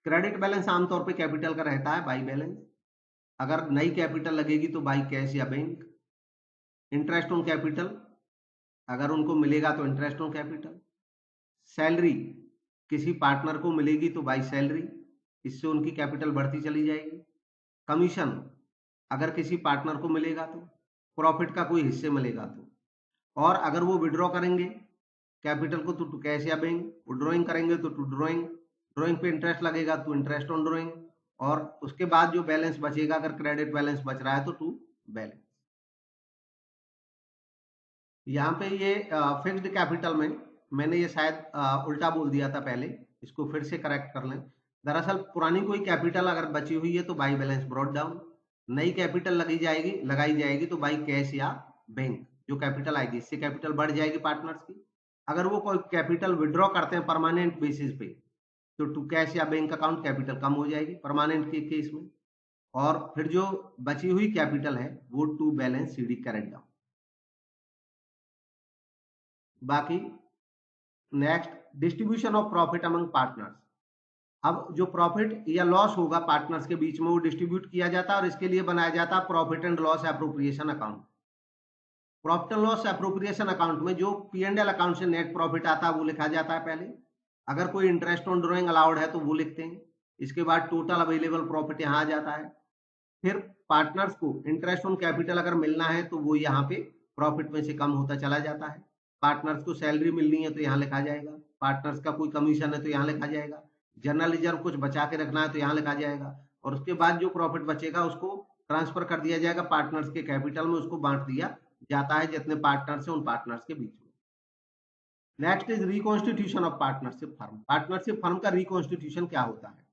क्रेडिट बैलेंस आमतौर पे कैपिटल का रहता है बाई बैलेंस, अगर नई कैपिटल लगेगी तो बाई कैश या बैंक। इंटरेस्ट ऑन कैपिटल अगर उनको मिलेगा तो इंटरेस्ट ऑन कैपिटल। सैलरी किसी पार्टनर को मिलेगी तो बाई सैलरी, इससे उनकी कैपिटल बढ़ती चली जाएगी। कमीशन अगर किसी पार्टनर को मिलेगा तो, प्रॉफिट का कोई हिस्से मिलेगा तो, और अगर वो विड्रॉ करेंगे कैपिटल को तो टू कैश या बैंक, वो ड्रॉइंग करेंगे तो टू ड्रॉइंग, ड्रॉइंग पे इंटरेस्ट लगेगा तो इंटरेस्ट ऑन ड्रॉइंग, और उसके बाद जो बैलेंस बचेगा अगर क्रेडिट बैलेंस बच रहा है तो टू बैलेंस। यहाँ पे ये फिक्स्ड कैपिटल में मैंने ये शायद उल्टा बोल दिया था पहले, इसको फिर से करेक्ट कर लें। दरअसल पुरानी कोई कैपिटल अगर बची हुई है तो बाई बैलेंस ब्रॉट डाउन, नई कैपिटल लगाई जाएगी तो बाई कैश या बैंक, जो कैपिटल आएगी इससे कैपिटल बढ़ जाएगी पार्टनर्स की। अगर वो कोई कैपिटल विड्रॉ करते हैं परमानेंट बेसिस पे तो टू कैश या बैंक अकाउंट कैपिटल कम हो जाएगी परमानेंट के केस में, और फिर जो बची हुई कैपिटल है वो to balance CD carried down. बाकी next distribution of profit among partners, अब जो प्रॉफिट या लॉस होगा पार्टनर्स के बीच में वो डिस्ट्रीब्यूट किया जाता है और इसके लिए बनाया जाता है profit and loss appropriation account. Profit and loss appropriation account में जो P&L अकाउंट से नेट प्रॉफिट आता है वो लिखा जाता है पहले। अगर कोई इंटरेस्ट ऑन ड्रॉइंग अलाउड है तो वो लिखते हैं। इसके बाद टोटल अवेलेबल प्रॉफिट यहाँ आ जाता है। फिर पार्टनर्स को इंटरेस्ट ऑन कैपिटल अगर मिलना है तो वो यहाँ पे प्रॉफिट में से कम होता चला जाता है। पार्टनर्स को सैलरी मिलनी है तो यहाँ लिखा जाएगा। पार्टनर्स का कोई कमीशन है तो यहाँ लिखा जाएगा। जनरल रिजर्व कुछ बचा के रखना है तो यहाँ लिखा जाएगा। और उसके बाद जो प्रॉफिट बचेगा उसको ट्रांसफर कर दिया जाएगा पार्टनर्स के कैपिटल में, उसको बांट दिया जाता है जितने पार्टनर्स हैं उन पार्टनर्स के बीच में। Next is reconstitution of partnership firm. Partnership firm का रिकॉन्स्टिट्यूशन क्या होता है?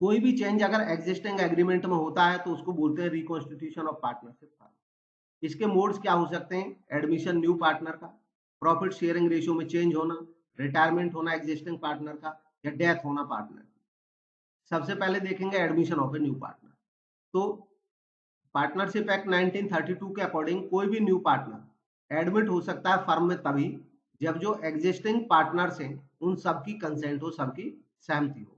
कोई भी चेंज अगर एग्जिस्टिंग एग्रीमेंट में होता है तो उसको बोलते हैं रिकॉन्स्टिट्यूशन ऑफ पार्टनरशिप फर्म। इसके मोड्स क्या हो सकते हैं? एडमिशन न्यू पार्टनर का, प्रॉफिट शेयरिंग रेशियो में चेंज होना, रिटायरमेंट होना एग्जिस्टिंग पार्टनर का, या डेथ होना पार्टनर की। सबसे पहले देखेंगे admission of a new partner. तो पार्टनरशिप एक्ट 1932 के अकॉर्डिंग कोई भी न्यू पार्टनर एडमिट हो सकता है फर्म में तभी जब जो एग्जिस्टिंग पार्टनर्स हैं उन सबकी कंसेंट हो, सबकी सहमति हो।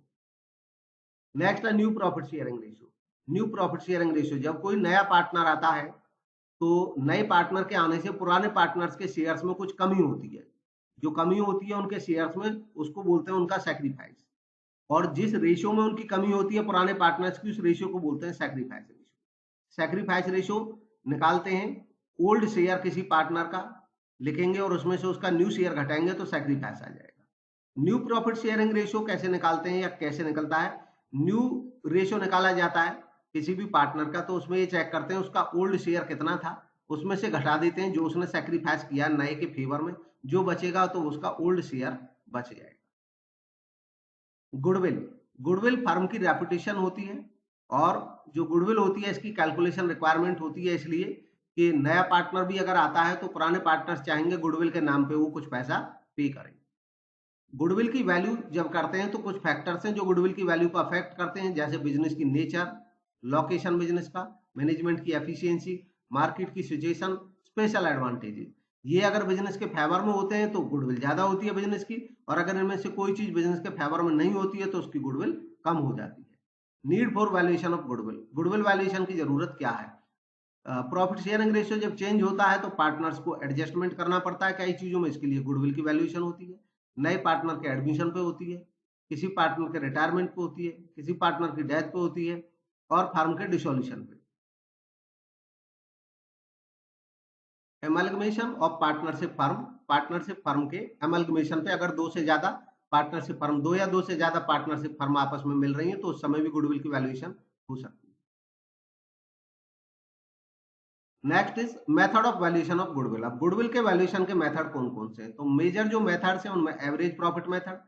नेक्स्ट है new profit sharing ratio. New profit sharing ratio, जब कोई नया पार्टनर आता है तो नए पार्टनर के आने से पुराने पार्टनर्स के शेयर्स में कुछ कमी होती है। जो कमी होती है उनके शेयर्स में उसको बोलते हैं उनका सैक्रिफाइस। और जिस रेशियो में उनकी कमी होती है पुराने पार्टनर्स की, उस रेशियो को बोलते हैं सैक्रिफाइस रेशियो। सैक्रिफाइस रेशियो निकालते हैं, ओल्ड शेयर किसी पार्टनर का लिखेंगे और उसमें से उसका न्यू शेयर घटाएंगे तो सैक्रिफाइस आ जाएगा। न्यू प्रॉफिट शेयरिंग रेशियो कैसे निकालते हैं या कैसे निकलता है? न्यू रेशियो निकाला जाता है किसी भी पार्टनर का, तो उसमें ये चेक करते हैं उसका ओल्ड शेयर कितना था, उसमें से घटा देते हैं जो उसने सैक्रिफाइस किया नए के फेवर में, जो बचेगा तो उसका ओल्ड शेयर बच जाएगा। गुडविल, गुडविल फर्म की रेपुटेशन होती है और जो गुडविल होती है इसकी कैलकुलेशन रिक्वायरमेंट होती है, इसलिए कि नया पार्टनर भी अगर आता है तो पुराने पार्टनर्स चाहेंगे गुडविल के नाम पे वो कुछ पैसा पे करें। गुडविल की वैल्यू जब करते हैं तो कुछ फैक्टर्स हैं जो गुडविल की वैल्यू को अफेक्ट करते हैं, जैसे बिजनेस की नेचर, लोकेशन बिजनेस का, मैनेजमेंट की एफिशिएंसी, मार्केट की सिचुएशन, स्पेशल एडवांटेजेस। ये अगर बिजनेस के फेवर में होते हैं तो गुडविल ज्यादा होती है बिजनेस की, और अगर इनमें से कोई चीज बिजनेस के फेवर में नहीं होती है तो उसकी गुडविल कम हो जाती है। Need for valuation of goodwill, goodwill valuation की जरूरत क्या है? प्रॉफिट शेयरिंग रेशियो जब चेंज होता है तो पार्टनर्स को एडजस्टमेंट करना पड़ता है कई चीजों में, इसके लिए गुडविल की वैल्यूएशन होती है। नए पार्टनर के एडमिशन पे होती है, किसी पार्टनर के रिटायरमेंट पे होती है, किसी पार्टनर की डेथ पे होती है, और फर्म के डिसोल्यूशन पे। Amalgamation of partnership firm, partnership firm के एमलगमेशन पे अगर दो से ज्यादा पार्टनरशिप फर्म, दो या दो से ज्यादा पार्टनरशिप फर्म आपस में मिल रही है तो उस समय भी गुडविल की वैल्यूएशन हो सकती है। Next is method of valuation of goodwill. अब गुडविल के वैल्यूएशन के मेथड कौन कौन से हैं? तो मेजर जो मेथड्स हैं उनमें एवरेज प्रॉफिट मेथड।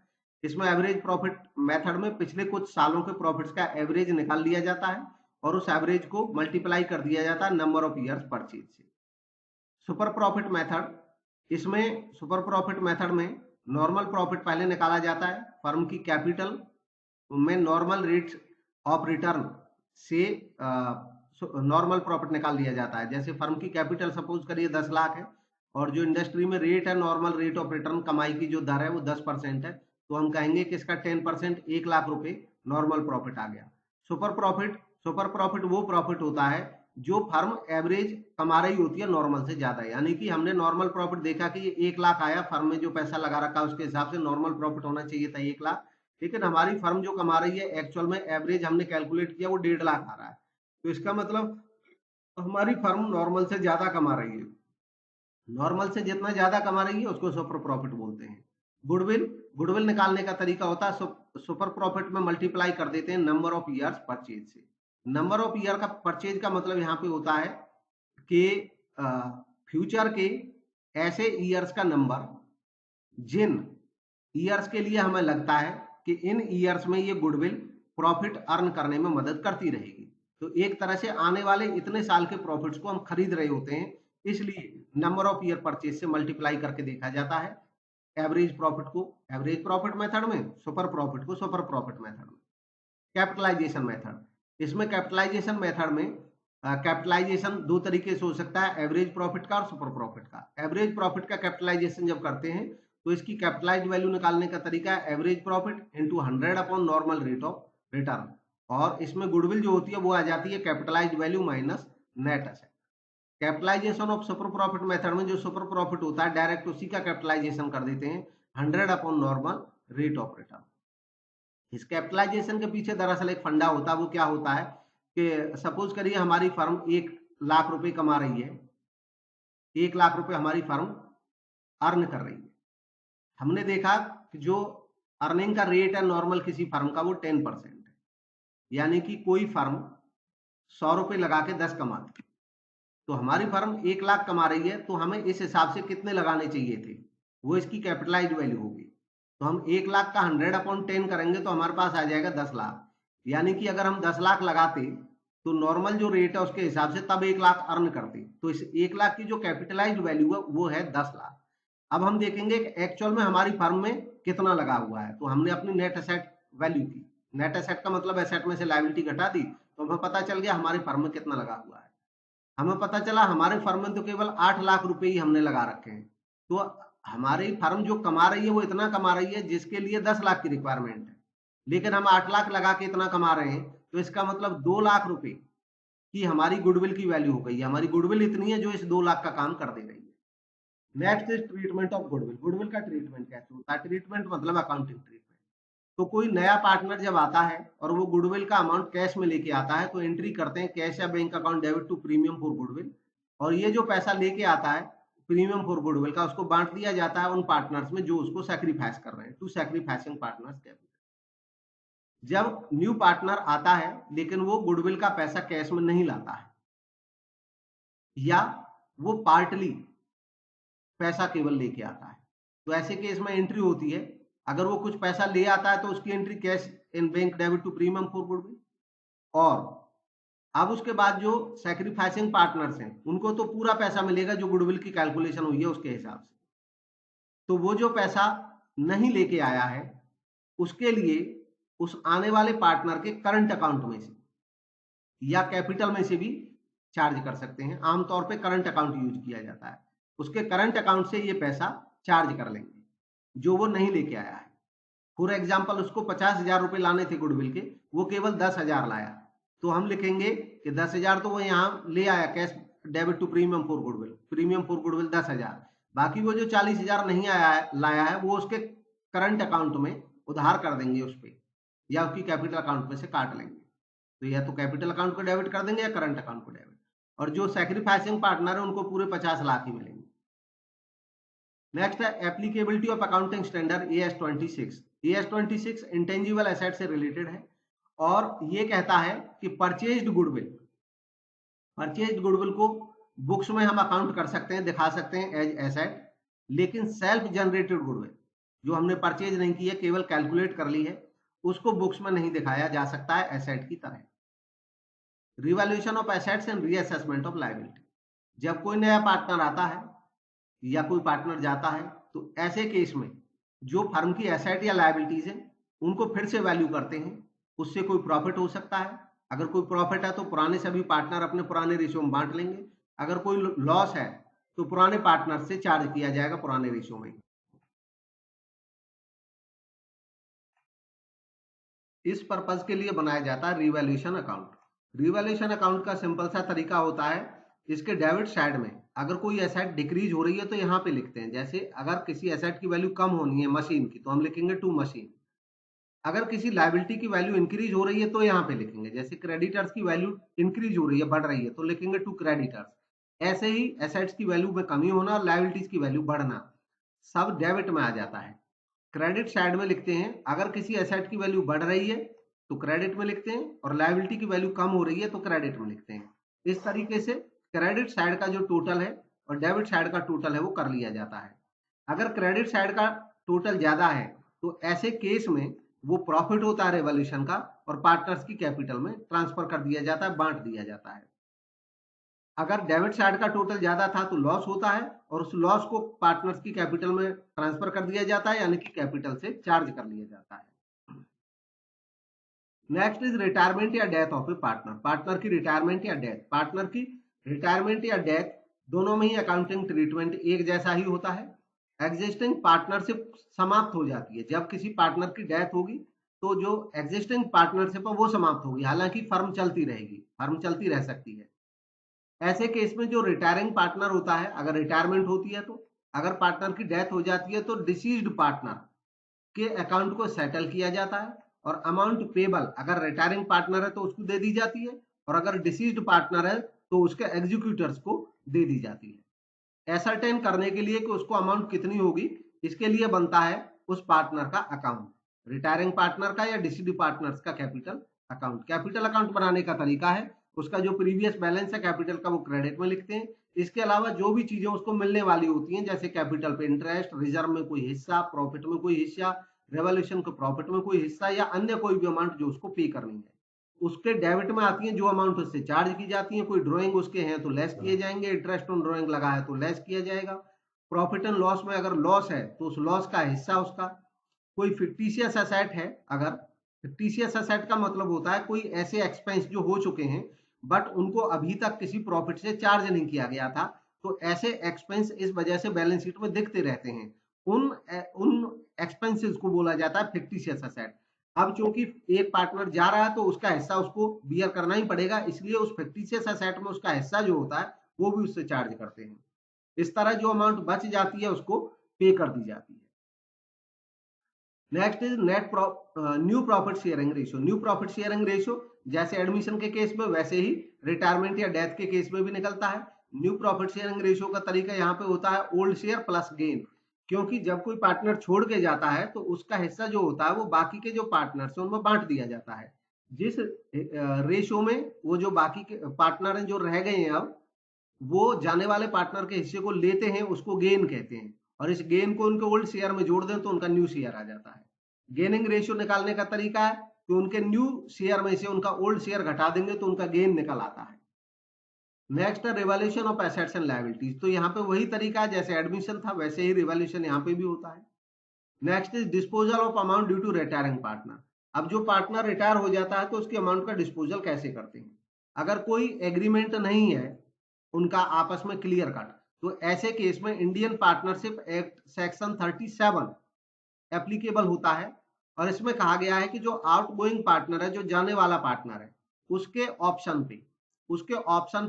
इसमें एवरेज प्रॉफिट मेथड में पिछले कुछ सालों के प्रॉफिट्स का एवरेज निकाल लिया जाता है और उस एवरेज को मल्टीप्लाई कर दिया जाता है नंबर ऑफ ईयर्स परचेज से। सुपर प्रॉफिट मेथड, इसमें सुपर प्रॉफिट मेथड में नॉर्मल प्रॉफिट पहले निकाला जाता है, फर्म की कैपिटल में नॉर्मल रेट ऑफ रिटर्न से नॉर्मल प्रॉफिट निकाल लिया जाता है। जैसे फर्म की कैपिटल सपोज करिए 10 लाख है और जो इंडस्ट्री में रेट है नॉर्मल रेट ऑफ रिटर्न, कमाई की जो दर है वो 10% है, तो हम कहेंगे कि इसका 10% 1 लाख रुपए नॉर्मल प्रॉफिट आ गया। सुपर प्रॉफिट, सुपर प्रॉफिट वो प्रॉफिट होता है जो फर्म एवरेज कमा रही होती है नॉर्मल से ज्यादा, यानी कि हमने नॉर्मल प्रॉफिट देखा कि ये 1 लाख आया, फर्म में जो पैसा लगा रखा उसके हिसाब से नॉर्मल प्रॉफिट होना चाहिए था 1 लाख, लेकिन हमारी फर्म जो कमा रही है एक्चुअल में एवरेज हमने कैलकुलेट किया वो 1.5 लाख आ रहा है, तो इसका मतलब हमारी फर्म नॉर्मल से ज्यादा कमा रही है। नॉर्मल से जितना ज्यादा कमा रही है उसको सुपर प्रॉफिट बोलते हैं। गुडविल, गुडविल निकालने का तरीका होता है सुपर प्रॉफिट में मल्टीप्लाई कर देते हैं नंबर ऑफ ईयर्स परचेज से। नंबर ऑफ ईयर का परचेज का मतलब यहाँ पे होता है कि फ्यूचर के ऐसे ईयर्स का नंबर जिन ईयर्स के लिए हमें लगता है कि इन ईयर्स में ये गुडविल प्रॉफिट अर्न करने में मदद करती रहेगी। तो एक तरह से आने वाले इतने साल के प्रॉफिट्स को हम खरीद रहे होते हैं, इसलिए नंबर ऑफ ईयर परचेज से मल्टीप्लाई करके देखा जाता है एवरेज प्रॉफिट को एवरेज प्रॉफिट मेथड में, सुपर प्रॉफिट को सुपर प्रॉफिट मेथड में। कैपिटलाइजेशन मेथड, इसमें कैपिटलाइजेशन मेथड में कैपिटलाइजेशन दो तरीके से हो सकता है, एवरेज प्रॉफिट का और सुपर प्रॉफिट का। एवरेज प्रॉफिट का कैपिटलाइजेशन जब करते हैं तो इसकी कैपिटलाइज्ड वैल्यू निकालने का तरीका है average profit into 100 upon normal rate of return, और इसमें गुडविल जो होती है वो आ जाती है capitalised value minus net asset. Capitalisation of super profit method में जो सुपर प्रॉफिट होता है डायरेक्ट उसी का कैपिटलाइजेशन कर देते हैं 100 upon normal rate of return. इस कैपिटलाइजेशन के पीछे दरअसल एक फंडा होता है, वो क्या होता है कि सपोज करिए हमारी फर्म 1 लाख रुपए कमा रही है, 1 लाख रुपए हमारी फर्म अर्न कर रही है। हमने देखा कि जो अर्निंग का रेट है नॉर्मल किसी फर्म का वो 10% है, यानी कि कोई फर्म 100 रुपए लगा के 10 कमाती, तो हमारी फर्म 1 लाख कमा रही है, तो हमें इस हिसाब से कितने लगाने चाहिए थे, वो इसकी कैपिटलाइज वैल्यू होगी। तो हम 1 लाख का 100/10 करेंगे तो हमारे पास आ जाएगा 10 लाख, यानी कि अगर हम 10 लाख लगाते तो नॉर्मल जो रेट है उसके हिसाब से तब 1 लाख अर्न करते, तो इस 1 लाख की जो कैपिटलाइज वैल्यू है वो है 10 लाख। अब हम देखेंगे कि एक्चुअल में हमारी फर्म में कितना लगा हुआ है, तो हमने अपनी नेट एसेट वैल्यू की, नेट एसेट का मतलब एसेट में से लायबिलिटी घटा दी, तो हमें पता चल गया हमारी फर्म में कितना लगा हुआ है। हमें पता चला हमारे फर्म में तो केवल 8 लाख रुपए ही हमने लगा रखे हैं, तो हमारी फर्म जो कमा रही है वो इतना कमा रही है जिसके लिए 10 लाख की रिक्वायरमेंट है, लेकिन हम 8 लाख लगा के इतना कमा रहे हैं, तो इसका मतलब 2 लाख रुपए की हमारी गुडविल की वैल्यू हो गई है। हमारी गुडविल इतनी है जो इस 2 लाख का काम कर दे रही है। Next is treatment of goodwill. Goodwill का ट्रीटमेंट कैसे होता है? ट्रीटमेंट मतलब अकाउंटिंग ट्रीटमेंट। तो कोई नया पार्टनर जब आता है और वो गुडविल का अमाउंट कैश में लेके आता है तो एंट्री करते हैं कैश या bank account debit to premium for goodwill, और ये जो पैसा लेके आता है प्रीमियम फॉर गुडविल का उसको बांट दिया जाता है उन पार्टनर्स में जो उसको सैक्रिफाइस कर रहे हैं, टू सैक्रिफाइसिंग पार्टनर्स कैपिटल। जब न्यू पार्टनर आता है लेकिन वो गुडविल का पैसा कैश में नहीं लाता है, या वो पार्टली पैसा केवल लेके आता है, तो ऐसे केस में एंट्री होती है, अगर वो कुछ पैसा ले आता है तो उसकी entry cash in bank debit to premium for goodwill. और अब उसके बाद जो सैक्रिफाइसिंग पार्टनर्स हैं उनको तो पूरा पैसा मिलेगा जो गुडविल की कैलकुलेशन हुई है उसके हिसाब से, तो वो जो पैसा नहीं लेके आया है उसके लिए उस आने वाले पार्टनर के करंट अकाउंट में से या कैपिटल में से भी चार्ज कर सकते हैं। आमतौर पे करंट अकाउंट यूज किया जाता है, उसके करंट अकाउंट से ये पैसा चार्ज कर लेंगे जो वो नहीं लेके आया है। फॉर एग्जाम्पल उसको 50,000 रुपए लाने थे गुडविल के, वो केवल 10,000 लाया, तो हम लिखेंगे कि 10,000 तो वो यहाँ ले आया cash debit to premium for goodwill, premium for goodwill 10,000, बाकी वो जो 40,000 नहीं आया लाया है वो उसके करंट अकाउंट में उधार कर देंगे उस पर, या उसकी कैपिटल अकाउंट में से काट लेंगे, तो या तो कैपिटल अकाउंट को डेबिट कर देंगे या करंट अकाउंट को डेबिट, और जो सैक्रिफाइसिंग पार्टनर है उनको पूरे 50 लाख ही मिलेंगे। नेक्स्ट है applicability of accounting standard AS26। AS26 intangible asset से रिलेटेड है और ये कहता है कि परचेज्ड गुडविल को बुक्स में हम अकाउंट कर सकते हैं, दिखा सकते हैं एज एसेट, लेकिन सेल्फ जनरेटेड गुडविल जो हमने परचेज नहीं की है केवल कैलकुलेट कर ली है उसको बुक्स में नहीं दिखाया जा सकता है एसेट की तरह। Revaluation of assets and reassessment of liability. जब कोई नया पार्टनर आता है या कोई पार्टनर जाता है तो ऐसे केस में जो फर्म की एसेट या लायबिलिटीज है उनको फिर से वैल्यू करते हैं, उससे कोई प्रॉफिट हो सकता है, अगर कोई प्रॉफिट है तो पुराने सभी पार्टनर अपने पुराने रेशियो में बांट लेंगे, अगर कोई लॉस है तो पुराने पार्टनर से चार्ज किया जाएगा पुराने रेशियो में। इस पर्पज के लिए बनाया जाता है रिवैल्यूएशन अकाउंट। रिवैल्यूएशन अकाउंट का सिंपल सा तरीका होता है, इसके डेबिट साइड में अगर कोई एसेट डिक्रीज हो रही है तो यहाँ पे लिखते हैं, जैसे अगर किसी एसेट की वैल्यू कम होनी है मशीन की तो हम लिखेंगे टू मशीन, अगर किसी लायबिलिटी की वैल्यू इंक्रीज हो रही है तो यहाँ पे लिखेंगे, जैसे क्रेडिटर्स की वैल्यू इंक्रीज हो रही है बढ़ रही है तो लिखेंगे टू क्रेडिटर्स। ऐसे ही एसेट्स की वैल्यू में कमी होना और लायबिलिटीज की वैल्यू बढ़ना सब डेबिट में आ जाता है। क्रेडिट साइड में लिखते हैं अगर किसी एसेट की वैल्यू बढ़ रही है तो क्रेडिट में लिखते हैं और लायबिलिटी की वैल्यू कम हो रही है तो क्रेडिट में लिखते हैं। इस तरीके से क्रेडिट साइड का जो टोटल है और डेबिट साइड का टोटल है वो कर लिया जाता है। अगर क्रेडिट साइड का टोटल ज्यादा है तो ऐसे केस में वो प्रॉफिट होता है रिवॉल्यूशन का और पार्टनर्स की कैपिटल में ट्रांसफर कर दिया जाता है, बांट दिया जाता है। अगर डेबिट साइड का टोटल ज्यादा था तो लॉस होता है और उस लॉस को पार्टनर्स की कैपिटल में ट्रांसफर कर दिया जाता है, यानी कि कैपिटल से चार्ज कर लिया जाता है। नेक्स्ट इज रिटायरमेंट या death of a partner. Partner की रिटायरमेंट या डेथ, पार्टनर की रिटायरमेंट या डेथ दोनों में ही अकाउंटिंग ट्रीटमेंट एक जैसा ही होता है। एग्जिस्टिंग पार्टनरशिप समाप्त हो जाती है, जब किसी पार्टनर की डेथ होगी तो जो एग्जिस्टिंग पार्टनरशिप है वो समाप्त होगी, हालांकि फर्म चलती रहेगी, फर्म चलती रह सकती है। ऐसे केस में जो रिटायरिंग पार्टनर होता है, अगर रिटायरमेंट होती है तो, अगर पार्टनर की डेथ हो जाती है तो डिसीज्ड पार्टनर के अकाउंट को सेटल किया जाता है और अमाउंट पेबल अगर रिटायरिंग पार्टनर है तो उसको दे दी जाती है और अगर डिसीज्ड पार्टनर है तो उसके एग्जीक्यूटर्स को दे दी जाती है। एसरटेन करने के लिए कि उसको अमाउंट कितनी होगी, इसके लिए बनता है उस पार्टनर का अकाउंट, रिटायरिंग पार्टनर का या डिसीज्ड पार्टनर्स का कैपिटल अकाउंट। कैपिटल अकाउंट बनाने का तरीका है, उसका जो प्रीवियस बैलेंस है कैपिटल का वो क्रेडिट में लिखते हैं। इसके अलावा जो भी चीजें उसको मिलने वाली होती हैं, जैसे कैपिटल पे इंटरेस्ट, रिजर्व में कोई हिस्सा, प्रॉफिट में कोई हिस्सा, रेवोल्यूशन के प्रॉफिट में कोई हिस्सा या अन्य कोई भी अमाउंट जो उसको पे करनी है, उसके डेबिट में आती है। जो अमाउंट उससे चार्ज की जाती है, कोई ड्राइंग उसके हैं तो लेस किए जाएंगे, इंटरेस्ट ऑन ड्राइंग लगा है तो लेस किया जाएगा। प्रॉफिट एंड लॉस में अगर लॉस है तो उस लॉस का हिस्सा उसका। कोई फिक्टिशियस एसेट है, अगर फिक्टिशियस एसेट का मतलब होता है कोई ऐसे एक्सपेंस जो हो चुके हैं बट उनको अभी तक किसी प्रॉफिट से चार्ज नहीं किया गया था, तो ऐसे एक्सपेंस इस वजह से बैलेंस शीट में दिखते रहते हैं। उन एक्सपेंसेस को बोला जाता है फिक्टिशियस एसेट। अब चूंकि एक पार्टनर जा रहा है तो उसका हिस्सा उसको बियर करना ही पड़ेगा, इसलिए उस फिक्टिशियस एसेट में उसका हिस्सा जो होता है वो भी उससे चार्ज करते हैं। इस तरह जो अमाउंट बच जाती है उसको पे कर दी जाती है। Next is new profit sharing ratio. New profit sharing ratio जैसे एडमिशन के केस में वैसे ही रिटायरमेंट या डेथ के केस में भी निकलता है। न्यू प्रॉफिट शेयरिंग रेशियो का तरीका यहाँ पे होता है ओल्ड शेयर प्लस गेन। क्योंकि जब कोई पार्टनर छोड़ के जाता है तो उसका हिस्सा जो होता है वो बाकी के जो पार्टनर्स हैं उनमें बांट दिया जाता है। जिस रेशियो में वो जो बाकी के पार्टनर हैं जो रह गए हैं अब वो जाने वाले पार्टनर के हिस्से को लेते हैं उसको गेन कहते हैं, और इस गेन को उनके ओल्ड शेयर में जोड़ दें तो उनका न्यू शेयर आ जाता है। गेनिंग रेशियो निकालने का तरीका है कि उनके न्यू शेयर में से उनका ओल्ड शेयर घटा देंगे तो उनका गेन निकल आता है। नेक्स्ट है revaluation of assets and liabilities. तो यहाँ पे वही तरीका है, जैसे एडमिशन था वैसे ही रिवैल्यूएशन यहाँ पे भी होता है। Next is disposal of amount due to retiring partner. अब जो पार्टनर रिटायर हो जाता है तो उसके अमाउंट का डिस्पोजल कैसे करते हैं। अगर कोई एग्रीमेंट नहीं है उनका आपस में क्लियर कट, तो ऐसे केस में Indian partnership act section 37 applicable होता है। और इसमें कहा गया है कि जो आउटगोइंग पार्टनर है, जो जाने वाला पार्टनर है, उसके ऑप्शन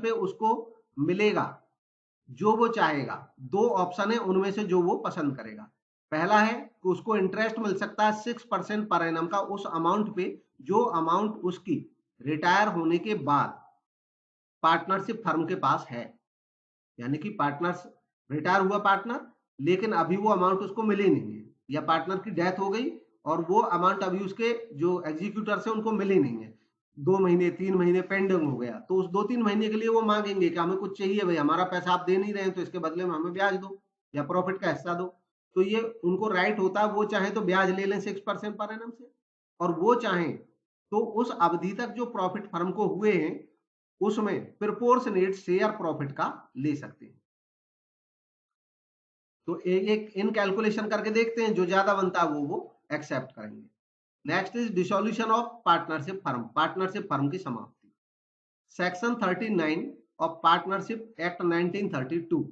पे उसको मिलेगा जो वो चाहेगा। दो ऑप्शन है उनमें से जो वो पसंद करेगा। पहला है कि उसको इंटरेस्ट मिल सकता है 6% पर एनम का उस अमाउंट पे जो अमाउंट उसकी रिटायर होने के बाद पार्टनरशिप फर्म के पास है। यानी कि पार्टनर रिटायर हुआ पार्टनर, लेकिन अभी वो अमाउंट उसको मिली नहीं है, या पार्टनर की डेथ हो गई और वो अमाउंट अभी उसके जो एग्जीक्यूटर्स है उनको मिली नहीं है, 2 महीने 3 महीने पेंडिंग हो गया, तो उस 2-3 महीने के लिए वो मांगेंगे कि हमें कुछ चाहिए भाई, हमारा पैसा आप दे नहीं रहे हैं तो इसके बदले में हमें ब्याज दो या प्रॉफिट का हिस्सा दो। तो ये उनको राइट होता है, वो चाहे तो ब्याज ले लें 6% पर एनम से, और वो चाहे तो उस अवधि तक जो प्रॉफिट फर्म को हुए हैं उसमें प्रोपोर्शनेट शेयर प्रॉफिट का ले सकते हैं। तो एक एक इन कैलकुलेशन करके देखते हैं, जो ज्यादा बनता है वो एक्सेप्ट करेंगे। Next is dissolution of partnership firm. Partnership firm की समाप्ति। सेक्शन 39 ऑफ पार्टनरशिप एक्ट 1932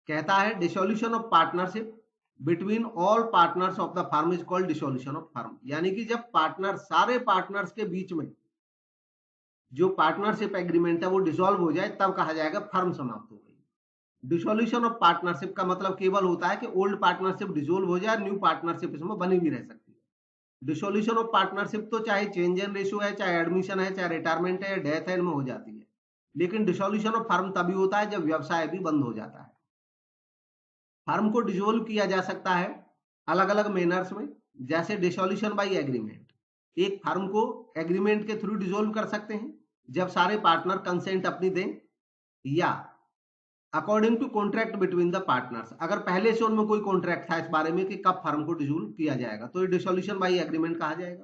कहता है dissolution of partnership between all partners of the firm is called dissolution of firm. यानी कि जब पार्टनर सारे पार्टनर्स के बीच में जो पार्टनरशिप एग्रीमेंट है वो डिसॉल्व हो जाए तब कहा जाएगा फर्म समाप्त हो गई। डिसोल्यूशन ऑफ पार्टनरशिप का मतलब केवल होता है कि ओल्ड पार्टनरशिप डिसोल्व हो जाए, न्यू पार्टनरशिप इसमें बनी भी रह सकती है। डिसोल्यूशन ऑफ पार्टनरशिप तो चाहे चेंज इन रेशियो है, चाहे एडमिशन है, चाहे रिटायरमेंट है, डेथ है, इनमें हो जाती है। लेकिन डिसोल्यूशन ऑफ फर्म तभी होता है जब व्यवसाय भी बंद हो जाता है। फर्म को डिसोल्व किया जा सकता है अलग अलग मेनर्स में, जैसे डिसोल्यूशन बाय एग्रीमेंट। एक फर्म को एग्रीमेंट के थ्रू डिसोल्व कर सकते हैं जब सारे पार्टनर कंसेंट अपनी दें, या according to contract between the partners. अगर पहले से उनमें कोई कॉन्ट्रैक्ट था इस बारे में कि कब फर्म को डिसोल्व किया जाएगा तो ये डिसोल्यूशन बाय एग्रीमेंट कहा जाएगा।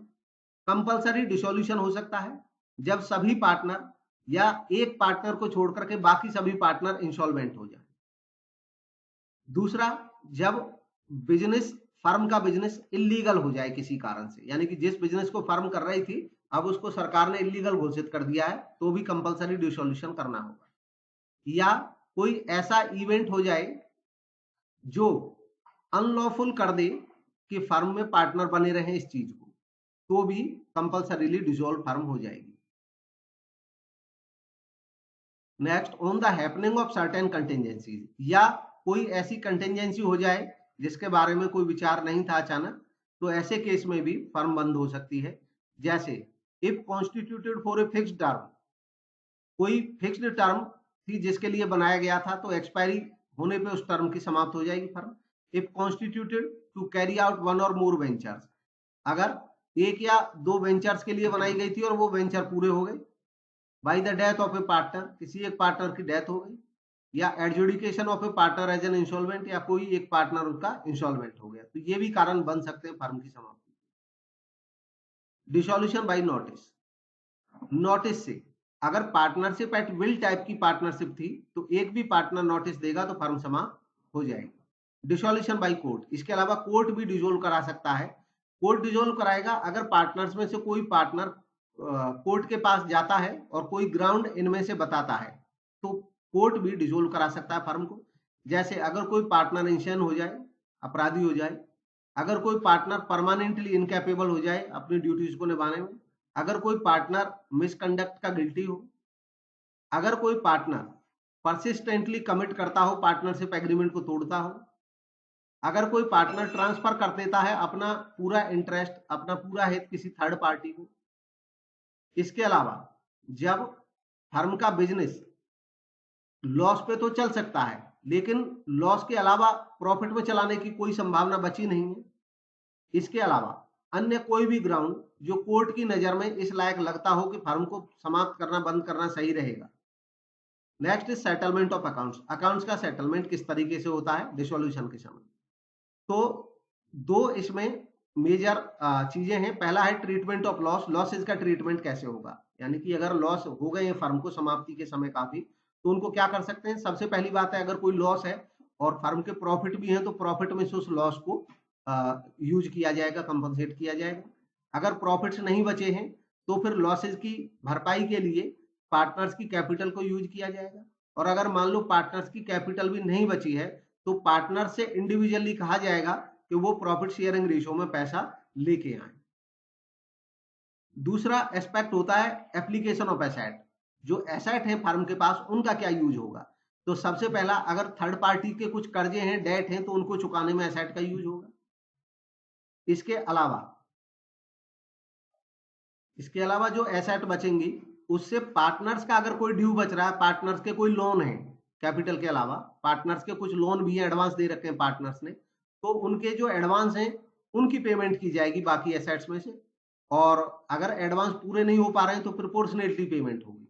कंपलसरी डिसोल्यूशन हो सकता है जब सभी पार्टनर या एक पार्टनर को छोड़कर के बाकी सभी पार्टनर इंसॉल्वेंट हो जाए। दूसरा, जब बिजनेस फर्म का बिजनेस इलीगल हो जाए किसी कारण से, यानी कि जिस बिजनेस को फर्म कर रही थी अब उसको सरकार ने इलीगल घोषित कर दिया है तो भी कंपलसरी डिसोल्यूशन करना होगा। या कोई ऐसा इवेंट हो जाए जो अनलॉफुल कर दे कि फर्म में पार्टनर बने रहे इस चीज को, तो भी कंपलसरीली डिसॉल्व फर्म हो जाएगी। Next, on the happening of certain contingencies, या कोई ऐसी कंटिजेंसी हो जाए जिसके बारे में कोई विचार नहीं था अचानक, तो ऐसे केस में भी फर्म बंद हो सकती है। जैसे if constituted for a fixed term, कोई फिक्स्ड टर्म थी जिसके लिए बनाया गया था, तो एक्सपायरी होने पे उस टर्म की समाप्त हो जाएगी firm. If constituted to carry out one or more ventures, अगर एक या दो वेंचर्स के लिए बनाई गई थी और वो वेंचर पूरे हो गए। By the death of a partner, किसी एक पार्टनर की डेथ हो गई, या adjudication of a partner as an instalment, या कोई एक पार्टनर उसका इंस्टॉलमेंट हो गया, तो ये भी कारण बन सकते हैं फर्म की समाप्ति। डिसॉल्यूशन बाय नोटिस, नोटिस से, अगर पार्टनरशिप एट विल टाइप की पार्टनरशिप थी तो एक भी पार्टनर नोटिस देगा तो फर्म समाप्त हो जाएगी। डिसॉल्यूशन बाय कोर्ट, इसके अलावा कोर्ट भी डिसोल्व करा सकता है। कोर्ट डिसोल्व कराएगा अगर पार्टनर्स में से कोई पार्टनर कोर्ट के पास जाता है और कोई ग्राउंड इनमें से बताता है, तो कोर्ट भी डिसोल्व करा सकता है फर्म को। जैसे अगर कोई पार्टनर इंसान हो जाए, अपराधी हो जाए, अगर कोई पार्टनर परमानेंटली इनकैपेबल हो जाए अपनी ड्यूटीज को निभाने में, अगर कोई पार्टनर मिसकंडक्ट का गिल्टी हो, अगर कोई पार्टनर परसिस्टेंटली कमिट करता हो, पार्टनरशिप एग्रीमेंट को तोड़ता हो, अगर कोई पार्टनर ट्रांसफर कर देता है अपना पूरा इंटरेस्ट, अपना पूरा हित किसी थर्ड पार्टी को। इसके अलावा जब फर्म का बिजनेस लॉस पे तो चल सकता है, लेकिन लॉस के अलावा प्रॉफिट में चलाने की कोई संभावना बची नहीं है। इसके अलावा अन्य कोई भी ग्राउंड जो कोर्ट की नजर में इस लायक लगता हो कि फर्म को समाप्त करना, बंद करना सही रहेगा। Next is settlement of accounts, accounts का सेटलमेंट किस तरीके से होता है डिसोल्यूशन के समय। तो दो इसमें मेजर चीजें हैं। पहला है ट्रीटमेंट ऑफ लॉस, लॉसेज का ट्रीटमेंट कैसे होगा, यानी कि अगर लॉस हो गए हैं फर्म को समाप्ति के समय काफी, तो उनको क्या कर सकते हैं। सबसे पहली बात है, अगर कोई लॉस है और फर्म के प्रॉफिट भी है तो प्रॉफिट में से उस लॉस को यूज किया जाएगा, कंपनसेट किया जाएगा। अगर प्रॉफिट्स नहीं बचे हैं तो फिर लॉसेज की भरपाई के लिए पार्टनर्स की कैपिटल को यूज किया जाएगा। और अगर मान लो पार्टनर्स की कैपिटल भी नहीं बची है तो पार्टनर से इंडिविजुअली कहा जाएगा कि वो प्रॉफिट शेयरिंग रेशो में पैसा लेके आए। दूसरा एस्पेक्ट होता है एप्लीकेशन ऑफ एसेट, जो एसेट है फर्म के पास उनका क्या यूज होगा। तो सबसे पहला, अगर थर्ड पार्टी के कुछ कर्जे हैं, डेट हैं, तो उनको चुकाने में एसेट का यूज होगा। इसके अलावा जो एसेट बचेंगी उससे पार्टनर्स का अगर कोई ड्यू बच रहा है, पार्टनर्स के कोई लोन है, कैपिटल के अलावा पार्टनर्स के कुछ लोन भी है, एडवांस दे रखे हैं पार्टनर्स ने, तो उनके जो एडवांस हैं उनकी पेमेंट की जाएगी बाकी एसेट्स में से। और अगर एडवांस पूरे नहीं हो पा रहे हैं तो प्रोपोर्शनेटली पेमेंट होगी।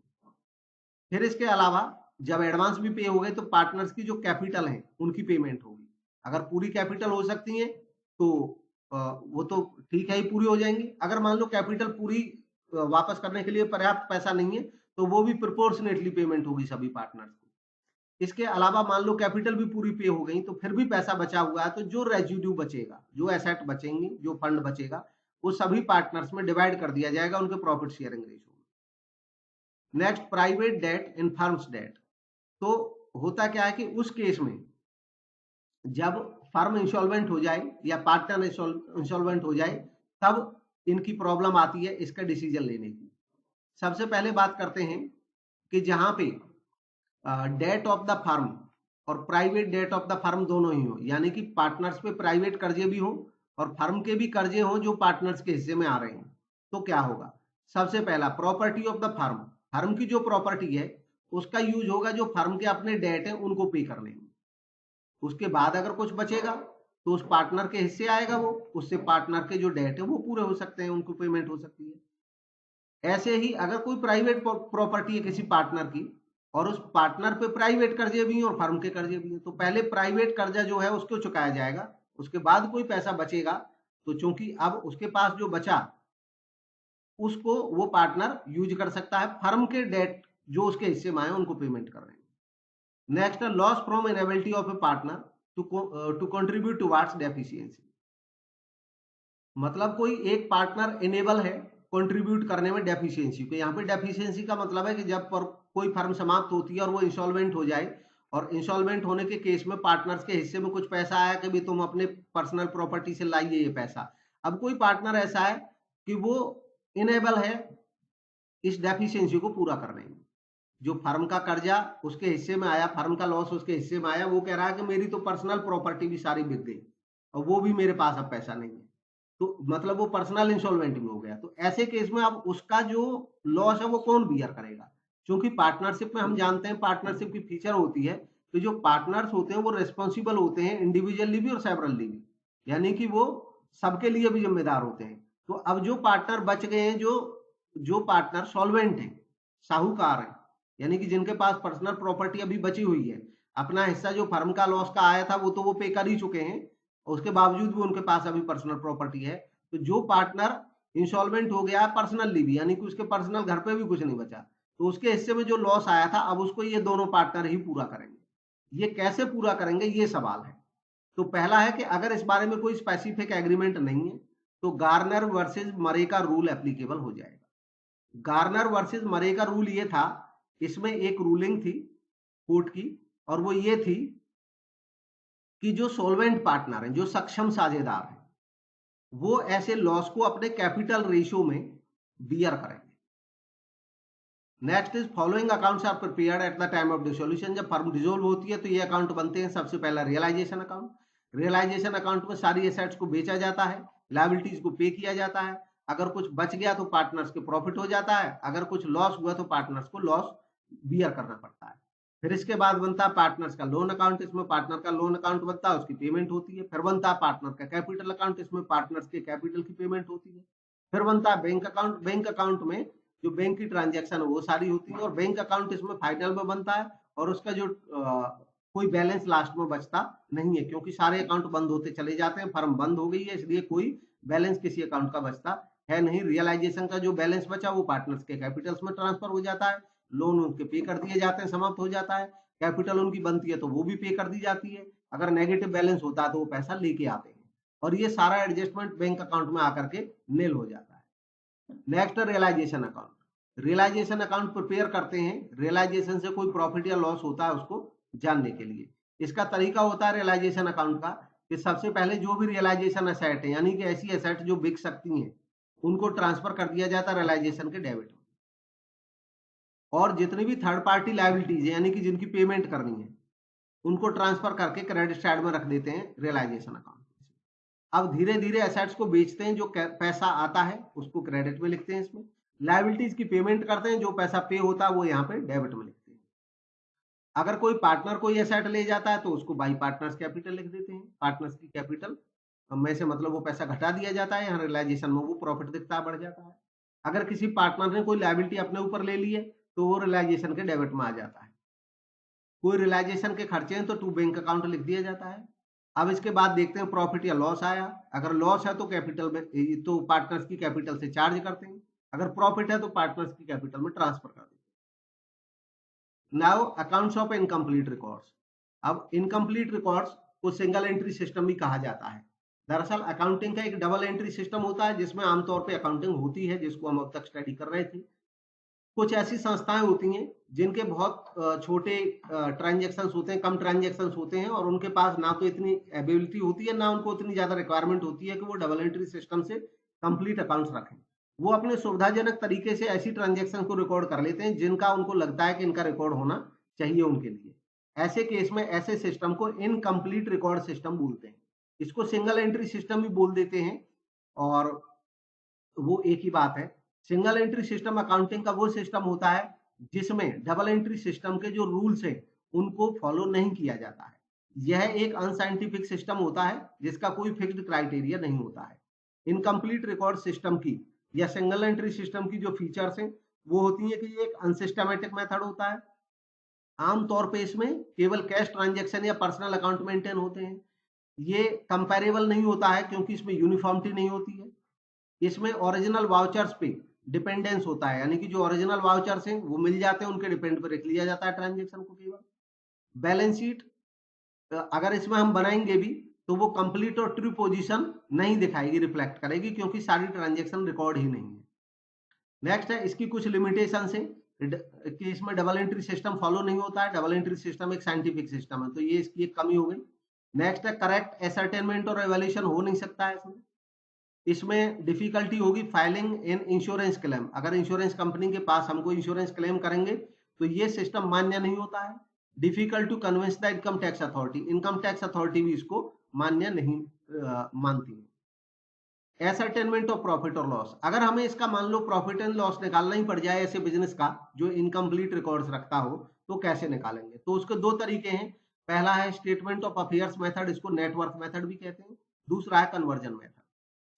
फिर इसके अलावा जब एडवांस भी पे हो गए तो पार्टनर्स की जो कैपिटल है उनकी पेमेंट होगी। अगर पूरी कैपिटल हो सकती है तो वो तो ठीक है ही, पूरी हो जाएंगी। अगर मान लो कैपिटल पूरी वापस करने के लिए पर्याप्त पैसा नहीं है तो वो भी प्रोपोर्शनेटली पेमेंट होगी सभी पार्टनर्स को। इसके अलावा मान लो कैपिटल भी पूरी पे हो गई तो फिर भी पैसा बचा हुआ है, तो जो रेजिड्यू बचेगा, जो एसेट बचेंगे, जो फंड बचेगा, वो सभी पार्टनर्स में डिवाइड कर दिया जाएगा उनके प्रॉफिट शेयरिंग रेशो में। नेक्स्ट, प्राइवेट डेट इन फर्म्स डेट। तो होता क्या है कि उस केस में जब फर्म इंसॉल्वेंट हो जाए या पार्टनर इंसॉल्वेंट हो जाए तब इनकी प्रॉब्लम आती है इसका डिसीजन लेने की। सबसे पहले बात करते हैं कि जहां पे डेट ऑफ द फर्म और private debt of the firm दोनों ही हो, यानी कि पार्टनर्स पे प्राइवेट कर्जे भी हो और फर्म के भी कर्जे हो जो पार्टनर्स के हिस्से में आ रहे हैं, तो क्या होगा। सबसे पहला, property of the firm, firm की जो प्रॉपर्टी है उसका यूज होगा जो फर्म के अपने डेट है उनको पे करने में। उसके बाद अगर कुछ बचेगा तो उस पार्टनर के हिस्से आएगा, वो उससे पार्टनर के जो डेट है वो पूरे हो सकते हैं, उनको पेमेंट हो सकती है। ऐसे ही अगर कोई प्राइवेट प्रॉपर्टी है किसी पार्टनर की और उस पार्टनर पे प्राइवेट कर्जे भी हैं और फर्म के कर्जे भी हैं, तो पहले प्राइवेट कर्जा जो है उसको चुकाया जाएगा, उसके बाद कोई पैसा बचेगा तो चूंकि अब उसके पास जो बचा उसको वो पार्टनर यूज कर सकता है फर्म के डेट जो उसके हिस्से में आए उनको पेमेंट कर रहे हैं। Next, loss from inability of a partner to contribute towards deficiency. मतलब कोई एक पार्टनर इनेबल है कंट्रीब्यूट करने में डेफिशिएंसी को। यहाँ पे डेफिशिएंसी का मतलब है कि जब पर कोई फर्म समाप्त होती है और वो इंसॉल्वेंट हो जाए, और इंसॉल्वेंट होने के केस में पार्टनर्स के हिस्से में कुछ पैसा आया कि भी तुम अपने पर्सनल प्रॉपर्टी से लाइए ये पैसा। अब कोई पार्टनर ऐसा है कि वो इनेबल है इस डेफिशिएंसी को पूरा करने में, जो फर्म का कर्जा उसके हिस्से में आया, फर्म का लॉस उसके हिस्से में आया, वो कह रहा है कि मेरी तो पर्सनल प्रॉपर्टी भी सारी बिक गई और वो भी मेरे पास अब पैसा नहीं है, तो मतलब वो पर्सनल इंसॉल्वेंट में हो गया। तो ऐसे केस में अब उसका जो लॉस है वो कौन बियर करेगा? क्योंकि पार्टनरशिप में हम जानते हैं पार्टनरशिप की फीचर होती है कि जो पार्टनर्स होते हैं वो रिस्पॉन्सिबल होते हैं इंडिविजुअली भी और सेवरली भी, यानी कि वो सबके लिए भी जिम्मेदार होते हैं। तो अब जो पार्टनर बच गए हैं, जो जो पार्टनर सॉल्वेंट है, साहूकार है, यानी कि जिनके पास पर्सनल प्रॉपर्टी अभी बची हुई है, अपना हिस्सा जो फर्म का लॉस का आया था वो तो वो पे कर ही चुके हैं, उसके बावजूद भी उनके पास अभी पर्सनल प्रॉपर्टी है। तो जो पार्टनर इंसॉल्वेंट हो गया पर्सनली भी, यानी कि उसके पर्सनल घर पे भी कुछ नहीं बचा, तो उसके हिस्से में जो लॉस आया था अब उसको ये दोनों पार्टनर ही पूरा करेंगे। ये कैसे पूरा करेंगे ये सवाल है। तो पहला है कि अगर इस बारे में कोई स्पेसिफिक एग्रीमेंट नहीं है तो गार्नर वर्सेस मरे का रूल एप्लीकेबल हो जाएगा। गार्नर वर्सेस मरे का रूल ये था, इसमें एक रूलिंग थी कोर्ट की, और वो ये थी कि जो सॉल्वेंट पार्टनर हैं, जो सक्षम साझेदार हैं, वो ऐसे लॉस को अपने कैपिटल रेशियो में बियर करेंगे। Next is following accounts are prepared at the time of dissolution. जब फर्म डिसोल्व होती है तो ये अकाउंट बनते हैं। सबसे पहला रियलाइजेशन अकाउंट। रियलाइजेशन अकाउंट में सारी एसेट्स को बेचा जाता है, लायबिलिटीज को पे किया जाता है, अगर कुछ बच गया तो पार्टनर्स के प्रॉफिट हो जाता है, अगर कुछ लॉस हुआ तो पार्टनर्स को लॉस बियर करना पड़ता है। फिर इसके बाद बनता है पार्टनर्स का लोन अकाउंट। इसमें पार्टनर का लोन अकाउंट बनता है, उसकी पेमेंट होती है। फिर बनता है पार्टनर का कैपिटल अकाउंट, इसमें पार्टनर्स के कैपिटल की पेमेंट होती है। फिर बनता है बैंक अकाउंट। बैंक अकाउंट में जो बैंक की ट्रांजैक्शन है वो सारी होती है, और बैंक अकाउंट इसमें फाइनल में बनता है, और उसका जो कोई बैलेंस लास्ट में बचता नहीं है, क्योंकि सारे अकाउंट बंद होते चले जाते हैं, फर्म बंद हो गई है, इसलिए कोई बैलेंस किसी अकाउंट का बचता है नहीं। रियलाइजेशन का जो बैलेंस बचा वो पार्टनर्स के कैपिटल्स में ट्रांसफर हो जाता है, लोन उनके पे कर दिए जाते हैं, समाप्त हो जाता है। कैपिटल उनकी बनती है तो वो भी पे कर दी जाती है, अगर नेगेटिव बैलेंस होता है तो वो पैसा लेके आते हैं, और ये सारा एडजस्टमेंट बैंक अकाउंट में आकर के नील हो जाता है। Next realisation account. Realisation account prepare करते हैं रियलाइजेशन से कोई प्रॉफिट या लॉस होता है उसको जानने के लिए। इसका तरीका होता है रियलाइजेशन अकाउंट का कि सबसे पहले जो भी रियलाइजेशन एसेट है, यानी कि ऐसी एसेट जो बिक सकती हैं, उनको ट्रांसफर कर दिया जाता है रियलाइजेशन के डेबिट में, और जितनी भी थर्ड पार्टी लायबिलिटीज है, यानी कि जिनकी पेमेंट करनी है, उनको ट्रांसफर करके क्रेडिट साइड में रख देते हैं रियलाइजेशन अकाउंट। अब धीरे धीरे एसेट्स को बेचते हैं, जो पैसा आता है उसको क्रेडिट में लिखते हैं इसमें, लायबिलिटीज की पेमेंट करते हैं, जो पैसा पे होता है वो यहाँ पे डेबिट में लिखते हैं। अगर कोई पार्टनर कोई एसेट ले जाता है तो उसको बाई पार्टनर्स कैपिटल लिख देते हैं, पार्टनर्स की कैपिटल में से मतलब वो पैसा घटा दिया जाता है, यहाँ रियलाइजेशन में वो प्रॉफिट दिखता है, बढ़ जाता है। अगर किसी पार्टनर ने कोई लायबिलिटी अपने ऊपर ले ली है तो वो रियलाइजेशन के डेबिट में आ जाता है। कोई रियलाइजेशन के खर्चे हैं तो टू बैंक अकाउंट लिख दिया जाता है। अब इसके बाद देखते हैं प्रॉफिट या लॉस आया। अगर लॉस है तो कैपिटल में, तो पार्टनर्स की कैपिटल से चार्ज करते हैं, अगर प्रॉफिट है तो पार्टनर्स की कैपिटल में ट्रांसफर कर देते हैं। Now accounts of incomplete records. अब इनकम्प्लीट रिकॉर्ड्स को सिंगल एंट्री सिस्टम भी कहा जाता है। दरअसल अकाउंटिंग का एक डबल एंट्री सिस्टम होता है जिसमें आमतौर पर अकाउंटिंग होती है, जिसको हम अब तक स्टडी कर रहे थे। कुछ ऐसी संस्थाएं होती हैं जिनके बहुत छोटे ट्रांजैक्शंस होते हैं, कम ट्रांजैक्शंस होते हैं, और उनके पास ना तो इतनी एबिलिटी होती है, ना उनको इतनी ज्यादा रिक्वायरमेंट होती है कि वो डबल एंट्री सिस्टम से कंप्लीट अकाउंट्स रखें। वो अपने सुविधाजनक तरीके से ऐसी ट्रांजैक्शन को रिकॉर्ड कर लेते हैं जिनका उनको लगता है कि इनका रिकॉर्ड होना चाहिए उनके लिए। ऐसे केस में ऐसे सिस्टम को इनकम्प्लीट रिकॉर्ड सिस्टम बोलते हैं। इसको सिंगल एंट्री सिस्टम भी बोल देते हैं, और वो एक ही बात है। सिंगल एंट्री सिस्टम अकाउंटिंग का वो सिस्टम होता है जिसमें डबल एंट्री सिस्टम के जो रूल्स हैं उनको फॉलो नहीं किया जाता है। यह एक अनसाइंटिफिक सिस्टम होता है जिसका कोई फिक्स्ड क्राइटेरिया नहीं होता है। इनकम्प्लीट रिकॉर्ड सिस्टम की या सिंगल एंट्री सिस्टम की जो फीचर्स हैं वो होती है कि ये एक अनसिस्टमेटिक मेथड होता है। आमतौर पे इसमें केवल कैश ट्रांजेक्शन या पर्सनल अकाउंट मेंटेन होते हैं। ये कंपेरेबल नहीं होता है क्योंकि इसमें यूनिफॉर्मिटी नहीं होती है। इसमें ओरिजिनल वाउचर्स पे डिपेंडेंस होता है, यानी कि जो ओरिजिनल वाउचर्स हैं वो मिल जाते हैं, उनके डिपेंड पर रख लिया जाता है ट्रांजेक्शन को केवल। बैलेंस शीट अगर इसमें हम बनाएंगे भी तो वो कंप्लीट और ट्रू पोजीशन नहीं दिखाएगी, रिफ्लेक्ट करेगी, क्योंकि सारी ट्रांजेक्शन रिकॉर्ड ही नहीं है। नेक्स्ट है इसकी कुछ लिमिटेशन है कि इसमें डबल एंट्री सिस्टम फॉलो नहीं होता है। डबल एंट्री सिस्टम एक साइंटिफिक सिस्टम है, तो ये इसकी एक कमी हो गई। नेक्स्ट है करेक्ट एसर्टेनमेंट और एवेल्यूशन हो नहीं सकता है इसमें। इसमें डिफिकल्टी होगी फाइलिंग इन इंश्योरेंस क्लेम। अगर इंश्योरेंस कंपनी के पास हमको इंश्योरेंस क्लेम करेंगे तो ये सिस्टम मान्य नहीं होता है। Difficult to convince the income tax authority, income tax authority भी इसको मान्य नहीं मानती है। एसर्टेनमेंट ऑफ प्रॉफिट और लॉस, अगर हमें इसका मान लो प्रॉफिट एंड लॉस निकालना ही पड़ जाए ऐसे बिजनेस का जो इनकम्प्लीट रिकॉर्ड्स रखता हो, तो कैसे निकालेंगे? तो उसके दो तरीके हैं। पहला है स्टेटमेंट ऑफ अफेयर्स मेथड, इसको नेटवर्थ मेथड भी कहते हैं। दूसरा है कन्वर्जन मेथड।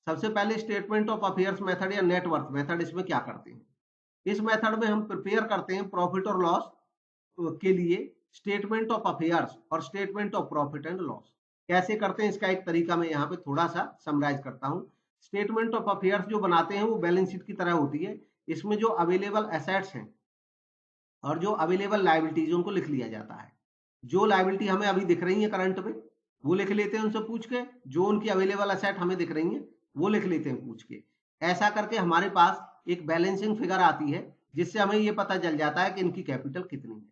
सबसे पहले स्टेटमेंट ऑफ अफेयर्स मेथड या नेटवर्थ मेथड, इसमें क्या करते हैं? इस मेथड में हम प्रिपेयर करते हैं प्रॉफिट और लॉस के लिए स्टेटमेंट ऑफ अफेयर्स और statement of profit and loss. कैसे करते हैं इसका एक तरीका मैं यहाँ पे थोड़ा सा समराइज करता हूँ। स्टेटमेंट ऑफ अफेयर्स जो बनाते हैं वो बैलेंस शीट की तरह होती है। इसमें जो अवेलेबल एसेट्स हैं और जो अवेलेबल लायबिलिटीज उनको लिख लिया जाता है। जो लायबिलिटी हमें अभी दिख रही है करंट में वो लिख लेते हैं उनसे पूछ के, जो उनकी अवेलेबल एसेट हमें दिख रही है वो लिख लेते हैं पूछ के। ऐसा करके हमारे पास एक बैलेंसिंग फिगर आती है जिससे हमें ये पता चल जाता है कि इनकी कैपिटल कितनी है।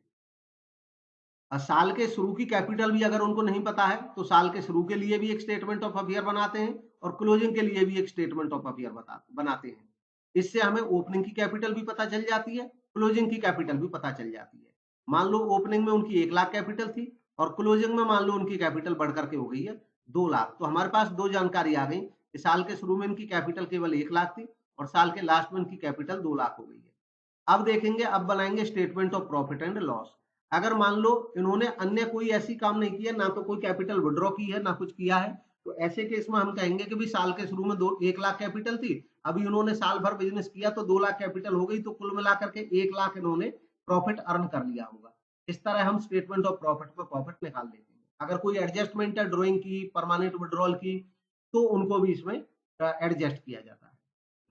और साल के शुरू की कैपिटल भी अगर उनको नहीं पता है तो साल के शुरू के लिए भी एक स्टेटमेंट ऑफ अफेयर बनाते हैं और क्लोजिंग के लिए भी एक स्टेटमेंट ऑफ अफेयर बनाते हैं। इससे हमें ओपनिंग की कैपिटल भी पता चल जाती है, क्लोजिंग की कैपिटल भी पता चल जाती है। मान लो ओपनिंग में उनकी 1 लाख कैपिटल थी और क्लोजिंग में मान लो उनकी कैपिटल बढ़ करके हो गई है 2 लाख, तो हमारे पास दो जानकारी आ गई कि साल के शुरू में इनकी कैपिटल केवल 1 लाख थी और साल के लास्ट में इनकी कैपिटल 2 लाख हो गई है। अब देखेंगे, अब बनाएंगे statement of profit and loss. अगर मान लो इन्होंने अन्य कोई ऐसी काम नहीं किया, ना तो कोई कैपिटल विड्रॉ की है ना कुछ किया है, तो ऐसे केस में हम कहेंगे कि भी साल के शुरू में 1 लाख कैपिटल थी, अभी उन्होंने साल भर बिजनेस किया तो 2 लाख कैपिटल हो गई, तो कुल मिलाकर के 1 लाख इन्होंने प्रॉफिट अर्न कर लिया होगा। इस तरह हम स्टेटमेंट ऑफ प्रॉफिट पर प्रॉफिट निकाल देते हैं। अगर कोई एडजस्टमेंट है ड्रॉइंग की, परमानेंट विड्रॉल की, तो उनको भी इसमें एडजस्ट किया जाता है।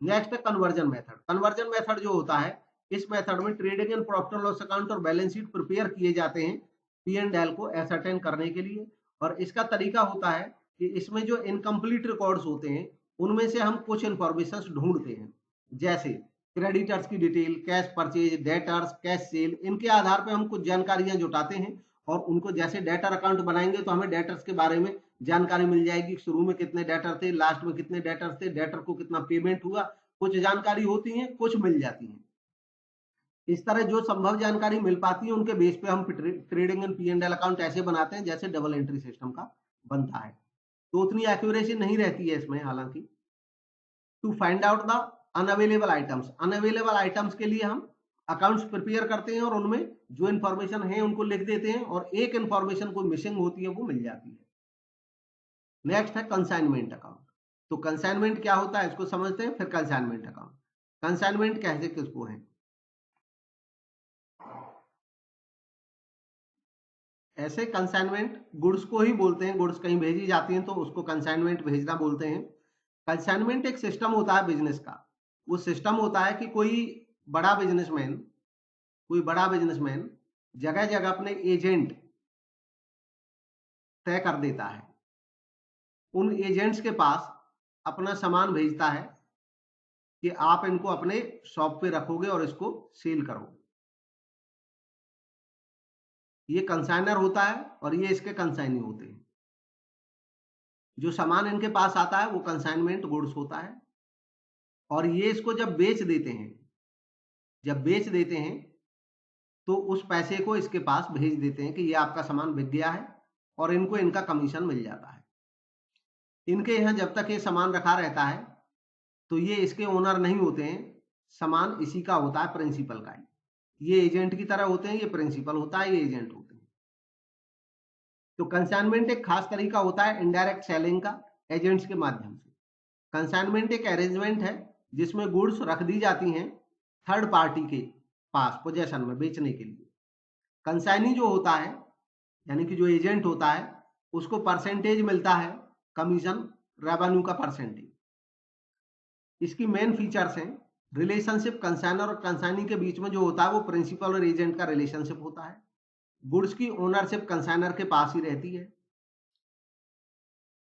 नेक्स्ट है कन्वर्जन मेथड। कन्वर्जन मेथड जो होता है, इस मेथड में trading and profit and loss account और बैलेंस शीट प्रिपेयर किए जाते हैं पी एंड एल को एसर्टेन करने के लिए। और इसका तरीका होता है कि इसमें जो इनकम्प्लीट रिकॉर्ड्स होते हैं उनमें से हम कुछ इंफॉर्मेशन ढूंढते हैं, जैसे क्रेडिटर्स की detail, cash purchase, debtors, cash cell, इनके आधार पर हम कुछ जानकारियां जुटाते हैं और उनको जैसे डेटर अकाउंट बनाएंगे तो हमें डेटर्स के बारे में जानकारी मिल जाएगी। शुरू में कितने डेटर थे, लास्ट में कितने डेटर थे, डेटर को कितना पेमेंट हुआ, कुछ जानकारी होती है, कुछ मिल जाती है। इस तरह जो संभव जानकारी मिल पाती है उनके बेस पे हम ट्रेडिंग एंड P&L अकाउंट ऐसे बनाते हैं जैसे डबल एंट्री सिस्टम का बनता है। तो उतनी एक्यूरेसी नहीं रहती है इसमें हालांकि। To find out the unavailable items, unavailable items के लिए हम अकाउंट्स प्रिपेयर करते हैं और उनमें जो इन्फॉर्मेशन है उनको लिख देते हैं और एक इन्फॉर्मेशन को मिसिंग होती है वो मिल जाती है। नेक्स्ट है कंसाइनमेंट अकाउंट। तो कंसाइनमेंट क्या होता है इसको समझते हैं, फिर कंसाइनमेंट अकाउंट। कंसाइनमेंट कैसे किसको है? ऐसे कंसाइनमेंट गुड्स को ही बोलते हैं, गुड्स कहीं भेजी जाती हैं तो उसको कंसाइनमेंट भेजना बोलते हैं। कंसाइनमेंट एक सिस्टम होता है बिजनेस का। वो सिस्टम होता है कि कोई बड़ा बिजनेसमैन जगह जगह अपने एजेंट तय कर देता है, उन एजेंट्स के पास अपना सामान भेजता है कि आप इनको अपने शॉप पे रखोगे और इसको सेल करोगे। ये कंसाइनर होता है और ये इसके कंसाइनी होते हैं। जो सामान इनके पास आता है वो कंसाइनमेंट गुड्स होता है और ये इसको जब बेच देते हैं तो उस पैसे को इसके पास भेज देते हैं कि ये आपका सामान बिक गया है और इनको इनका कमीशन मिल जाता है। इनके यहाँ जब तक ये सामान रखा रहता है तो ये इसके ओनर नहीं होते हैं, सामान इसी का होता है, प्रिंसिपल का। ये एजेंट की तरह होते हैं, ये प्रिंसिपल होता है, ये एजेंट होते हैं। तो कंसाइनमेंट एक खास तरीका होता है इनडायरेक्ट सेलिंग का एजेंट्स के माध्यम से। कंसाइनमेंट एक अरेंजमेंट है जिसमें गुड्स रख दी जाती हैं थर्ड पार्टी के पास पोजेशन में बेचने के लिए। कंसाइनी जो होता है यानी कि जो एजेंट होता है उसको परसेंटेज मिलता है, कमीशन, रेवेन्यू का परसेंटेज। इसकी मेन फीचर्स हैं रिलेशनशिप कंसाइनर और कंसाइनी के बीच में जो होता है वो प्रिंसिपल और एजेंट का रिलेशनशिप होता है। गुड्स की ओनरशिप कंसाइनर के पास ही रहती है।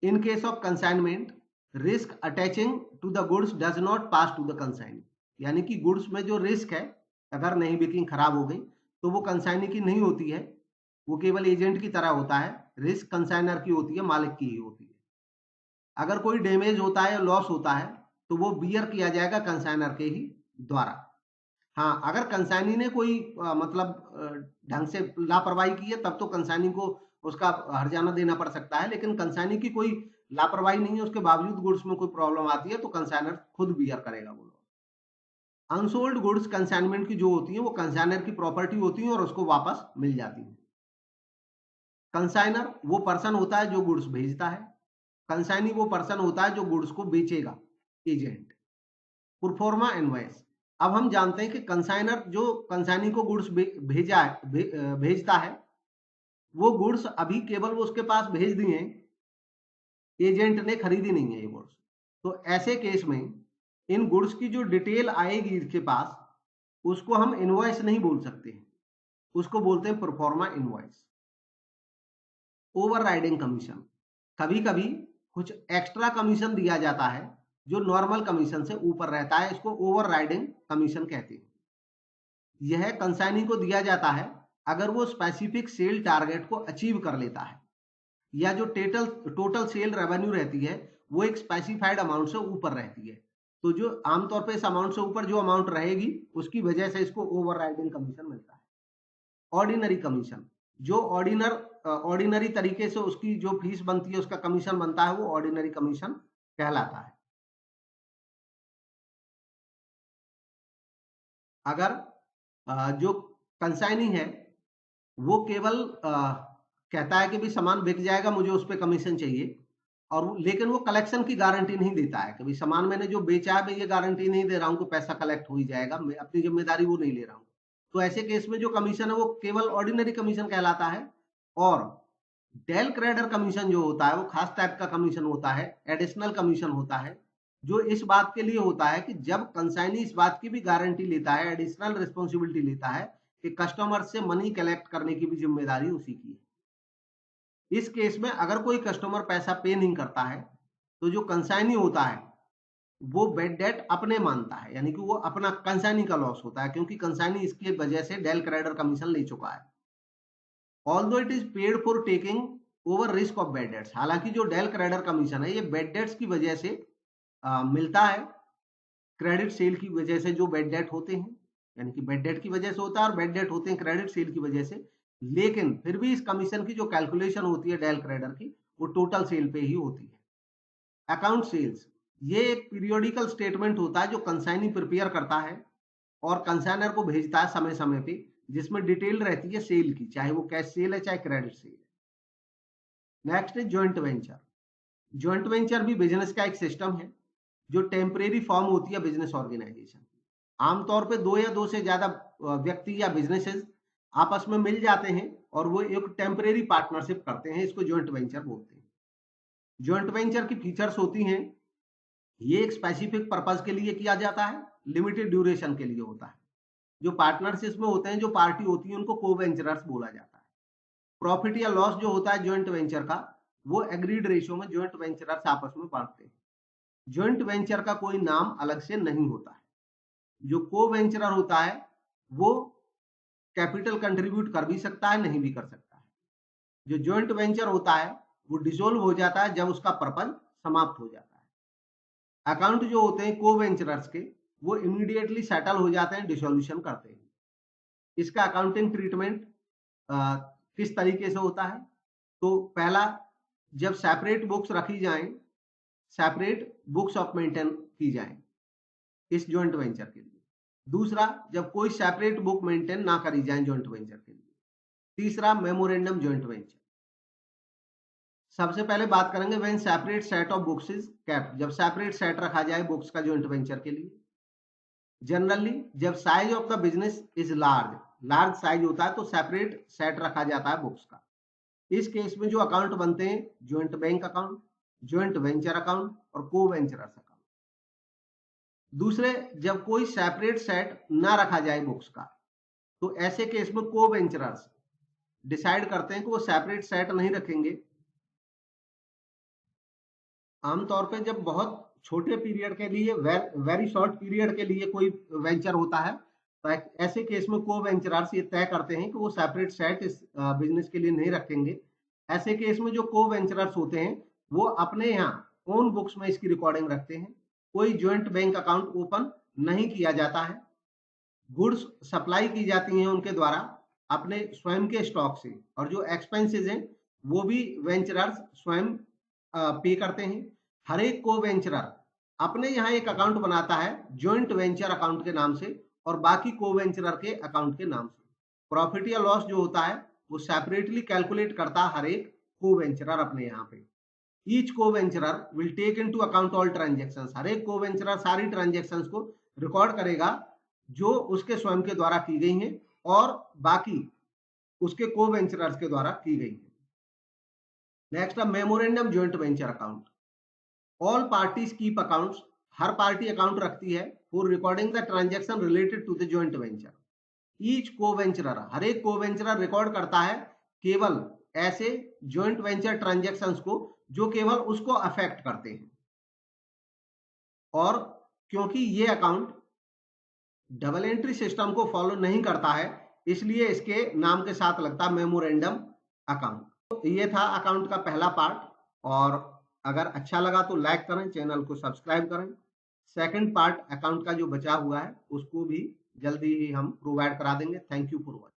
In case of consignment risk attaching to the goods does not pass to the consignee, यानी कि गुड्स में जो रिस्क है अगर नहीं बिकिंग खराब हो गई तो वो कंसाइनी की नहीं होती है, वो केवल एजेंट की तरह होता है। रिस्क कंसाइनर की होती है, मालिक की ही होती है। अगर कोई डैमेज होता है, लॉस होता है तो वो बियर किया जाएगा कंसाइनर के ही द्वारा। हाँ, अगर कंसाइनी ने कोई मतलब ढंग से लापरवाही की है तब तो कंसाइनी को उसका हर्जाना देना पड़ सकता है, लेकिन कंसाइनी की कोई लापरवाही नहीं है, उसके बावजूद गुड्स में कोई प्रॉब्लम आती है तो कंसाइनर खुद बियर करेगा वो। अनसोल्ड गुड्स कंसाइनमेंट की जो होती है वो कंसाइनर की प्रॉपर्टी होती है और उसको वापस मिल जाती है। कंसाइनर वो पर्सन होता है जो गुड्स भेजता है, कंसाइनी वो पर्सन होता है जो गुड्स को बेचेगा, एजेंट। प्रोफोर्मा इनवॉइस, अब हम जानते हैं कि कंसाइनर जो कंसाइनी को गुड्स भेजता है, वो गुड्स अभी केवल वो उसके पास भेज दिए, एजेंट ने खरीदी नहीं है ये गुड्स। तो ऐसे केस में इन गुड्स की जो डिटेल आएगी इसके पास, उसको हम इनवॉइस नहीं बोल सकते हैं, उसको बोलते हैं प्रोफोर्मा इनवॉइस। ओवरराइडिंग कमीशन, कभी कभी कुछ एक्स्ट्रा कमीशन दिया जाता है जो नॉर्मल कमीशन से ऊपर रहता है, इसको ओवरराइडिंग कमीशन कहते हैं। यह कंसाइनी को दिया जाता है अगर वो स्पेसिफिक सेल टारगेट को अचीव कर लेता है, या जो टोटल सेल रेवेन्यू रहती है वो एक स्पेसिफाइड अमाउंट से ऊपर रहती है। तो जो आमतौर पे इस अमाउंट से ऊपर जो अमाउंट रहेगी उसकी वजह से इसको ओवरराइडिंग कमीशन मिलता है। ऑर्डिनरी कमीशन, जो ऑर्डिनरी तरीके से उसकी जो फीस बनती है, उसका कमीशन बनता है, वो ऑर्डिनरी कमीशन कहलाता है। अगर जो कंसाइनी है वो केवल कहता है कि भी सामान बिक जाएगा, मुझे उस पर कमीशन चाहिए, और लेकिन वो कलेक्शन की गारंटी नहीं देता है कि भाई सामान मैंने जो बेचा है मैं ये गारंटी नहीं दे रहा हूँ कि पैसा कलेक्ट हो ही जाएगा, मैं अपनी जिम्मेदारी वो नहीं ले रहा हूँ, तो ऐसे केस में जो कमीशन है वो केवल ऑर्डिनरी कमीशन कहलाता है। और डेल क्रेडर कमीशन जो होता है वो खास टाइप का कमीशन होता है, एडिशनल कमीशन होता है, जो इस बात के लिए होता है कि जब कंसाइनी इस बात की भी गारंटी लेता है, एडिशनल रिस्पॉन्सिबिलिटी लेता है कि कस्टमर से मनी कलेक्ट करने की भी जिम्मेदारी उसी की है। इस केस में अगर कोई कस्टमर पैसा पे नहीं करता है तो जो कंसाइनी होता है वो बैड डेट अपने मानता है, यानी कि वो अपना कंसाइनी का लॉस होता है, क्योंकि कंसाइनी इसकी वजह से डेल क्रेडर कमीशन ले चुका है। Although it is paid for taking over risk of bad debts, हालांकि जो डेल क्रेडर कमीशन है ये बैड डेट्स की वजह से मिलता है, क्रेडिट सेल की वजह से जो बैड डेट होते हैं, यानी कि बैड डेट की वजह से होता है और बैड डेट होते हैं क्रेडिट सेल की वजह से, लेकिन फिर भी इस कमीशन की जो कैलकुलेशन होती है डेल क्रेडर की वो टोटल सेल पे ही होती है। अकाउंट सेल्स, ये एक पीरियोडिकल स्टेटमेंट होता है जो कंसाइनी प्रिपेयर करता है और कंसाइनर को भेजता है समय समय पे, जिसमें डिटेल रहती है सेल की, चाहे वो कैश सेल है चाहे क्रेडिट सेल है। नेक्स्ट है ज्वाइंट वेंचर। ज्वाइंट वेंचर भी बिजनेस का एक सिस्टम है जो टेम्परेरी फॉर्म होती है बिजनेस ऑर्गेनाइजेशन। आमतौर पे दो या दो से ज्यादा व्यक्ति या बिजनेसेस आपस में मिल जाते हैं और वो एक टेम्परेरी पार्टनरशिप करते हैं, इसको ज्वाइंट वेंचर बोलते हैं। ज्वाइंट वेंचर की फीचर्स होती हैं, ये एक स्पेसिफिक पर्पज के लिए किया जाता है, लिमिटेड ड्यूरेशन के लिए होता है। जो पार्टनरशिप में होते हैं, जो पार्टी होती है, उनको को वेंचरर्स बोला जाता है। प्रॉफिट या लॉस जो होता है ज्वाइंट वेंचर का, वो एग्रीड रेशियो में ज्वाइंट वेंचरर्स आपस में बांटते हैं। ज्वाइंट वेंचर का कोई नाम अलग से नहीं होता है। जो को वेंचरर होता है वो कैपिटल कंट्रीब्यूट कर भी सकता है, नहीं भी कर सकता है। जो ज्वाइंट वेंचर होता है वो डिसोल्व हो जाता है जब उसका पर्पज समाप्त हो जाता है। अकाउंट जो होते हैं को वेंचरर्स के, वो इमीडिएटली सेटल हो जाते हैं, डिसोल्यूशन करते हैं। इसका अकाउंटिंग ट्रीटमेंट किस तरीके से होता है? तो पहला, जब सेपरेट बुक्स रखी जाएं, सेपरेट बुक्स ऑफ मेंटेन की जाएं इस ज्वाइंट वेंचर के लिए। दूसरा, जब कोई सेपरेट बुक मेंटेन ना करी जाए ज्वाइंट वेंचर के लिए। तीसरा, मेमोरेंडम ज्वाइंट वेंचर। सबसे पहले बात करेंगे when separate set of books is kept, जब सेपरेट सेट रखा जाए बुक्स का ज्वाइंट वेंचर के लिए। जनरली जब size of the business is large size होता है तो सेपरेट सेट रखा जाता है बुक्स का। इस केस में जो अकाउंट बनते हैं, joint bank account, joint venture account और को वेंचरर्स अकाउंट। दूसरे, जब कोई सेपरेट सेट ना रखा जाए बुक्स का, तो ऐसे केस में को वेंचरर्स डिसाइड करते हैं कि वो सेपरेट सेट नहीं रखेंगे। आमतौर पे जब बहुत छोटे पीरियड के लिए, वेरी शॉर्ट पीरियड के लिए कोई वेंचर होता है, तो ऐसे केस में को वेंचरर्स ये तय करते हैं कि वो सेपरेट सेट इस बिजनेस के लिए नहीं रखेंगे। ऐसे केस में जो को वेंचरर्स होते हैं वो अपने यहाँ ओन बुक्स में इसकी रिकॉर्डिंग रखते हैं। कोई ज्वाइंट बैंक अकाउंट ओपन नहीं किया जाता है। गुड्स सप्लाई की जाती हैं उनके द्वारा, अपने स्वयं के स्टॉक से, और जो एक्सपेंसेस हैं वो भी वेंचरर्स स्वयं पे करते हैं। हर एक को वेंचरर अपने यहाँ एक अकाउंट बनाता है जॉइंट वेंचर अकाउंट के नाम से, और बाकी को वेंचरर के अकाउंट के नाम से। प्रॉफिट या लॉस जो होता है वो सेपरेटली कैलकुलेट करता है हर एक को वेंचरर अपने यहाँ पे। Each coventurer will take into account all transactions, हर एक को वेंचरर सारी ट्रांजेक्शंस को रिकॉर्ड करेगा जो उसके स्वयं के द्वारा की गई हैं और बाकी उसके को वेंचरर्स के द्वारा की गई हैं। नेक्स्ट है memorandum joint venture account. All parties keep accounts, हर पार्टी अकाउंट रखती है for recording the transaction related to the joint venture. Each coventurer, हर एक को वेंचरर रिकॉर्ड करता है केवल ऐसे जॉइंट वेंचर ट्रांजेक्शंस को जो केवल उसको अफेक्ट करते हैं, और क्योंकि ये अकाउंट डबल एंट्री सिस्टम को फॉलो नहीं करता है इसलिए इसके नाम के साथ लगता मेमोरेंडम अकाउंट। तो ये था अकाउंट का पहला पार्ट, और अगर अच्छा लगा तो लाइक करें, चैनल को सब्सक्राइब करें। सेकंड पार्ट अकाउंट का जो बचा हुआ है उसको भी जल्दी ही हम प्रोवाइड करा देंगे। Thank you for watching.